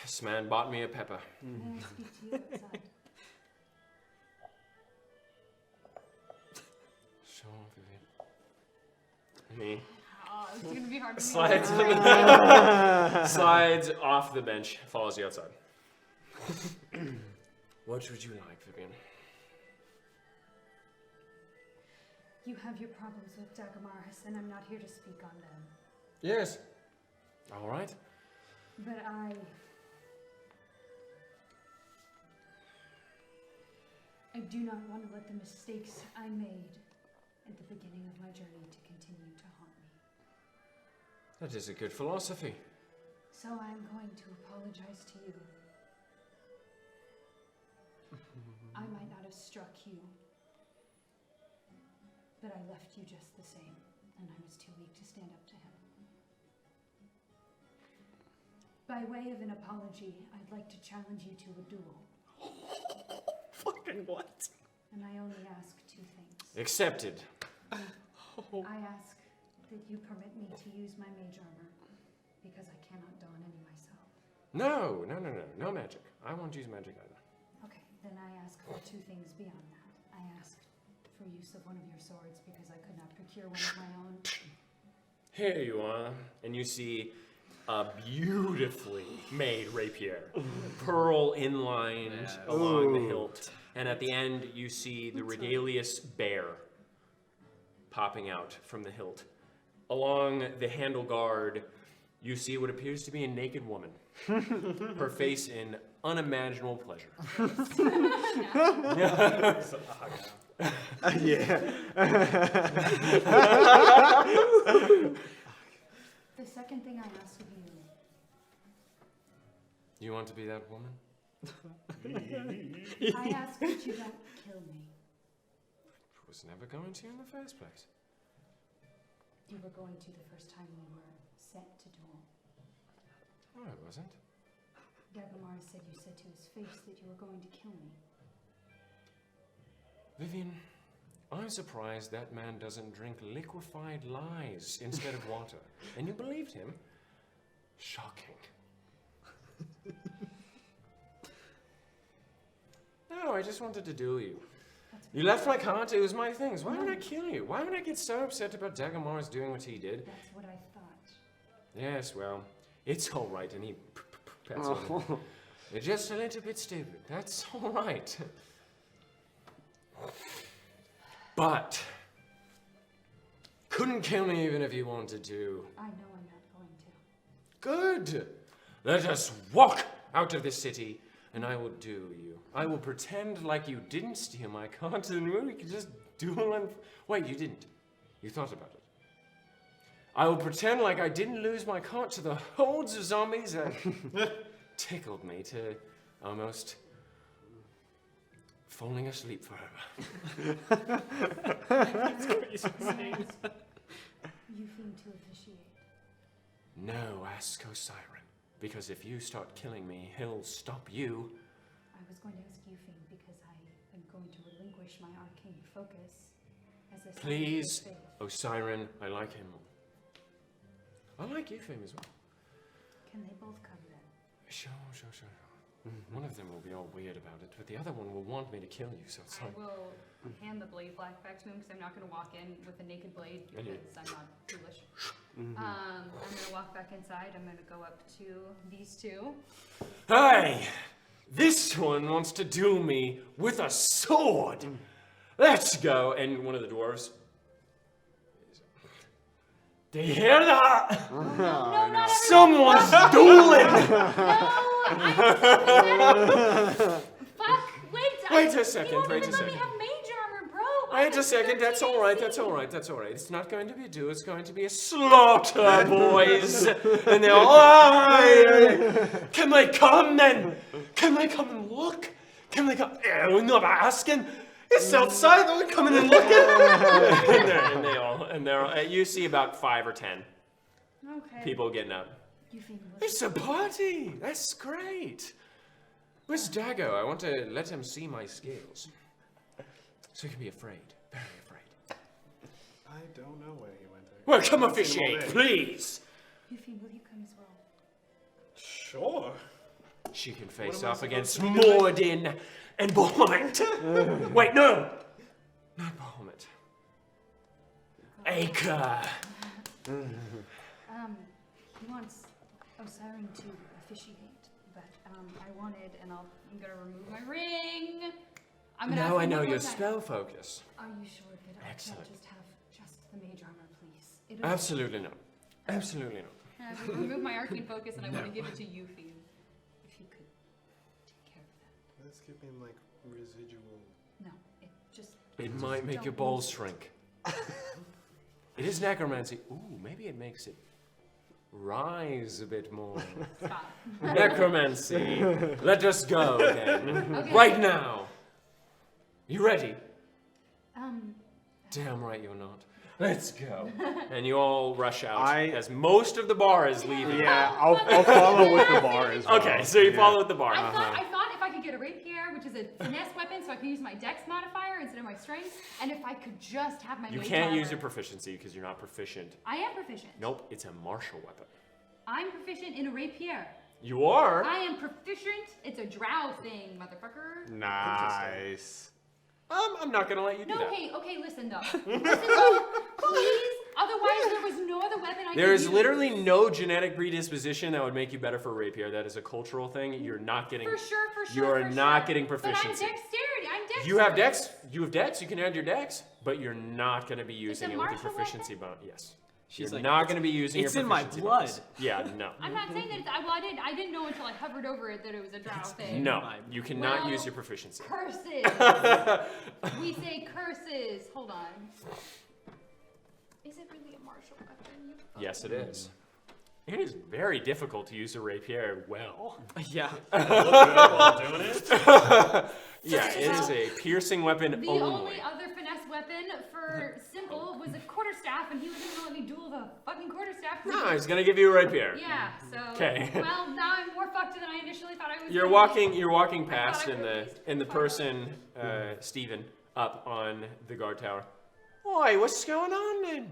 This man bought me a pepper. May I speak to you outside? He Oh, this is gonna be hard for me. slides, slides off the bench, follows you outside. What would you like, Vivian? You have your problems with Dagamaris, and I'm not here to speak on them. Yes. All right. But I do not want to let the mistakes I made at the beginning of my journey to continue to haunt me. That is a good philosophy. So I'm going to apologize to you. I might not have struck you, but I left you just the same, and I was too weak to stand up to him. By way of an apology, I'd like to challenge you to a duel. Fucking what? And I only ask two things. Accepted. I ask that you permit me to use my mage armor, because I cannot don any myself. No magic. I won't use magic either. Okay, then I ask for two things beyond that. I ask for use of one of your swords, because I could not procure one of my own. Here you are, and you see a beautifully made rapier, pearl inlined along the hilt, and at the end you see the regalious bear popping out from the hilt. Along the handle guard, you see what appears to be a naked woman, her face in unimaginable pleasure. Yeah. The second thing I ask of you, You want to be that woman? I ask that you don't kill me. I was never going to in the first place. You were going to the first time we were sent to duel. No, I wasn't. Dagamaris said you said to his face that you were going to kill me. Vivian, I'm surprised that man doesn't drink liquefied lies instead of water. And you believed him? Shocking. No, I just wanted to duel you. You left my cart, it was my things. Why would I kill you? Why would I get so upset about Dagamaris doing what he did? That's what I thought. Yes, well, it's all right, and he pats on it. You're just a little bit stupid. That's all right. But couldn't kill me even if you wanted to. I know I'm not going to. Good. Let us walk out of this city, and I will do you. I will pretend like you didn't steal my cart, and we can just duel and... Wait, you didn't. You thought about it. I will pretend like I didn't lose my cart to the hordes of zombies that tickled me to almost falling asleep forever. You seem to officiate. No, ask Osiris. Because if you start killing me, he'll stop you. I was going to ask Euphine because I am going to relinquish my arcane focus as a sign of Please, good faith. Osiris, I like him. I like Euphime as well. Can they both come then? Sure. One of them will be all weird about it, but the other one will want me to kill you, so it's I like... will hand the blade back to him because I'm not going to walk in with a naked blade And you- because I'm not foolish. I'm going to walk back inside. I'm going to go up to these two. Hey! This one wants to duel me with a sword! Let's go! And one of the dwarves... Do you hear that? No, not everyone. Someone's dueling! Fuck! Wait a second, You won't wait even a let me second. have mage armor, bro. Wait a second, that's all right. It's not going to be a duel, it's going to be a slaughter, boys. And they're all, can they come then? Can they come and look? Can they come? We're not asking. It's outside, they're coming and looking. and they're all, you see about 5 or 10 Okay. people getting up. Euphine, It's a party, that's great. Where's Dago? I want to let him see my skills. So he can be afraid, very afraid. I don't know where he went. Well, come I've seen him all officiate, day. please. Euphine, will you come as well? Sure. She can face am I off against supposed to be doing? Mordin and Bahamut. Wait, no. Not Bahamut. Acre. He wants Osiren to officiate, but I wanted, and I'm gonna remove my ring. I'm gonna Now ask I him know one more your time. spell focus. Are you sure that I Excellent. can't just have just the mage armor, please? It'll Absolutely not. Absolutely not. And I would remove my arcane focus and I want to give it to Yuffie. If you could take care of that. Let's give him like residual. No, it just. It just might make don't your balls use it. shrink. It is necromancy. Ooh, maybe it makes it rise a bit more. Stop. Necromancy. Let us go then. Okay. Right now. You ready? Um, Damn right you're not. Let's go. And you all rush out I- as most of the bar is leaving. Yeah, I'll follow with the bar as well. Okay, so you Yeah. follow with the bar. I thought if I could get a rapier, which is a finesse weapon, so I can use my dex modifier instead of my strength, and if I could just have my You mage can't armor. use your proficiency because you're not proficient. I am proficient. Nope, it's a martial weapon. I'm proficient in a rapier. You are? I am proficient. It's a drow thing, motherfucker. Nice. I'm not gonna let you do No, that. okay, listen though. Listen though, please. Otherwise, there was no other weapon I could There is use. literally no genetic predisposition that would make you better for rapier. That is a cultural thing. You're not getting. For sure. You are for not sure. getting But proficiency. I'm dexterity. I'm dexterous. You have dex. You have dex. You can add your dex, but you're not going to be using a it with your martial proficiency bonus. Yes. She's You're like, not going to be using it's your in my proficiency blood. bonus. Yeah, no. I'm not saying that it's. I didn't know until I hovered over it that it was a drow thing. No, My- you cannot Well, use your proficiency. Curses. We say curses. Hold on. Is it really a martial weapon? Yes, it is. It is very difficult to use a rapier well. Yeah. Doing it? Yeah, it is a piercing weapon The only. only other finesse weapon for Simple was a quarterstaff, and he wasn't gonna let me duel the fucking quarterstaff. No, he's going to give you a rapier. Yeah. So. 'Kay. Well, now I'm more fucked than I initially thought I was. You're gonna be. walking I past, thought I and could at least the find person, Steven, up on the guard tower. Oi, what's going on then?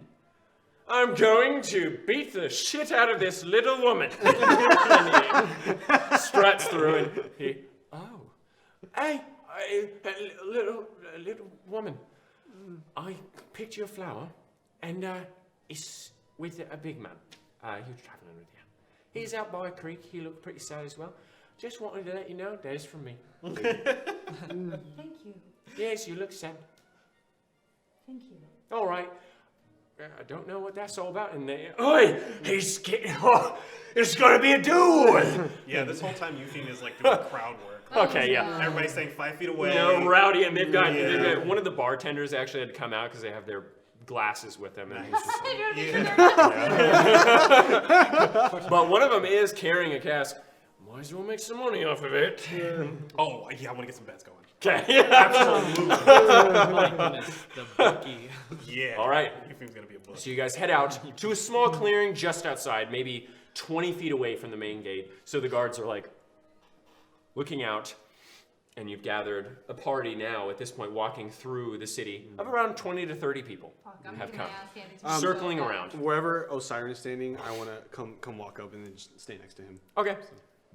I'm going to beat the shit out of this little woman. And he struts through and he, hey, little woman, I picked your flower, and it's with a big man. He was traveling with you. He's out by a creek. He looked pretty sad as well. Just wanted to let you know, there's from me. thank you. Yes, you look sad. Thank you. All right. I don't know what that's all about. And they, oi, he's getting. Oh, it's gonna be a duel. Yeah, this whole time Euphine is like doing crowd work. Oh, Okay, yeah. no. Everybody's staying 5 feet away. You know, rowdy, and they've got Yeah. one of the bartenders actually had to come out because they have their glasses with them, and he's just like, I don't think they're- but one of them is carrying a cask. Might as well make some money off of it. Oh, yeah, I want to get some bets going. Okay. Oh my goodness, the bookie. Yeah. All right. Euphine's going to be a book. So you guys head out to a small clearing just outside, maybe 20 feet away from the main gate. So the guards are like looking out, and you've gathered a party now at this point walking through the city of around 20 to 30 people Fuck, I'm have getting my come, ass handed to me. circling So bad. around. Wherever Osiren is standing, I want to come walk up and then just stay next to him. Okay,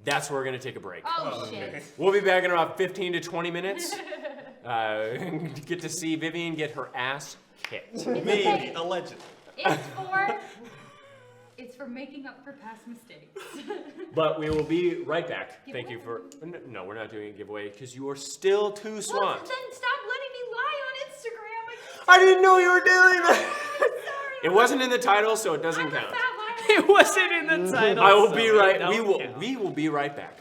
that's where we're gonna take a break. Oh shit. We'll be back in about 15 to 20 minutes. Get to see Vivian get her ass kicked. Maybe, allegedly. It's for making up for past mistakes. But we will be right back. Thank you Giveaway? for. No, we're not doing a giveaway because you are still too Well, swamped. then stop letting me lie on Instagram. I didn't know you were doing that. Sorry. It wasn't in the title, so it doesn't I'm a count. fat liar. It wasn't in the title. I will so be it right. don't count. We will be right back.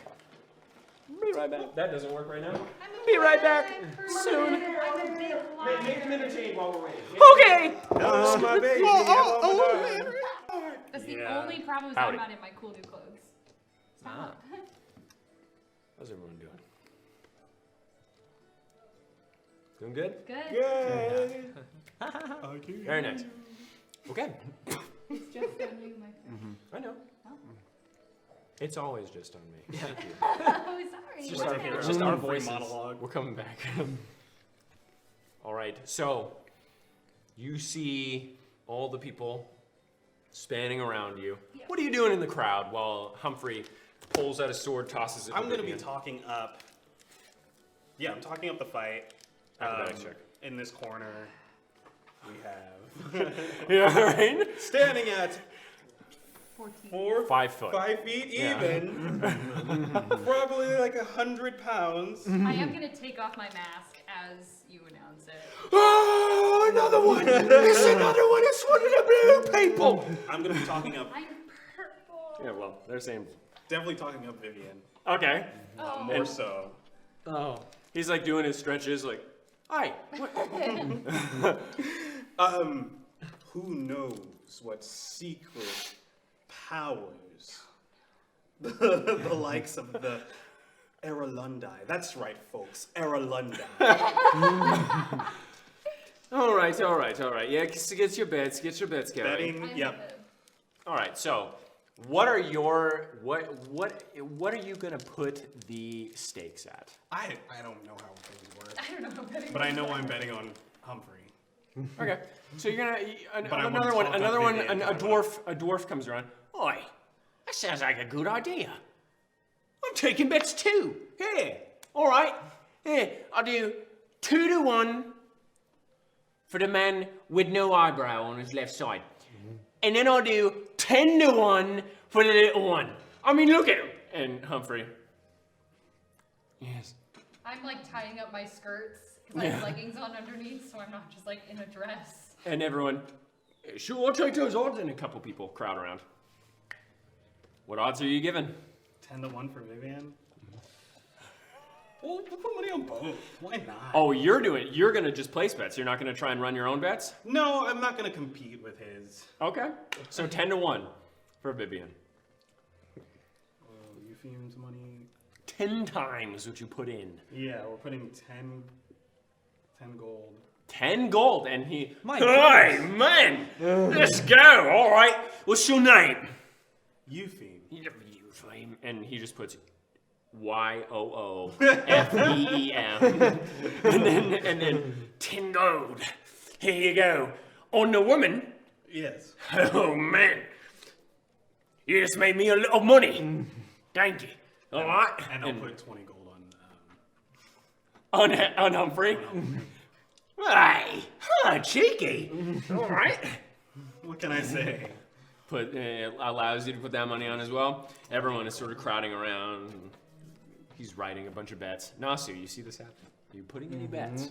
Be right back. That doesn't work right now. I'm a Be right liar. back I'm soon. a big liar. Make them entertained while we're waiting. Okay. Oh, my baby. That's the Yeah. only problem is Howdy. I'm not in my cool new clothes. Stop. How's everyone doing? Doing good? Good. Very nice. Okay. It's just on you, my friend. I know. Oh. It's always just on me. Thank you. Oh, sorry. just our- Whatever. it's just our Free voices. monologue. We're coming back. All right. So you see all the people spanning around you. Yeah. What are you doing in the crowd while Humphrey pulls out a sword, tosses it? I'm going to be Vivian? talking up. Yeah, I'm talking up the fight. Acrobatics check. In this corner. we have Yeah, right? standing at 14. 5 foot. 5 feet Yeah. even, probably like 100 pounds. I am gonna take off my mask as you announce it. Oh, another one! It's another one! It's one of the blue people! I'm gonna be talking up, I'm purple. Yeah, well, they're saying. definitely talking up Vivian. Okay. More so. Oh. He's like doing his stretches, like, hi. Who knows what secret powers the likes of the Eralundi. That's right, folks. Eralundi. All right. Yeah, get your bets, Gary. Betting. Yep. All right, so what are your what are you gonna put the stakes at? I don't know how things work, I don't know how betting but I works. know I'm betting on Humphrey. Okay, so you're gonna But I another want one. to Another talk one. to Vivian A dwarf comes around. Oi, that sounds like a good idea. I'm taking bets too. Here, all right. Here, I'll do 2 to 1 for the man with no eyebrow on his left side. And then I'll do 10 to 1 for the little one. I mean, look at him. And Humphrey. Yes. I'm like tying up my skirts because I have leggings on underneath, so I'm not just like in a dress. And everyone. Sure, I'll take those odds. And a couple people crowd around. What odds are you given? 10 to 1 for Vivian. Well, we'll put money on both. Why not? Oh, you're gonna just place bets. You're not gonna try and run your own bets? No, I'm not gonna compete with his. Okay. So 10 to 1 for Vivian. Eupheme's money. 10 times what you put in. Yeah, we're putting 10 gold. 10 gold, and he. Hey, man! Let's go! All right. What's your name? Eupheme. Flame, and he just puts YOOFEEM, and then 10 gold. Here you go. On the woman. Yes. Oh man, you just made me a little money. Thank you. All right. And I'll put 20 gold on. On Humphrey. Hey, cheeky. All right. What can I say? Allows you to put that money on as well. Everyone is sort of crowding around. He's writing a bunch of bets. Nasu, you see this happen? Are you putting any bets?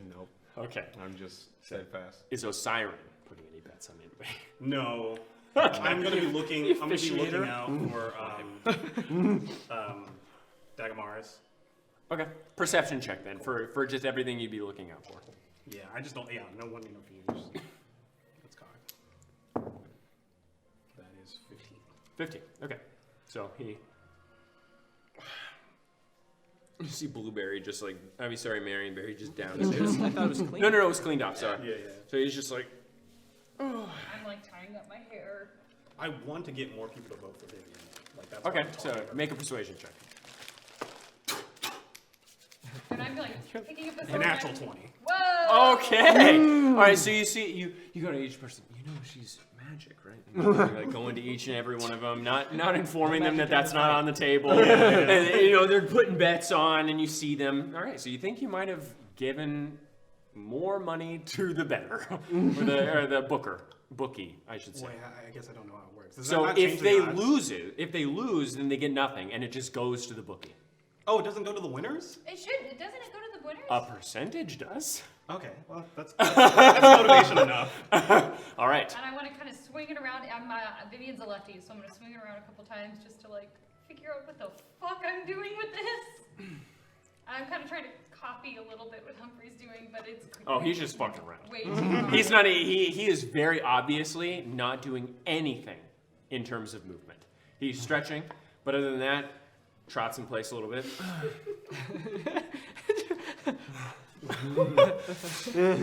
Nope. Okay. I'm just steadfast. Is Osiris putting any bets on anybody? No. I'm gonna be looking. I'm gonna be looking out for Dagamaris. Okay. Perception check then for just everything you'd be looking out for. Yeah, I just don't. Yeah, no one, no views. That's cocked. That is 15. 15. Okay. So he. You see Blueberry just like, Marionberry just downstairs. I thought it was clean. No, it was cleaned up, sorry. Yeah. So he's just like, I'm like tying up my hair. I want to get more people to vote for Vivian. Like that's okay, what I'm so talking about. make a persuasion check. And I'm like picking up the A sword. natural 20. Whoa! Okay. All right, so you see, you go to each person. You know she's magic, right? And you're like going to each and every one of them, not informing them that that's not on the table. And, you know, they're putting bets on, and you see them. All right, so you think you might have given more money to the bettor, or the bookie, I should say. Wait, I guess I don't know how it works. Does So that not if change they the odds? if they lose, then they get nothing, and it just goes to the bookie. Oh, it doesn't go to the winners? It should. It doesn't it go to the winners? A percentage does. Okay, well that's motivation enough. All right. And I want to kind of swing it around. Vivian's a lefty, so I'm going to swing it around a couple times just to like figure out what the fuck I'm doing with this. I'm kind of trying to copy a little bit what Humphrey's doing, but it's Oh, he's just fucking around. way too hard. He's not. He is very obviously not doing anything in terms of movement. He's stretching, but other than that, trots in place a little bit.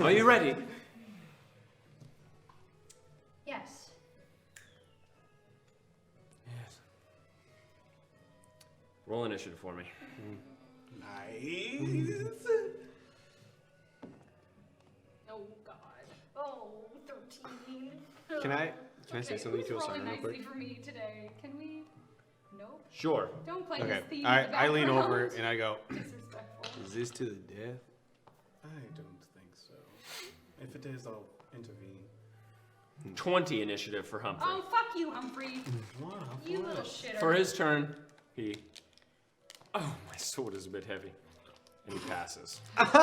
Are you ready? Yes. Yes. Roll initiative for me. Nice. Oh God. Oh, 13. Can I say something to who's Osiris rolling real quick? nicely for me today? Can we? Nope. Sure. Don't play Okay. this theme. in I the lean over background. and I go, Disrespectful. is this to the death? I don't think so. If it is, I'll intervene. 20 initiative for Humphrey. Oh, fuck you, Humphrey. Wow. You little shitter. For his turn, he. Oh, my sword is a bit heavy. And he passes. Alright,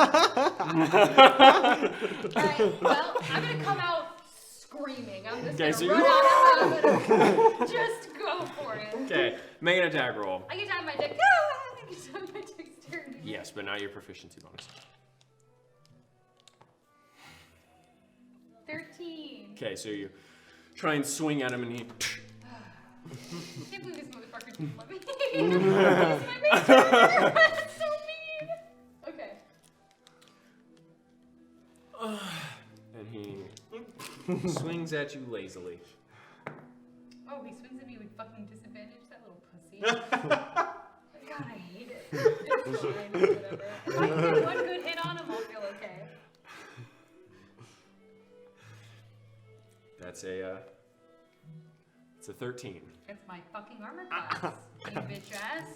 well, I'm gonna come out screaming. I'm just Okay, so gonna run out and I'm gonna just go for it. Okay, make an attack roll. I get to have my deck. I get to have my dexterity. Yes, but not your proficiency bonus. 13. Okay, so you try and swing at him and he. I can't believe this motherfucker didn't let me. He's my base character. That's so mean. Okay. And he swings at you lazily. Oh, he swings at me with fucking disadvantage. That little pussy. God, I hate it. It's fine. Whatever. If I can get one good hit on him, I'll feel okay. That's it's a 13. It's my fucking armor class. You bitch ass.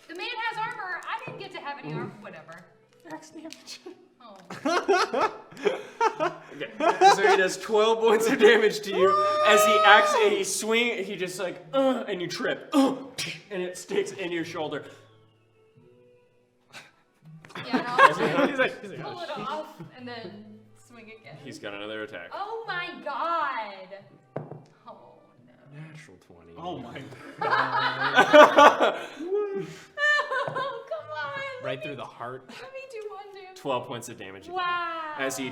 The man has armor. I didn't get to have any armor. Whatever. Axe damage. Oh. Okay. So he does 12 points of damage to you as he swing, he just like, and you trip, and it sticks in your shoulder. Yeah, no, He's like, pull it off and then swing again. He's got another attack. Oh my god. Oh no. Natural 20. Oh my Oh, come on. right through the heart. Let me do one damage. 12 points of damage. again. Wow. As he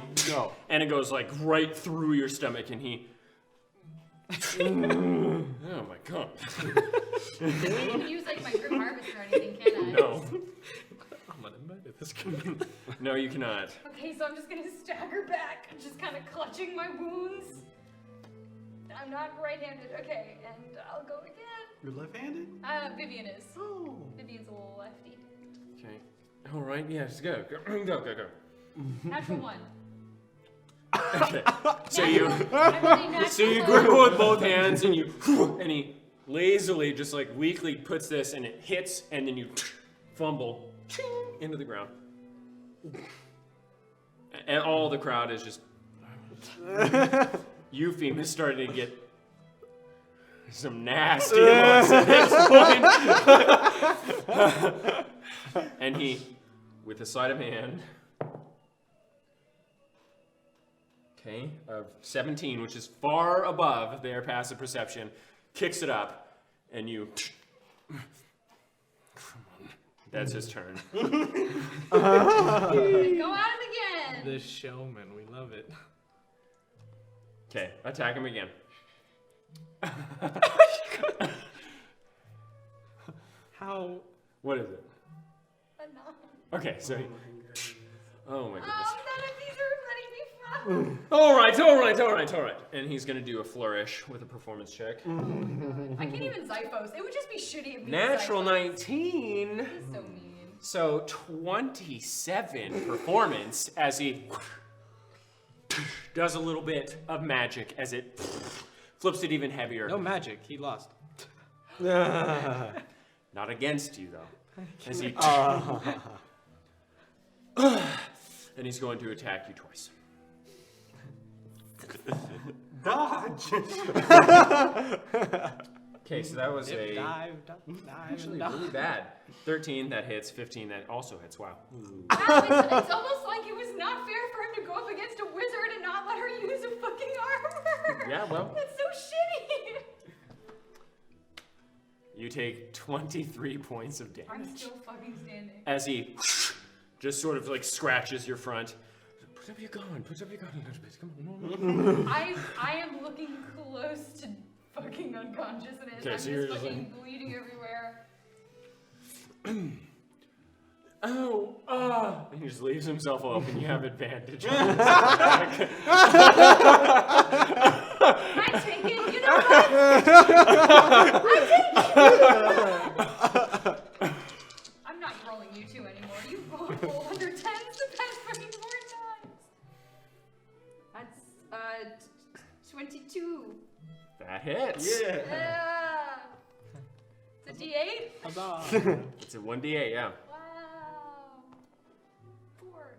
and it goes like right through your stomach, and he. Oh my god. I didn't use like my grim harvest or anything, can I? No. I'm uninvited. This No, you cannot. Okay, so I'm just gonna stagger back, just kind of clutching my wounds. I'm not right-handed. Okay, and I'll go again. You're left-handed? Vivian is. Oh. Vivian's a little lefty. Okay. All right. Yes. Go. Go. Natural one. Okay. So you. Natural So you one. grip it with both hands and and he lazily just like weakly puts this and it hits and then you fumble into the ground. And all the crowd is just. Eupheem is starting to get some nasty looks at this point. And he, with a sleight of hand, okay, of 17, which is far above their passive perception, kicks it up, and you. That's his turn. Go at it again. The showman, we love it. Okay, attack him again. How? What is it? A 9. Okay, so he. Oh my goodness. Oh, none of these are letting me fly. All right. And he's gonna do a flourish with a performance check. I can't even Zyphos. It would just be shitty if we Natural Zyphos. 19. He's so mean. So 27 performance as he does a little bit of magic as it flips it even heavier. No magic. He lost. Not against you though. As he and he's going to attack you twice. Dodge! Okay, so that was a Dive, actually really bad. 13 that hits, 15 that also hits. Wow. Wow, it's almost like it was not fair for him to go up against a wizard and not let her use a fucking armor. Yeah, well. That's so shitty. You take 23 points of damage. I'm still fucking standing. As he just sort of like scratches your front. Put up your gun, come on. I am looking close to fucking unconsciousness. Okay, I'm so you're just just fucking bleeding everywhere. And he just leaves himself open. You have advantage. I take it, you know what? I take it. I'm not rolling you two anymore. You roll under 10s the past fucking 4 times. That's 22. That hits. Yeah. It's a D8? Huzzah. It's a 1d8, yeah. Wow. 4.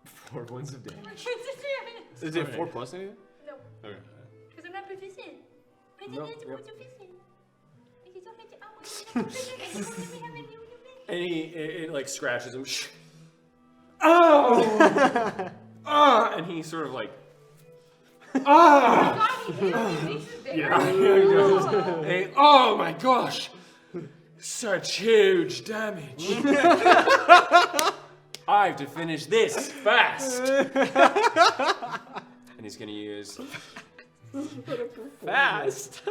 4 points of damage. Points of damage. Is it 4 plus anything? No. Okay. Because I'm not proficient. Nope, Proficient yep. proficient. Because you don't have to And it like scratches him. Oh! And he sort of like, God, he did. He makes it bigger. yeah. Hey, oh my gosh, such huge damage. I have to finish this fast. And he's gonna use Fast.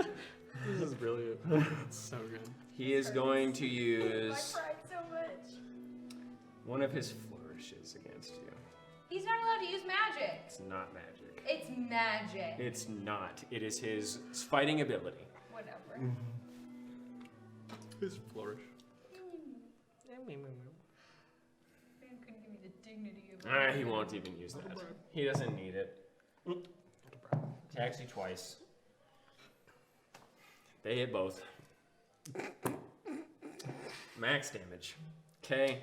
This is brilliant. It's so good. He is going to use I cried so much. one of his flourishes against you. He's not allowed to use magic. It's not magic. It's magic. It's not. It is his fighting ability. Whatever. His flourish. Man couldn't give me the dignity of He won't even use that. He doesn't need it. Attacks you twice. They hit both. Max damage. Okay.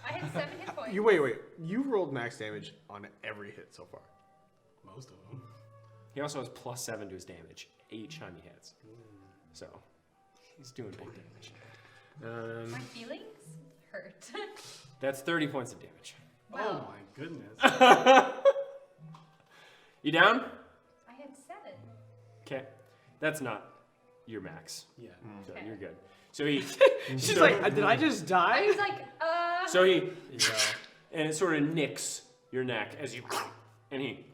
I had 7 hit points. You wait. You rolled max damage on every hit so far. Most of them. He also has +7 to his damage each time he hits. So he's doing big damage. My feelings hurt. That's 30 points of damage. Wow. Oh my goodness. You down? I had 7. Okay. That's not your max. Yeah. So Okay. you're good. So he She's like, did I just I die? was like, so he Yeah. and it sort of nicks your neck as you and he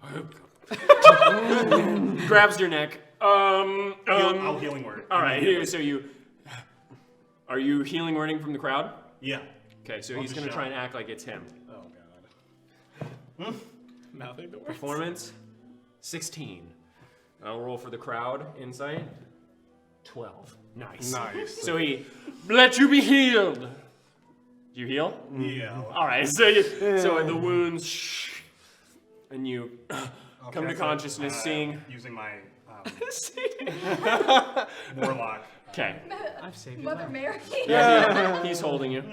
grabs your neck. I'll healing word. All right. Here, so you are you healing wording from the crowd? Yeah. Okay. So Love he's to gonna show. try and act like it's him. Oh god. Mouthing the words. Performance 16. I'll roll for the crowd. Insight 12. Nice. Nice. So he let you be healed. Do you heal? Yeah. All right. So the wounds and you I'll come to cast it, consciousness, seeing. using my warlock. Okay. I've saved your Mother life. Mary. Yeah, he's holding you. It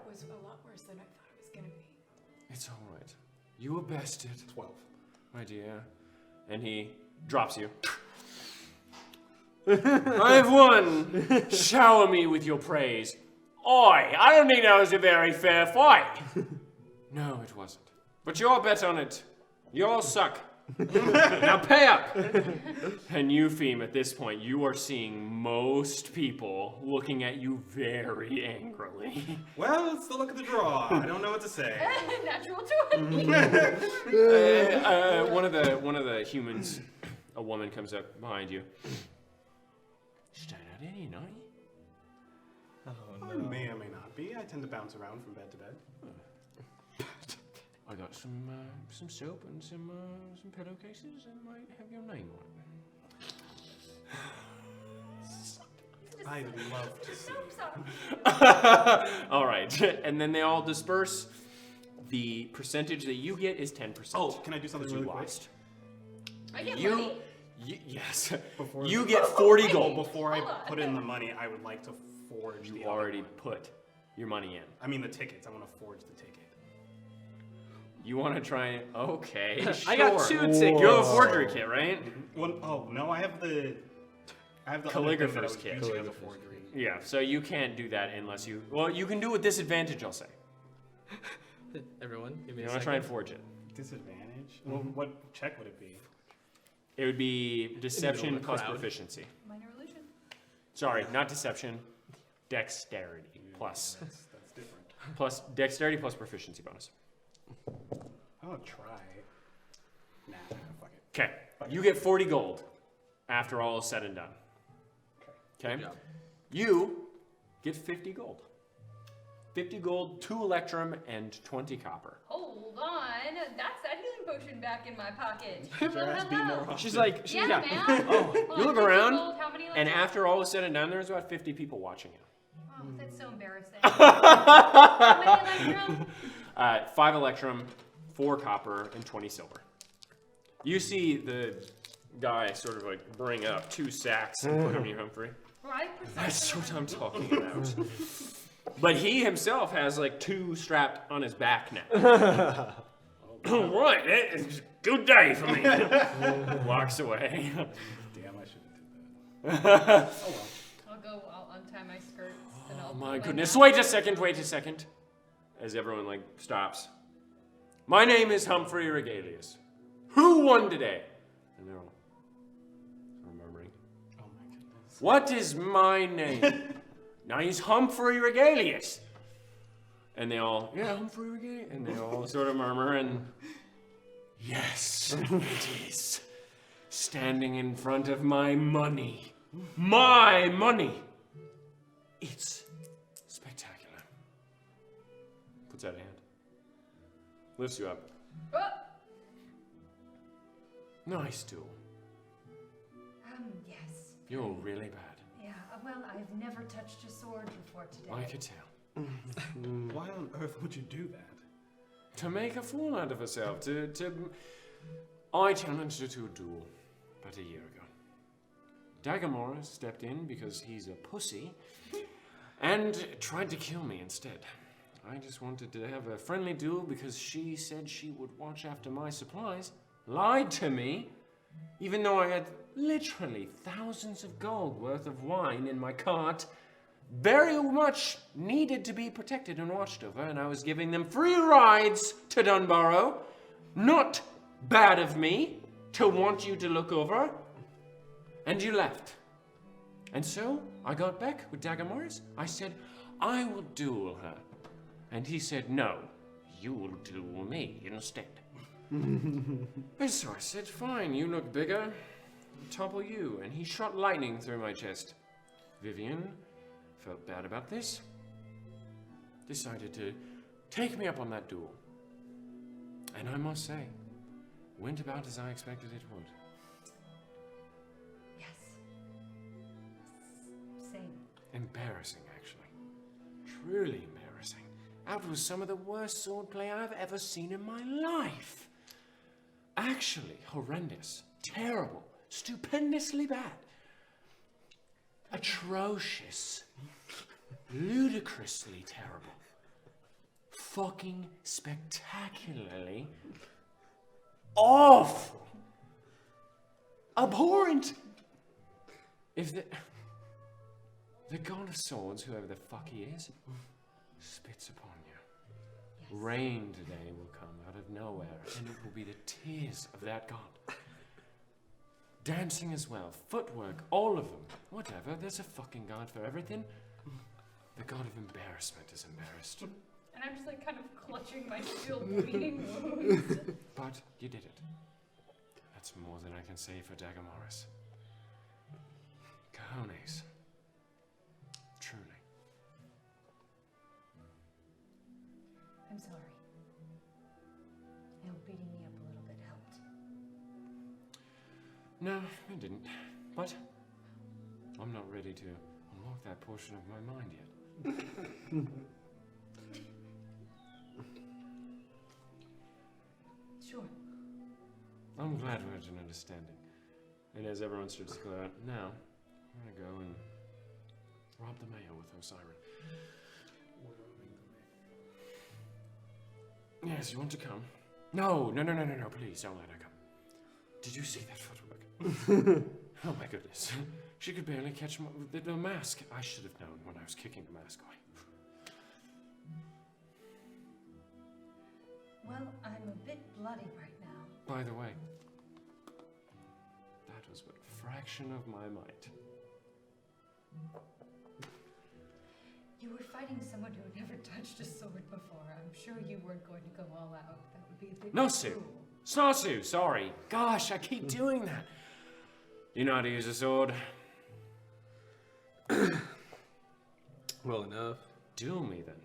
was a lot worse than I thought it was gonna be. It's all right. You were bested, 12. my dear. And he drops you. I have won. Shower me with your praise. I don't think that was a very fair fight. No, it wasn't. But you're bet on it. You all suck. Now pay up. And you, Feem, at this point, you are seeing most people looking at you very angrily. Well, it's the luck of the draw. I don't know what to say. Natural 20. One of the humans, a woman comes up behind you. Staying out any night? I may or may not be. I tend to bounce around from bed to bed. I got some soap and some pillowcases and might have your name on it. I'd love to see. All right, and then they all disperse. The percentage that you get is 10%. Oh, can I do something because you really quick? lost. I get You, money. yes. Before You get 40 gold. Before I Hold on. put in the money, I would like to forge the You other already one. put your money in. I mean the tickets. I want to forge the ticket. You want to try and okay? I got sure. 2 tickets. You have a forgery kit, right? Well, oh no, I have the other thing that I Calligrapher's was kit. using as a forgery. Yeah. So you can't do that unless you. Well, you can do with disadvantage. I'll say. Everyone, give me You a want to second. try and forge it. Disadvantage? Well, what check would it be? It would be deception the plus crowd. proficiency. Minor illusion. Sorry, not deception. Dexterity plus That's different. dexterity plus proficiency bonus. I'll try. Nah, fuck it. Okay. You get 40 gold after all is said and done. Okay. Good job. You get 50 gold. 50 gold, 2 electrum, and 20 copper. Hold on. That's that healing potion back in my pocket. Just be more often. She's like, Yeah, yeah. man. Oh, Hold you on, look 50 around, gold, how many and left? after all is said and done, there's about 50 people watching you. Oh, that's so embarrassing. How many electrum? 5 electrum, 4 copper, and 20 silver. You see the guy sort of like bring up 2 sacks and put them in your Humphrey. Right? That's what I'm talking about. But he himself has like 2 strapped on his back now. All right, it's a good day for me. Walks away. Damn, I should have did that. I'll untie my skirts and I'll Oh put my goodness! mask Wait a second. As everyone like stops. My name is Humphrey Regalius. Who won today? And they're all murmuring. Oh my goodness. What is my name? Nice Humphrey Regalius. And they all, yeah, Humphrey Regalius. And they all sort of murmur and, yes, it is. Standing in front of my money. My money. It's spectacular. Puts out a hand. Lifts you up. Oh, Nice duel. Yes. You're really bad. Yeah, well, I've never touched a sword before today. I could tell. Why on earth would you do that? To make a fool out of herself. I challenged her to a duel about a year ago. Dagger Morris stepped in because he's a pussy and tried to kill me instead. I just wanted to have a friendly duel because she said she would watch after my supplies. Lied to me, even though I had literally thousands of gold worth of wine in my cart. Very much needed to be protected and watched over, and I was giving them free rides to Dunbarrow. Not bad of me to want you to look over. And you left. And so I got back with Dagger Morris. I said, I will duel her. And he said, no, you will duel me instead. And so I said, fine, you look bigger. I'll topple you. And he shot lightning through my chest. Vivian felt bad about this. Decided to take me up on that duel. And I must say, went about as I expected it would. Yes. Same. Embarrassing, actually. Truly embarrassing. That was some of the worst swordplay I've ever seen in my life. Actually, horrendous, terrible, stupendously bad, atrocious, ludicrously terrible, fucking spectacularly awful, abhorrent. If the god of swords, whoever the fuck he is, spits upon you. Yes. Rain today will come out of nowhere, and it will be the tears of that god. Dancing as well, footwork, all of them. Whatever, there's a fucking god for everything. The god of embarrassment is embarrassed. and I'm just like kind of clutching my still bleeding wounds. But you did it. That's more than I can say for Dagger Morris. Cojones. Truly. I'm sorry. I hope beating me up a little bit helped. No, it didn't. But I'm not ready to unlock that portion of my mind yet. Sure. I'm glad we're at an understanding. And as everyone starts to clear out, now I'm gonna go and rob the mayor with Osiris. Yes, you want to come? No, please don't let her come. Did you see that footwork? Oh my goodness. She could barely catch the mask. I should have known when I was kicking the mask away. Well, I'm a bit bloody right now. By the way, that was but a fraction of my might. You were fighting someone who had never touched a sword before. I'm sure you weren't going to go all out. That would be a bit No, Sue. cruel. Snasu, sorry. Gosh, I keep doing that. You know how to use a sword? Well enough. Duel me then.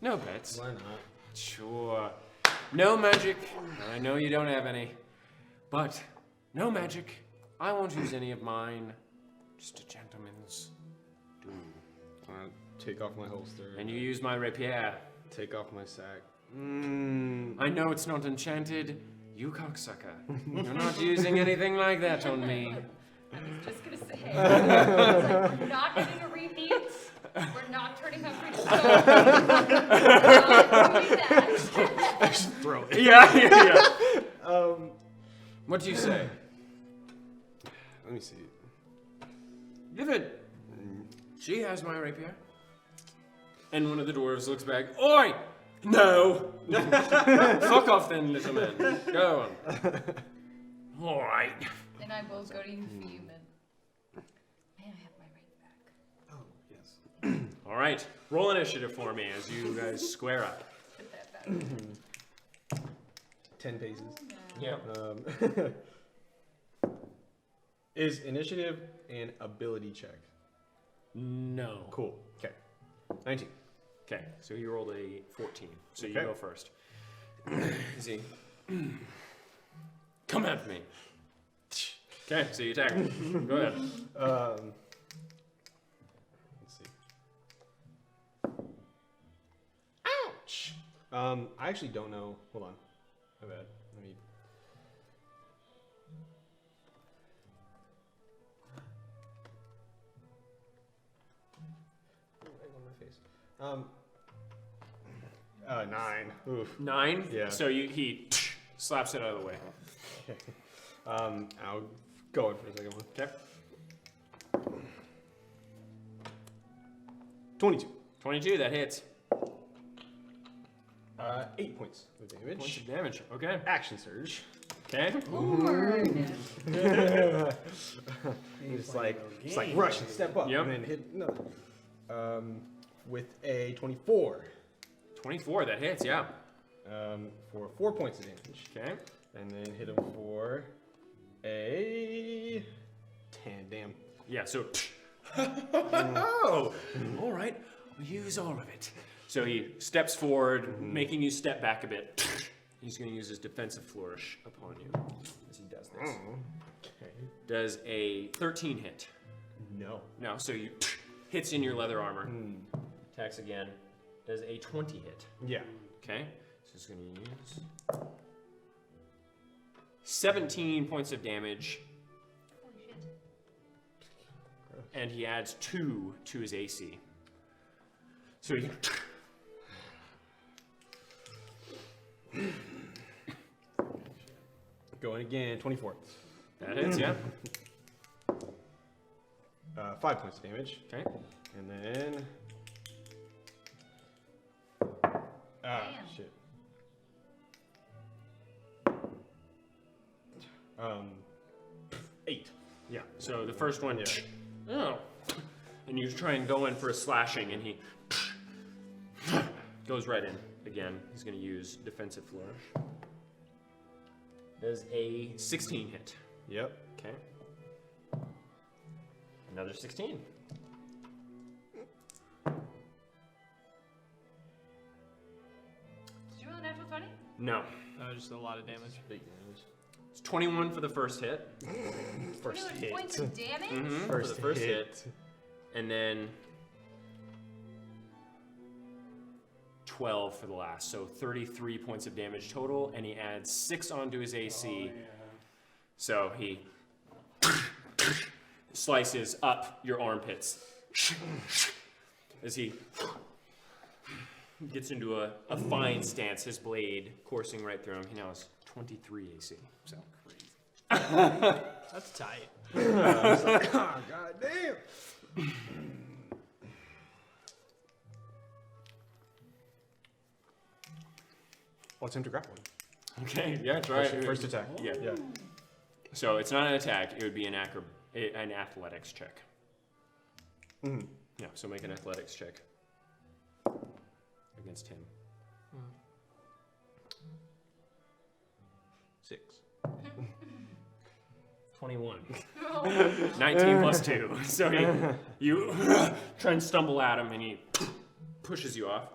No bets. Why not? Sure. No magic. I know you don't have any. But no magic. I won't use any of mine. Just a gentleman's duel. Take off my holster. And you use my rapier. Take off my sack. I know it's not enchanted. You cocksucker. You're not using anything like that on me. I was just gonna say. Like, we're not getting a repeat. We're not turning Humphrey to stone. We're not doing that. Just throw it. Yeah. What do you say? Let me see. Give it. She has my rapier. And one of the dwarves looks back. Oi! No! Fuck off then, little man. Go on. All right. And I will go to you, Phoebe, and may I have my ring back? Oh, yes. All right. Roll initiative for me as you guys square up. Put that back. 10 paces. Yeah. Is initiative an ability check? No. Cool. Okay. 19. Okay, so you rolled a 14. So you Okay. go first. Easy. Come at me. Okay, so you attack him. Go ahead. Let's see. Ouch! I actually don't know. Hold on. My bad. Let me. Right on my face. 9. Oof. 9? Yeah. So he slaps it out of the way. I'll go in for a second one. Okay. 22. 22, that hits. 8 points of damage. Points of damage. Okay. Action surge. Okay. Lord. Just like rush and step up Yep. and then hit another. With a 24. 24, that hits, yeah. For 4 points of damage. Okay. And then hit him for a 10. Damn. Yeah, so. Oh! All right. We'll use all of it. So he steps forward, making you step back a bit. He's going to use his defensive flourish upon you as he does this. Okay. Does a 13 hit? No. No, so you hits in your leather armor. Attacks again. Does a 20 hit? Yeah. Okay. So he's going to use 17 points of damage. Holy shit. And he adds 2 to his AC. So he Going again. 24. that hits, yeah. 5 points of damage. Okay. And then. Damn. Shit. 8. Yeah. So the first one, Yeah. oh, and you try and go in for a slashing, and he goes right in again. He's going to use defensive flourish. Does a 16 hit? Yep. Okay. Another 16. Did you roll a natural 20? No. Just a lot of damage. Big damage. It's 21 for the first hit. First 21 hit. points of damage? Mm-hmm. First for the first hit. hit. And then 12 for the last. So 33 points of damage total, and he adds 6 onto his AC. So he slices up your armpits as he gets into a fine stance, his blade coursing right through him. He now has 23 AC. So That's tight. God damn. Well, it's him to grapple him. okay, yeah, try it. First attack. Yeah. Yeah. So it's not an attack; it would be an athletics check. Mm-hmm. Yeah. So make an athletics check against him. 6. 21. 19 plus 2. So you try and stumble at him, and he pushes you off.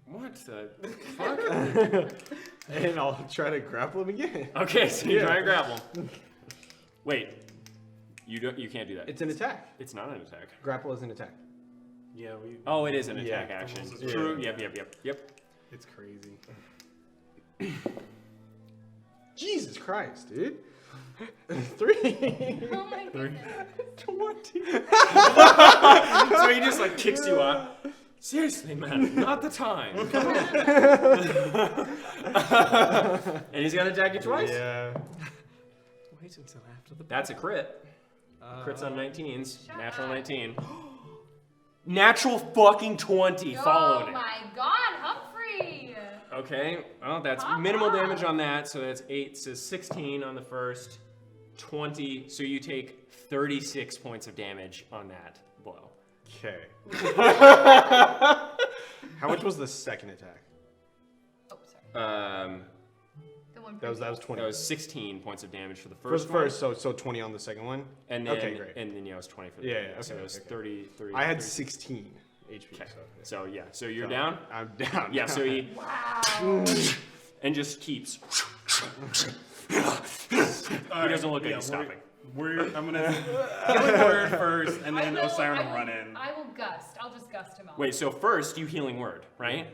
What the fuck? And I'll try to grapple him again. Okay, so you try and grapple. Wait, you can't do that. It's an attack. It's not an attack. Grapple is an attack. Yeah, we. Oh, it is an Yeah. attack action. Yeah. True. Yep. It's crazy. Jesus Christ, dude. 3. Oh my goodness. 20. So he just like kicks you up. Seriously, man, not the time. And he's gonna attack you twice. Yeah. Wait until after the. That's a crit. Crits on 19s. Shut Natural up. 19. Natural fucking 20 followed Oh it. my God, Humphrey! Okay, well, that's Pop minimal off. damage on that, so that's 8, so 16 on the first, 20, so you take 36 points of damage on that blow. Okay. How much was the second attack? Oh, sorry. The one That was 20. That was 16 points of damage for the For the first one. first, so 20 on the second one. And then, Okay, great. And then, yeah, it was 20 for the Yeah, third. yeah, So okay, it was okay. 30. I had 30. 16 HP. Okay. So, So, yeah, so you're so down? I'm down. Yeah, so he... Wow. and just keeps... He doesn't look like he's stopping. I'm gonna give a word first, and then Osiris will run in. I will gust. I'll just gust him off. Wait, so first you healing word, right?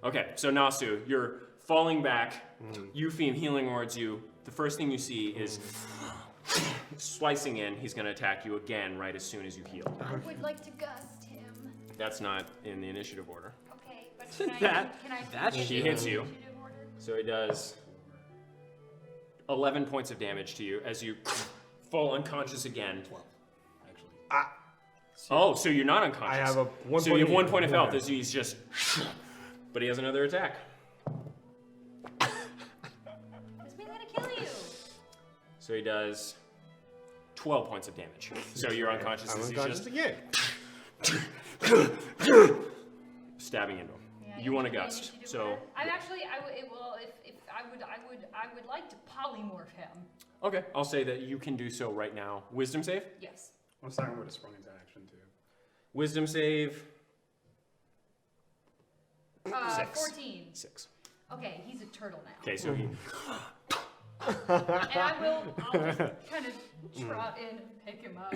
Okay, so Nasu, you're falling back. Eupheme healing words you. The first thing you see is slicing in. He's going to attack you again right as soon as you heal. I would like to gust him. That's not in the initiative order. Okay, but can I? That He hits you. So he does 11 points of damage to you as you fall unconscious again. 12, actually. Oh, so you're not unconscious. I have a 1 So point you have of 1 heal. point of health as he's just... But he has another attack. This means I'm gonna kill you. So he does 12 points of damage. So you're unconscious I'm as he's unconscious just again. stabbing into him. Yeah, You want to need gust. to do So whatever. I'm actually, I would like to polymorph him. okay, I'll say that you can do so right now. Wisdom save. Yes. Osiris would have sprung into action too. Wisdom save. 6. 14. 6. Okay, he's a turtle now. Okay, so he. And I'll just kind of trot in and pick him up.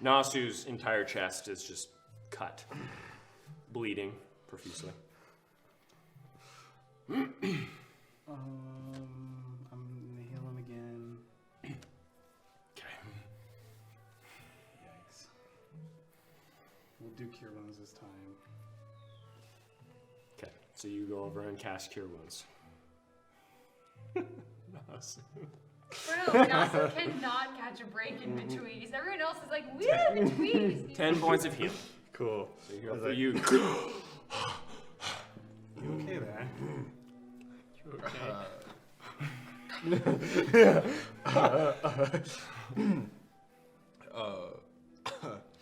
Nasu's entire chest is just cut, bleeding profusely. I'm gonna heal him again. Okay. Yikes. We'll do cure wounds this time. Okay, so you go over and cast Cure Wounds. Nasu. Bro, Nasu cannot catch a break in between. Everyone else is like, woo, between. 10 points of healing. Cool. So you go I was for like- you. You okay there?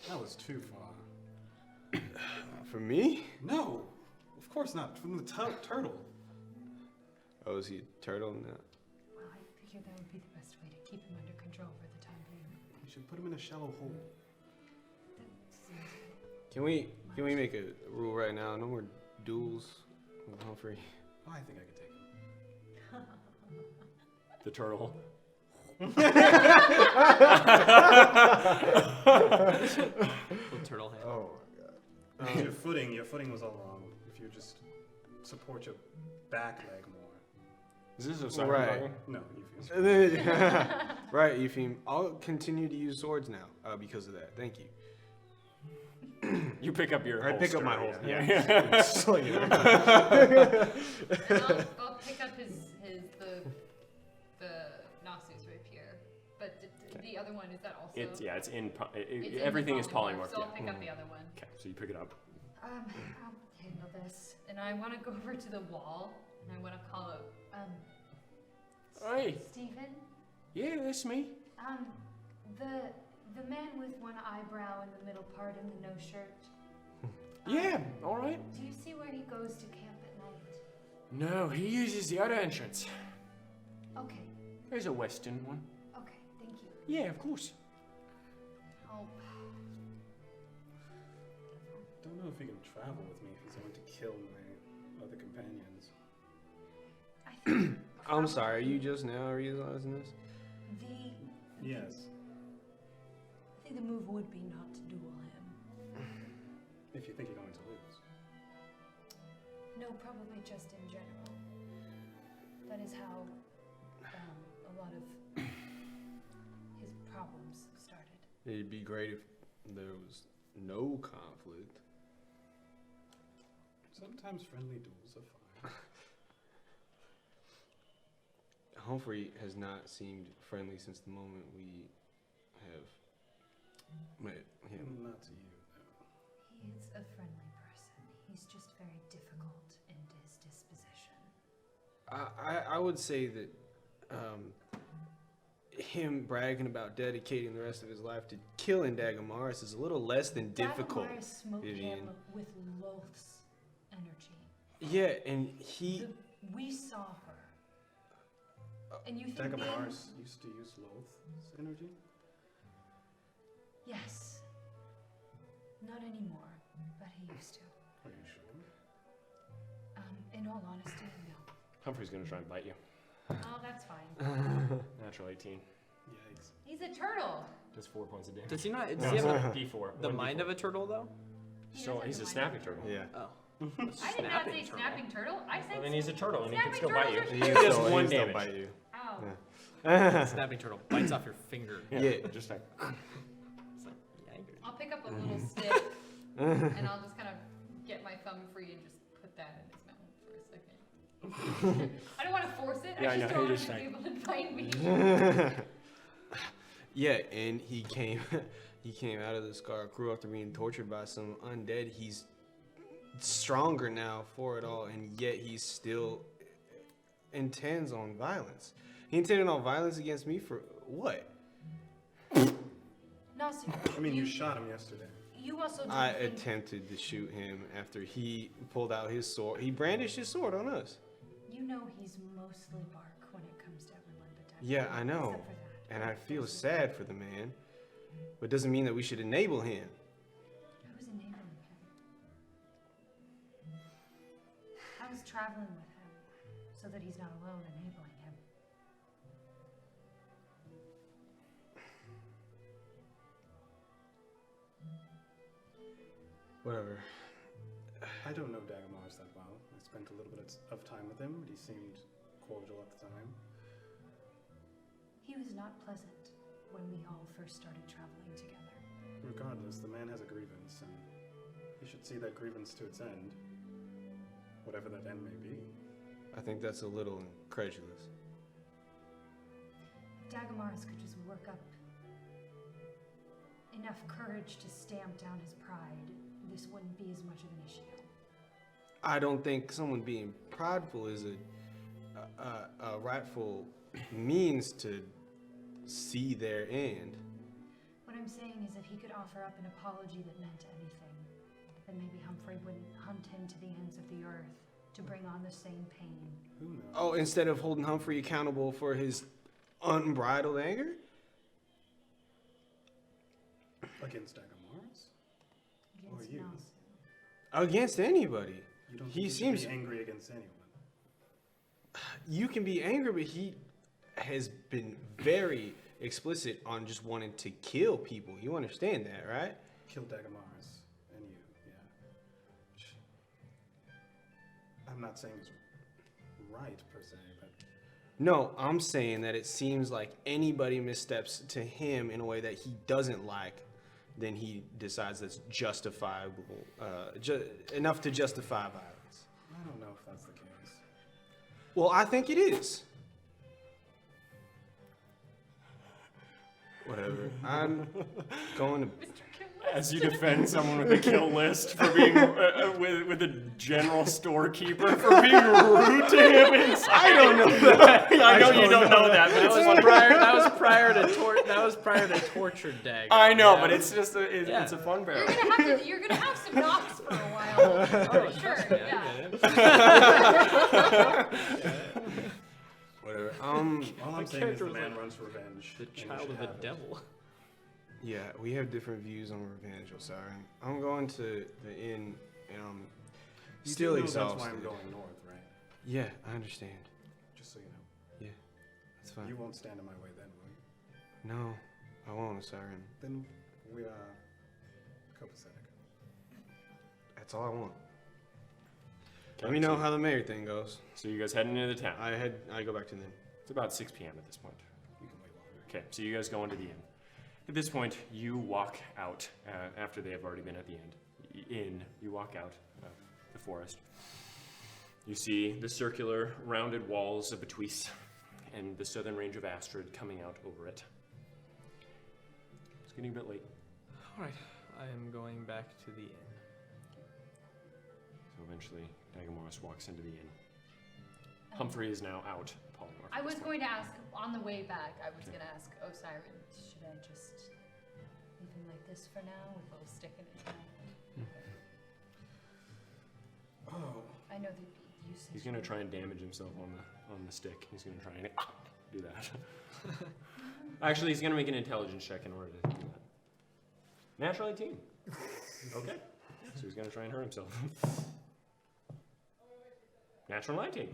That was too far. For me? No, of course not. From the turtle. Oh, is he a turtle now? Well, I figured that would be the best way to keep him under control for the time being. You should put him in a shallow hole. Can we make a rule right now? No more duels with Humphrey. Oh, I think I could take him. The turtle. Little turtle hand. Oh my god. Your footing was all wrong. If you just support your back leg more. Is this a sign? Right. No, you feel. Right, Eupheme. I'll continue to use swords now because of that. Thank you. You pick up your I pick up my holster, holster. Yeah. Sling it. And I'll pick up the Nasu's rapier. But the other one, is that also? It's in. It's in the Everything is polymorph, polymorph. So Yeah. I'll pick up the other one. Okay, so you pick it up. I'll handle this. And I want to go over to the wall and I want to call out, Hey. Stephen? Yeah, that's me. The man with one eyebrow in the middle part and the no shirt. Yeah, all right. Do you see where he goes to camp at night? No, he uses the other entrance. Okay, There's a western one. okay, thank you. Yeah, of course. Oh, Don't know if he can travel with me if he's going to kill my other companions. I think I'm sorry, are you just now realizing this? Yes. I think the move would be not to duel him. If you think you're going to lose. No, probably just in general. That is how a lot of his problems started. It'd be great if there was no conflict. Sometimes friendly duels are fine. Humphrey has not seemed friendly since the moment we have met him. Not to you, though. He is a friendly person. He's just very difficult in his disposition. I would say that him bragging about dedicating the rest of his life to killing Dagamaris is a little less than difficult. Dagamaris smote Vivian. him with Loth's energy. Yeah, and he. We saw her. And you think then... Dagamaris used to use Loth's energy? Yes. Not anymore, but he used to. Are you sure? In all honesty, no. Humphrey's gonna try and bite you. Oh, that's fine. Natural 18. Yikes. He's a turtle. Does 4 points of damage. Does he not? Does No, he it's have not D4. the one mind D4. of a turtle though? He So does have he's the a mind snapping of turtle. Yeah. Oh. I did not say snapping turtle. I said I mean, he's a turtle and he can snapping still bite you. turtles are He huge. Just still- one he still damage. bite you. Ow. Yeah. Snapping turtle bites off your finger. Yeah. Just like. It's like, yikers. I'll pick up a little stick and I'll just kind of get my thumb free and just put that in his mouth for a second. I don't want to force it. Yeah, I I just know, don't you're want just him to be able to bite me. Yeah, and he came out of the scar, grew up to being tortured by some undead. He's stronger now for it all, and yet he still intends on violence. He intended on violence against me for what? Nasir, I mean, you shot him yesterday. you also didn't I think... attempted to shoot him after he pulled out his sword. He brandished his sword on us. You know he's mostly bark when it comes to everyone but Dagmar. Yeah, I know. Except for that. And I feel sad for the man, but doesn't mean that we should enable him. Who's enabling him? How's traveling with him so that he's not alone enabling him? Whatever. I don't know Dagamaris that well. I spent a little bit of time with him, but he seemed cordial at the time. He was not pleasant when we all first started traveling together. Regardless, the man has a grievance, and he should see that grievance to its end. Whatever that end may be. I think that's a little incredulous. If Dagamaris could just work up enough courage to stamp down his pride, this wouldn't be as much of an issue. I don't think someone being prideful is a rightful means to see their end. What I'm saying is if he could offer up an apology that meant anything, then maybe Humphrey wouldn't hunt him to the ends of the earth to bring on the same pain. Who knows? Oh, instead of holding Humphrey accountable for his unbridled anger? Against Dagamaris? Against Or you. Nasu. Against anybody. You don't He think you seems- should be angry against anyone. You can be angry, but he has been very explicit on just wanting to kill people. You understand that, right? Kill Dagamaris and you, yeah. Which I'm not saying is right per se, but No, I'm saying that it seems like anybody missteps to him in a way that he doesn't like, then he decides that's justifiable, enough to justify violence. I don't know if that's the case. Well, I think it is. Whatever. I'm going to. As you defend someone with a kill list for being with a general storekeeper for being rude to him inside. I don't know that. I know you don't know that, but That it's was funny. prior to torture Dag. I know, Yeah. but it's just it's Yeah. a fun You're barrel. gonna have some knocks for a while. For sure, yeah. Whatever. All I'm saying is character the was man like runs revenge. The and you child should of the have it. devil. Yeah, we have different views on revenge, Osiris. I'm going to the inn, and I'm You still do know exhausted. That's why I'm going north, right? Yeah, I understand. Just so you know. That's fine. You won't stand in my way then, will you? No, I won't, Osiris. Then we are copacetic. That's all I want. Let me know how the mayor thing goes. So you guys heading into the town. I go back to the inn. It's about 6 p.m. at this point. You can wait longer. Okay, so you guys go into the inn. At this point, you walk out after they have already been at the inn. You walk out of the forest. You see the circular, rounded walls of Betuis and the southern range of Astrid coming out over it. It's getting a bit late. All right, I am going back to the inn. So eventually, Dagamoris walks into the inn. Humphrey is now out. Polymorph. I was going to ask, on the way back, I was going to ask Osiris, should I just leave him like this for now with a little stick in his mouth? Oh. I know the usage. He's gonna try and damage himself on the stick. He's gonna try and do that. Actually, he's gonna make an intelligence check in order to do that. Natural 18. Okay. So he's gonna try and hurt himself. Natural 19.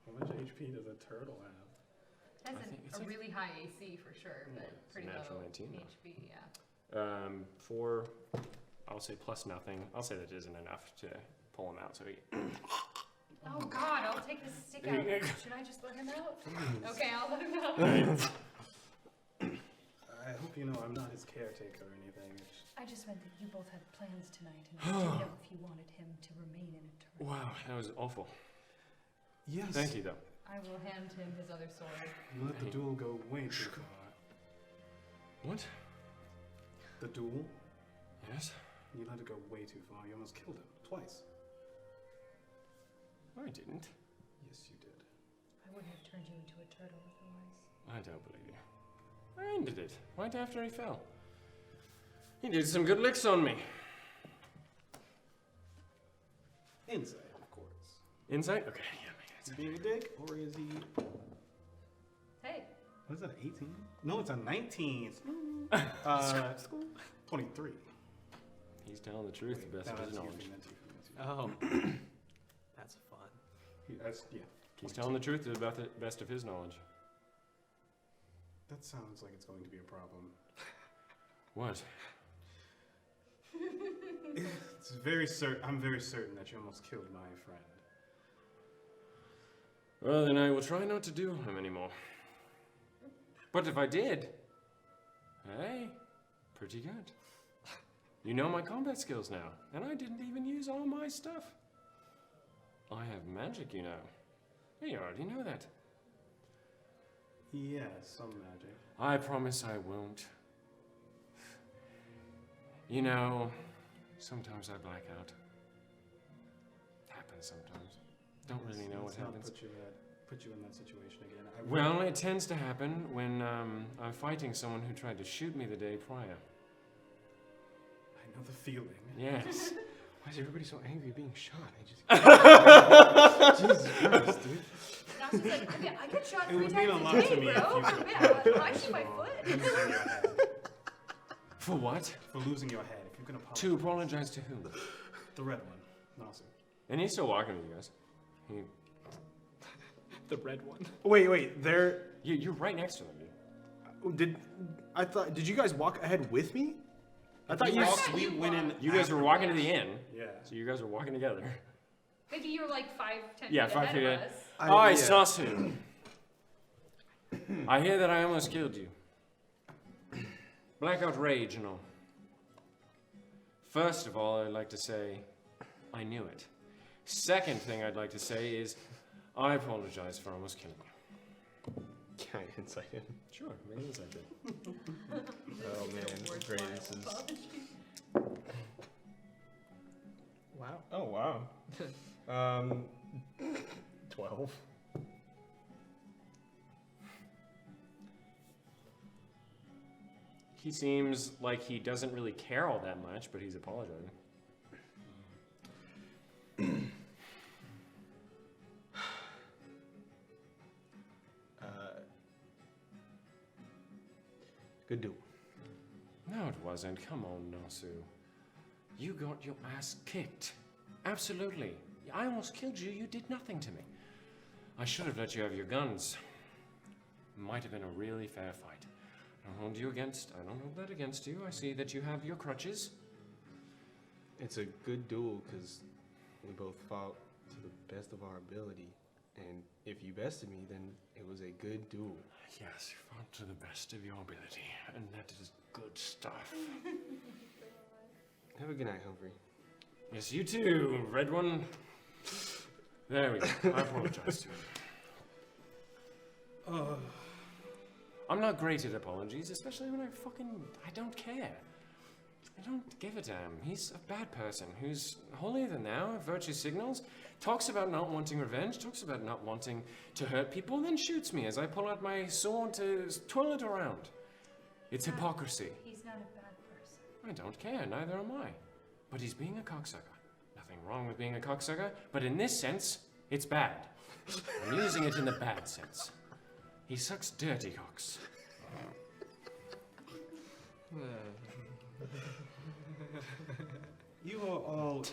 How much HP does a turtle have? Has I think it's a like- really high AC for sure, but it's pretty natural low 19 though. HP, yeah. For, I'll say plus nothing. I'll say that isn't enough to pull him out. So he. Oh God, I'll take this stick out. Should I just let him out? Okay, I'll let him out. I hope you know I'm not his caretaker or anything. I just meant that you both had plans tonight, and I didn't know if you wanted him to remain in a turret. Wow, that was awful. Yes. Thank you, though. I will hand him his other sword. You let the duel go way too far. What? The duel? Yes? You let it go way too far. You almost killed him. Twice. I didn't. Yes, you did. I wouldn't have turned you into a turtle otherwise. I don't believe you. I ended it right after he fell. He did some good licks on me. Insight, of course. Insight? Okay, yeah, Is he being a dick, or is he... Hey, What is that, 18? No, it's a 19. 23. he's telling the truth to the best of his knowledge. Oh, that's fun. Yeah. He's telling the truth to the best of his knowledge. That sounds like it's going to be a problem. What? It's very I'm very certain that you almost killed my friend. Well, then I will try not to duel him anymore. But if I did, hey, pretty good. You know my combat skills now, and I didn't even use all my stuff. I have magic, you know. You already know that. Yeah, some magic. I promise I won't. You know, sometimes I black out. Happens sometimes. Don't really know what Let's not happens. Put you in that situation again. Well, it tends to happen when I'm fighting someone who tried to shoot me the day prior. I know the feeling. Yes. Why is everybody so angry at being shot? Jesus Christ, dude. Josh is like, I get shot It 3 would mean a times lot a to day, me if bro. you Yeah, I shoot my foot. Losing your head. For what? For losing your head. If you can apologize. To apologize to whom? The red one. Awesome. And he's still walking with you guys. The red one. Wait, You're right next to him, dude. did you guys walk ahead with me? I thought We went in. You guys were walking to the inn, Yeah. so you guys were walking together. maybe you're like 5, 10 Yeah, feet 5 ahead feet of ahead. us. I yeah. Sasu. I hear that I almost killed you. Blackout rage and all. First of all, I'd like to say I knew it. Second thing I'd like to say is I apologize for almost killing you. Can I insight him? Sure, maybe it's like that. Oh man, this is great. This is... Wow. Oh wow. 12. He seems like he doesn't really care all that much, but he's apologizing. Good duel. No, it wasn't. Come on, Nasu. You got your ass kicked. Absolutely. I almost killed you. You did nothing to me. I should have let you have your guns. Might have been a really fair fight. I don't hold that against you. I see that you have your crutches. It's a good duel because We both fought to the best of our ability, and if you bested me, then it was a good duel. Yes, you fought to the best of your ability, and that is good stuff. Have a good night, Humphrey. Yes, you too, red one. There we go. I apologize to him. I'm not great at apologies, especially when I don't care. I don't give a damn. He's a bad person who's holier than thou, virtue signals, talks about not wanting revenge, talks about not wanting to hurt people, then shoots me as I pull out my sword to twirl it around. It's hypocrisy. He's not a bad person. I don't care, neither am I. But he's being a cocksucker. Nothing wrong with being a cocksucker, but in this sense, it's bad. I'm using it in the bad sense. He sucks dirty cocks. You are all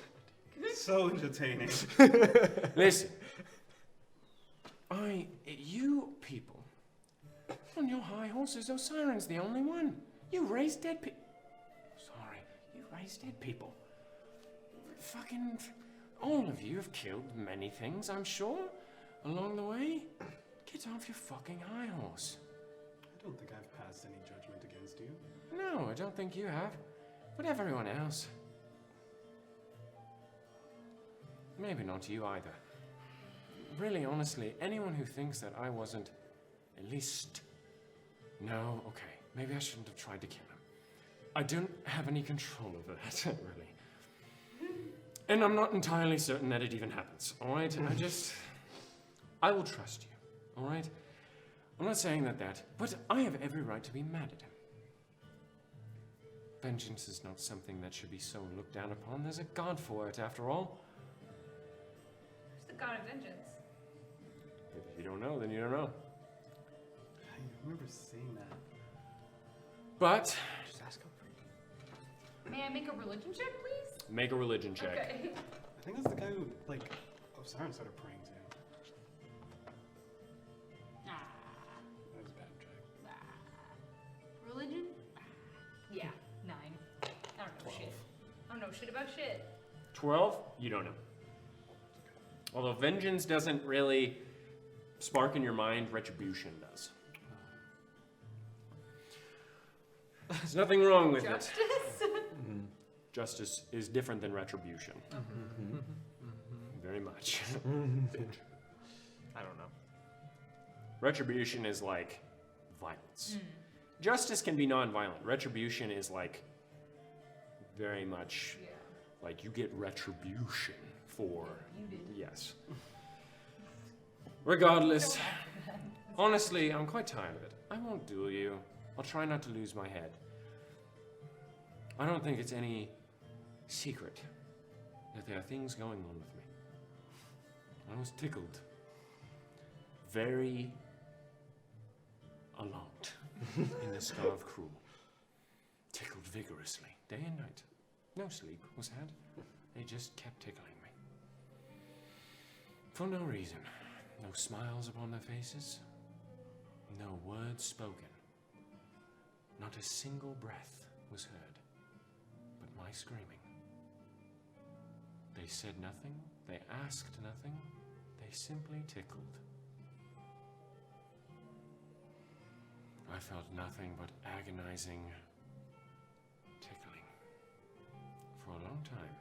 so entertaining. Listen. You people, on your high horses, Osiren's the only one. You raise dead people. Sorry, you raise dead people. Fucking, all of you have killed many things, I'm sure, along the way. Get off your fucking high horse. I don't think I've passed any judgment against you. No, I don't think you have. But everyone else. Maybe not you either. Really, honestly, anyone who thinks that I wasn't at least... No, okay, maybe I shouldn't have tried to kill him. I don't have any control over that, really. And I'm not entirely certain that it even happens, alright? I will trust you, alright? I'm not saying that, but I have every right to be mad at him. Vengeance is not something that should be so looked down upon. There's a god for it, after all. Who's the god of vengeance? If you don't know, then you don't know. I remember seeing that. But, Just ask Humphrey. May I make a religion check, please? make a religion check. Okay. I think that's the guy who, like, Osiren started praying to. Ah, That was a bad check. ah. Religion? Ah, yeah, 9. I don't know 12. shit. I don't know shit about shit. 12? You don't know. Although vengeance doesn't really spark in your mind, retribution does. There's nothing wrong with Justice? it. Justice is different than retribution. Very much. I don't know. Retribution is like violence. Justice can be non-violent. Retribution is like very much Yeah. like you get retribution for You did. yes. Regardless, honestly, I'm quite tired of it. I won't duel you. I'll try not to lose my head. I don't think it's any secret that there are things going on with me. I was tickled very a lot in the Scar of Cruel. Tickled vigorously, day and night. No sleep was had. They just kept tickling me. For no reason. No smiles upon their faces. No words spoken. Not a single breath was heard. But my screaming. They said nothing. They asked nothing. They simply tickled. I felt nothing but agonizing tickling. For a long time.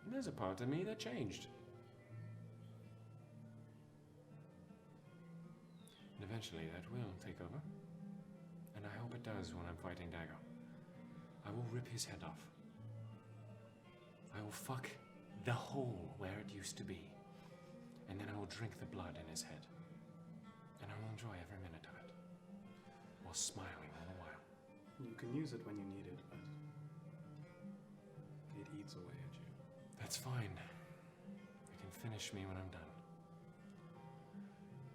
And there's a part of me that changed. And eventually that will take over. And I hope it does when I'm fighting Dago. I will rip his head off. I will fuck the hole where it used to be. And then I will drink the blood in his head. And I will enjoy every minute of it. While smiling all the while. You can use it when you need it, but it eats away at you. That's fine. You can finish me when I'm done.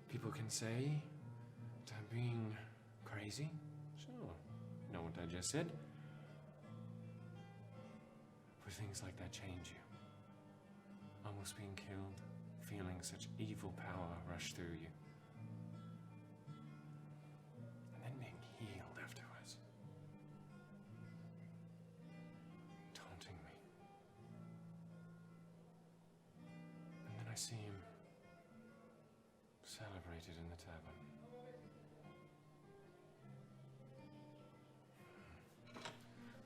People can say that I'm being crazy. Sure. You know what I just said? But things like that change you. Almost being killed, feeling such evil power rush through you. And then being healed afterwards. Taunting me. celebrated in the tavern.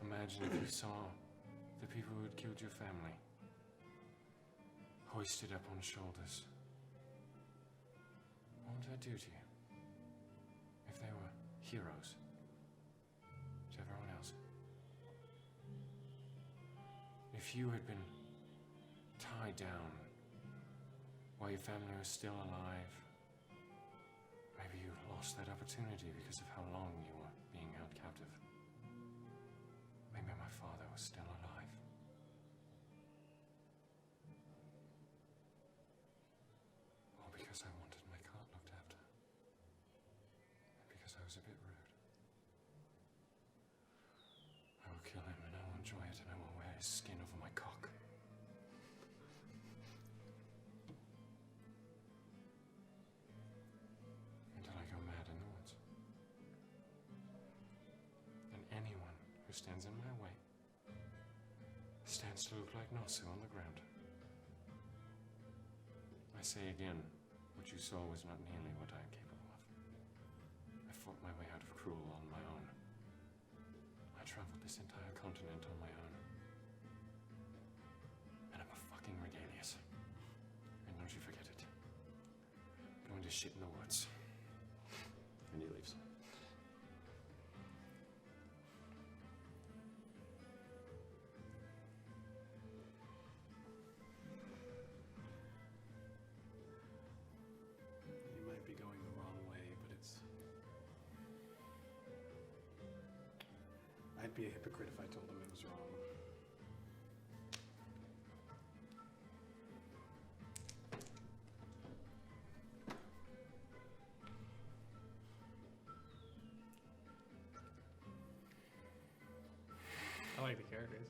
Imagine if you saw the people who had killed your family hoisted up on shoulders. What would that do to you? If they were heroes to everyone else. If you had been tied down while your family was still alive, maybe you lost that opportunity because of how long you were being held captive. Maybe my father was still alive. Or because I wanted my cart looked after. And because I was a bit rude. I will kill him and I will enjoy it and I will wear his skin over my cock. Until I go mad in the woods. And anyone who stands in my way stands to look like Nosu on the ground. I say again, what you saw was not nearly what I am capable of. I fought my way out of Cruel on my own. I traveled this entire continent on my own. And I'm a fucking Regalius. And don't you forget it. Going to shit in the woods. And he leaves. You might be going the wrong way, but I'd be a hypocrite if I told him it was wrong. I like the characters.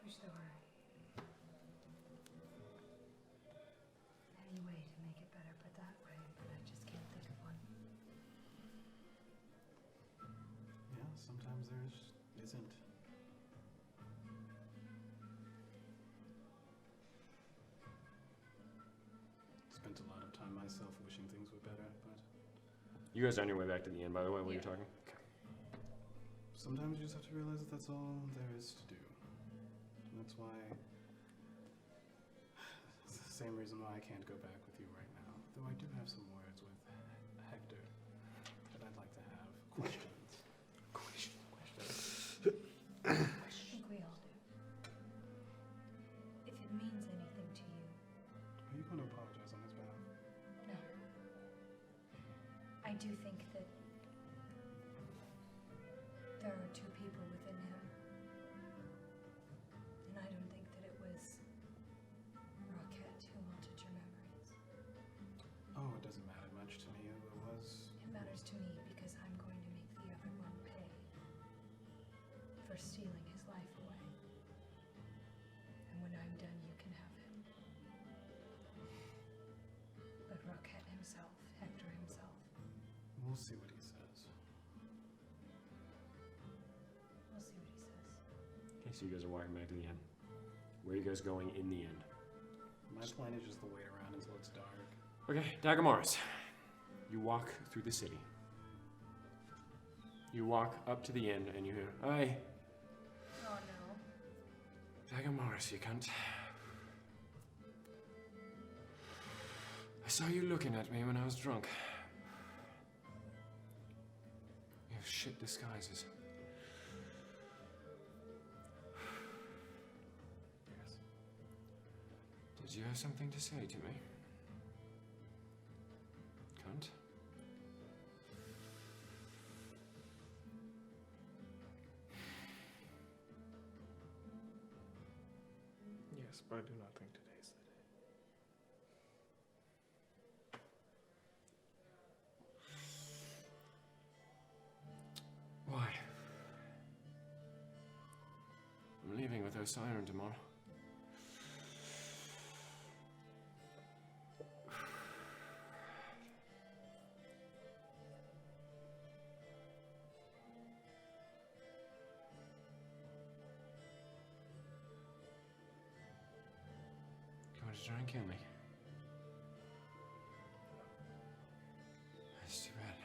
Wish there were any way to make it better, but that way, but I just can't think of one. Yeah, sometimes there isn't. Spent a lot of time myself wishing things were better, but You guys are on your way back to the inn, by the way, while you're Yeah. talking? sometimes you just have to realize that that's all there is to do. And that's why it's the same reason why I can't go back with you right now. Though I do have some words with Hector that I'd like to have. Questions. I think we all do. If it means anything to you, Are you going to apologize on his behalf? no. I do think that there are two people within him. And I don't think that it was Rocket who wanted your memories. Oh, it doesn't matter much to me who it was. It matters to me because I'm going to make the other one pay for stealing his life away. And when I'm done, you can have him. But Rocket himself, Hector himself, We'll see what he says. we'll see what he says. Okay, so you guys are walking back to the inn. Where are you guys going in the end? My plan is just to wait around until it's dark. Okay, Dagamaris. You walk through the city. You walk up to the inn and you hear, "Hey, Oh no. Dagamaris, you cunt. I saw you looking at me when I was drunk. You have shit disguises. Yes. Did you have something to say to me? Cunt? Yes, but I do not think today's the day. Why? I'm leaving with Osiren tomorrow. to try and kill me. That's too bad.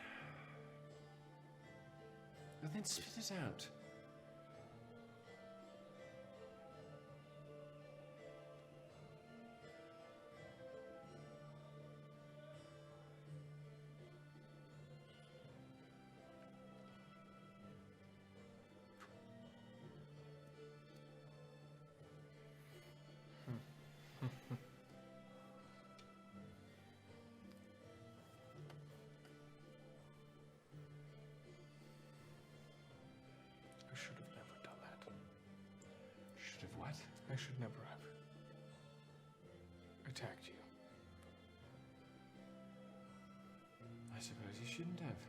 Well, then spit it out. I should have never done that. Should have what? I should never have attacked you. I suppose you shouldn't have.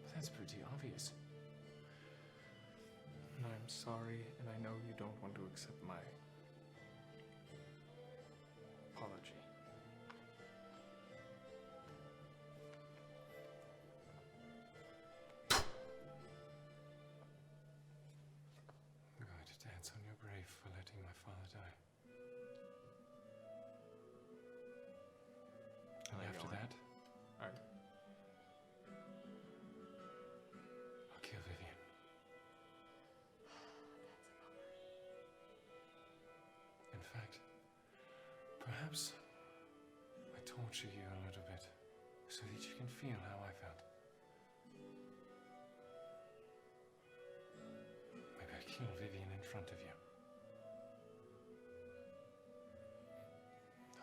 But that's pretty obvious. And I'm sorry, and I know you don't want to accept my apology. I'm going to dance on your grave for letting my father die. And then after go on. that, Alright. I'll kill Vivian. In fact, perhaps I torture you a little bit so that you can feel how I felt. Maybe I kill Vivian in front of you.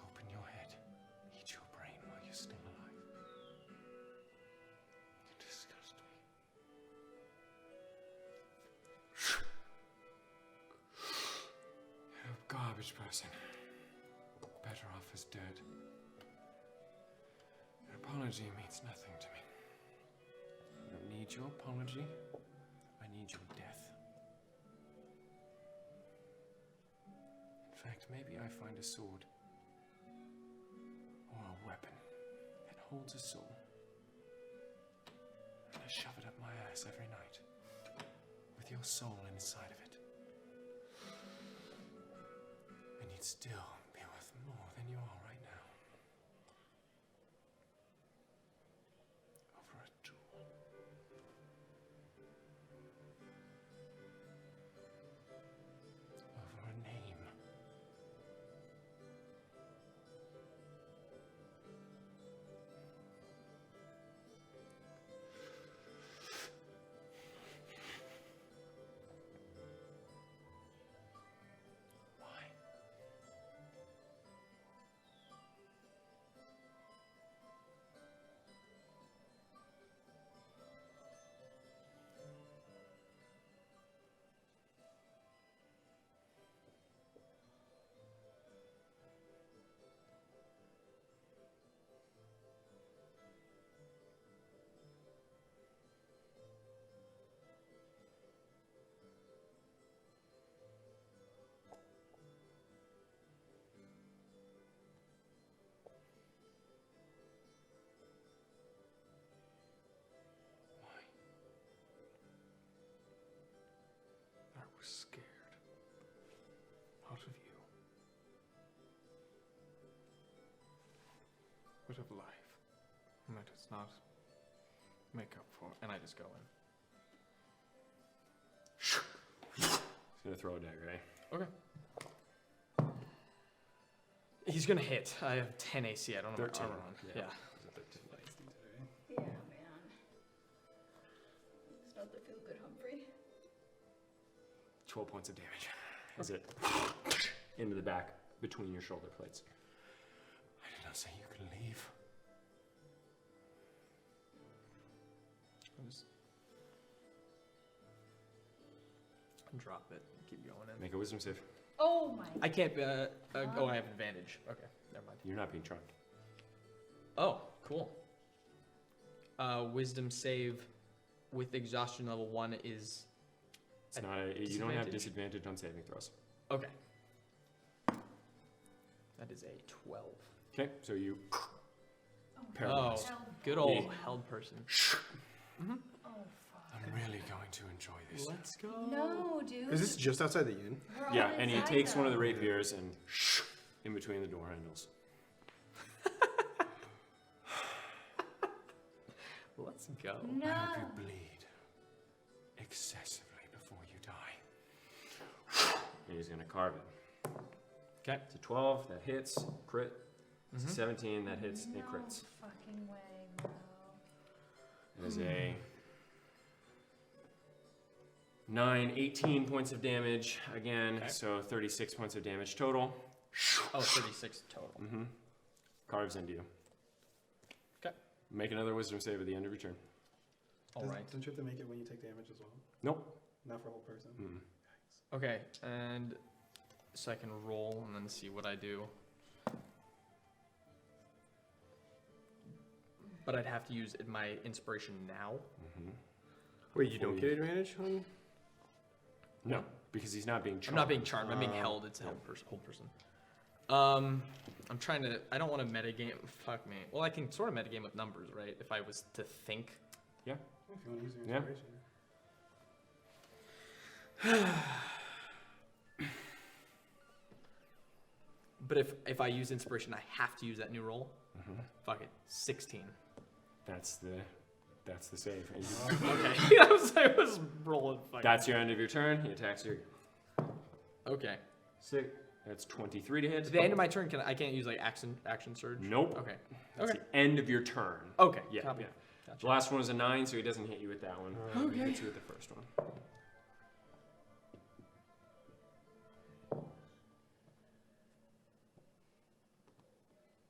Open your head, eat your brain while you're still alive. You disgust me. You're a garbage person. Better off as dirt. An apology means nothing to me. I don't need your apology. I need your death. In fact, maybe I find a sword or a weapon that holds a soul, and I shove it up my ass every night with your soul inside of it. And you'd still be worth more than you are right now. Over a duel. Over a name. Why? Why? I was scared. Not of you, but of life. And that does not make up for. And I just go in. He's gonna throw a dagger, eh? Okay. He's gonna hit. I have 10 AC. I don't know what 13. armor on. Yeah. Yeah. Yeah, man. Start to feel good, Humphrey. 12 points of damage as it into the back between your shoulder plates. I did not say you could leave. I'll just drop it and keep going in. Make a wisdom save. Oh my. I can't. Oh, I have advantage. Okay, never mind. You're not being charmed. Oh, cool. Wisdom save with exhaustion level 1 is It's not a, you don't have disadvantage on saving throws. okay. That is a 12. Okay, so you Oh, paralyzed. Good old held person. oh fuck. I'm really going to enjoy this. Let's go. No, dude. Is this just outside the inn? We're Yeah, all and he inside, takes one of the though. rapiers and in between the door handles. Let's go. No. Have you bleed excessively before you die. And he's gonna carve it. Okay. It's a 12, that hits, crit. It's a 17, that hits, it crits. Fucking way, bro. It is a 9, 18 points of damage again, Okay. so 36 points of damage total. Oh, 36 total. Mm-hmm. Carves into you. Okay. Make another wisdom save at the end of your turn. All right. Don't you have to make it when you take damage as well? Nope. Not for a whole person? Mm. Okay, and so I can roll and then see what I do. But I'd have to use my inspiration now. Mm-hmm. Wait, you don't get advantage on? No, because he's not being I'm charmed. not being charmed. I'm being held. It's a whole person. I'm trying to. I don't want to metagame. Fuck me. Well, I can sort of metagame with numbers, right? If I was to think. Yeah. If you want to use your Yeah. inspiration. But if I use inspiration, I have to use that new roll. Mm-hmm. Fuck it. 16. That's the save. And Okay. I was rolling. Fucking. that's your end of your turn. He attacks you. Okay. 6. That's 23 to hit. At the end of my turn, I can't use like action surge. Nope. Okay. That's Okay. the end of your turn. Okay. Yeah. Copy. Yeah. Gotcha. The last one was a 9, so he doesn't hit you with that one. He Okay. hits you with the first one.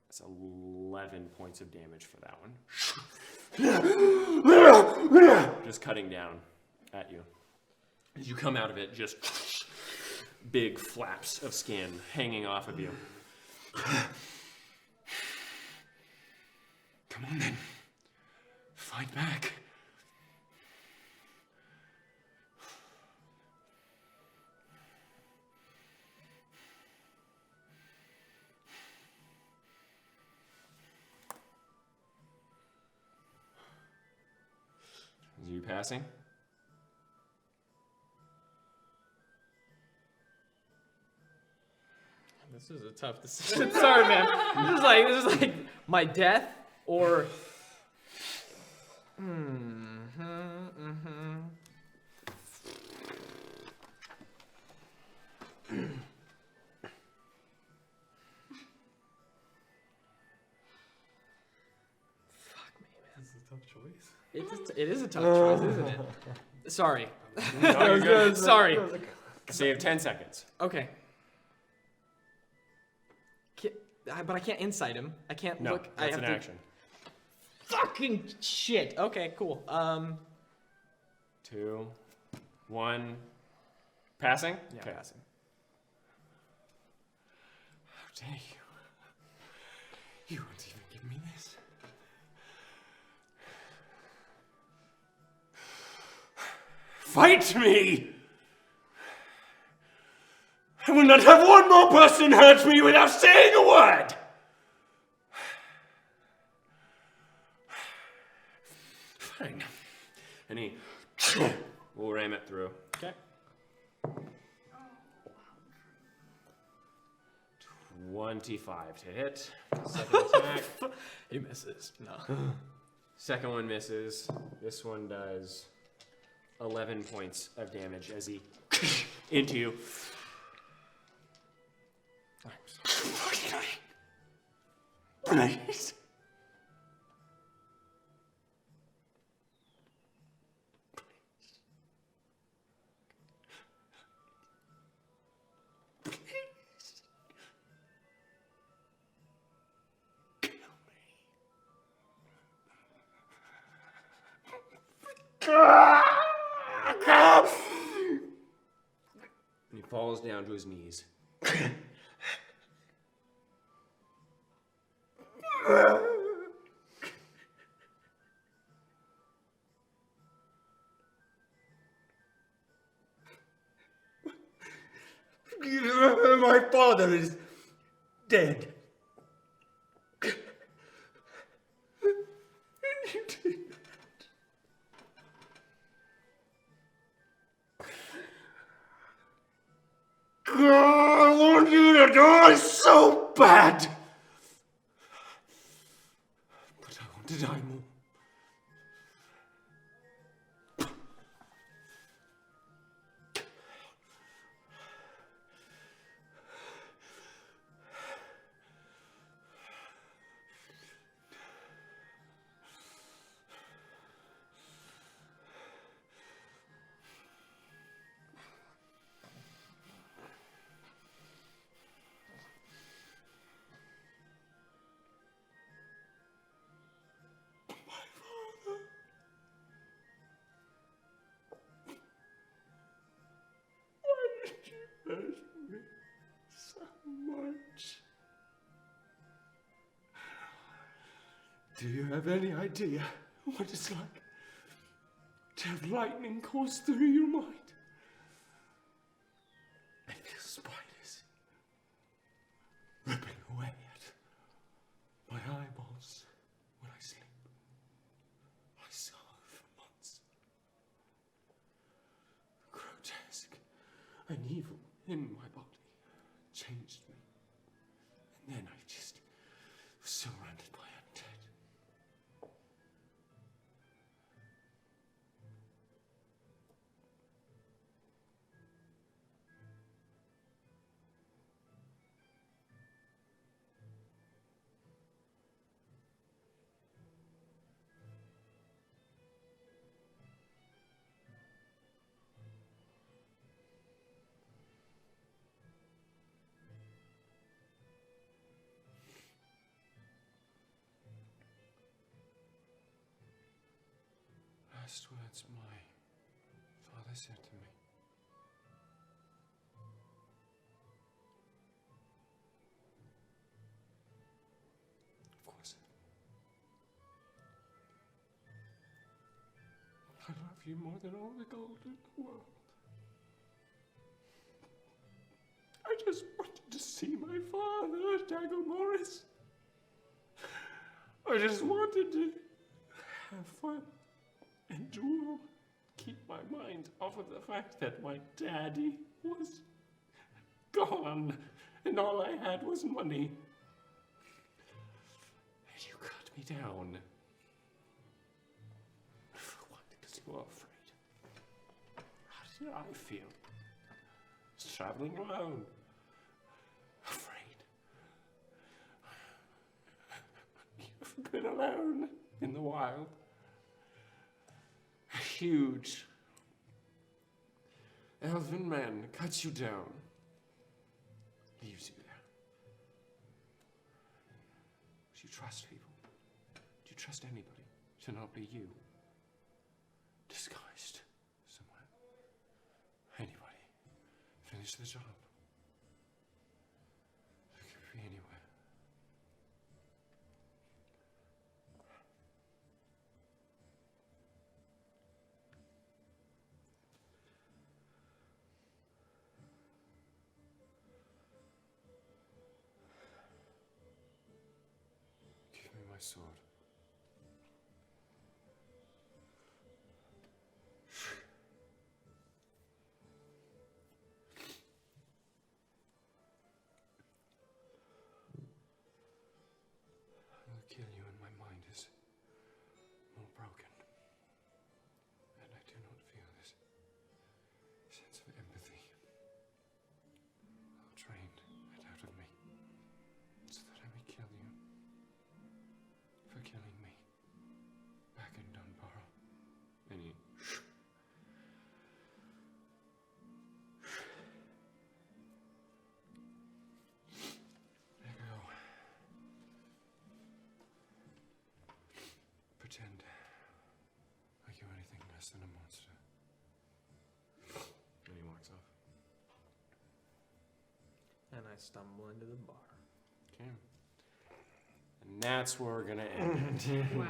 That's 11 points of damage for that one. Just cutting down at you. As you come out of it, just big flaps of skin hanging off of you. Come on then. Fight back. Is you passing? This is a tough decision. Sorry, man. This is like my death or. This is a tough choice. It is a tough choice, isn't it? Sorry. No, you're good. Sorry. Save 10 seconds. Okay. But I can't insight him. I can't No, look. I that's have an to. action. Fucking shit. Okay, cool. 2, 1. Passing? Yeah, Okay. passing. How dare you? You won't even give me this. Fight me! I will not have one more person hurt me without saying a word! Fine. And he will ram it through. Okay. 25 to hit. Second attack. He misses. No. Second one misses. This one does 11 points of damage as he into you. Nice. And he falls down to his knees. My father is dead. I want you to die so bad. But I want to die more. Hurt me so much. Do you have any idea what it's like to have lightning course through your mind? I feel spiders ripping away at my eyeballs when I sleep. I saw for months. Grotesque and evil in my body changed me. And then I just was surrounded by undead. Last words my father said to me. Of course, I love you more than all the gold in the world. I just wanted to see my father, Dagger Morris. I just wanted to have fun and duel. Keep my mind off of the fact that my daddy was gone and all I had was money. And you cut me down. For what? Because you were afraid. How did I feel? Just traveling alone. Afraid. You've been alone in the wild. A huge elven man cuts you down, leaves you there. Do you trust people? Do you trust anybody to not be you? Disguised somewhere. Anybody. Finish the job. It could be anywhere. Give me my sword. I will kill you and my mind is more broken. And I do not feel this sense of empathy. I'll drain it out of me so that I may kill you for killing me back in Dunbarrow. And he let go. Pretend like you're anything less than a monster. And he walks off. And I stumble into the bar. Okay. And that's where we're gonna end it. Wow.